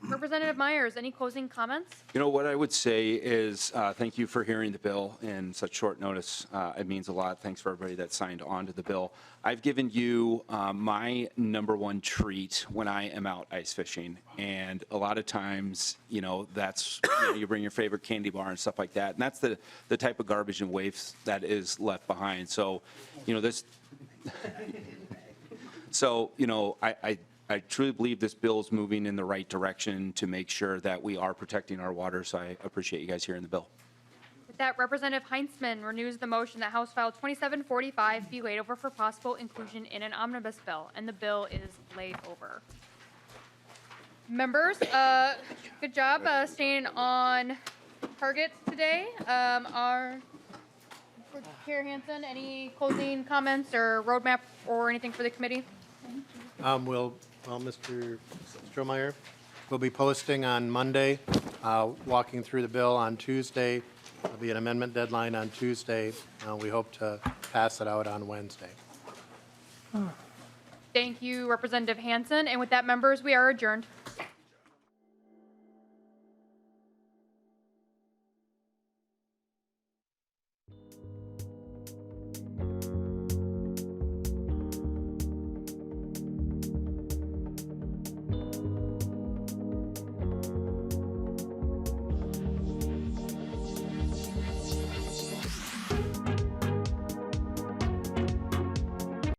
Representative Myers, any closing comments? What I would say is thank you for hearing the bill in such short notice. It means a lot. Thanks for everybody that signed on to the bill. I've given you my number one treat when I am out ice fishing. And a lot of times, that's, you bring your favorite candy bar and stuff like that. And that's the type of garbage and waste that is left behind. So, this, so, I truly believe this bill is moving in the right direction to make sure that we are protecting our water, so I appreciate you guys hearing the bill. With that, Representative Heinzman renews the motion that House File 2745 be laid over for possible inclusion in an omnibus bill, and the bill is laid over. Members, good job staying on target today. Chair Hansen, any closing comments or roadmap or anything for the committee? Mr. Strohmeyer, we'll be posting on Monday, walking through the bill on Tuesday. There'll be an amendment deadline on Tuesday. We hope to pass it out on Wednesday. Thank you, Representative Hansen. And with that, members, we are adjourned.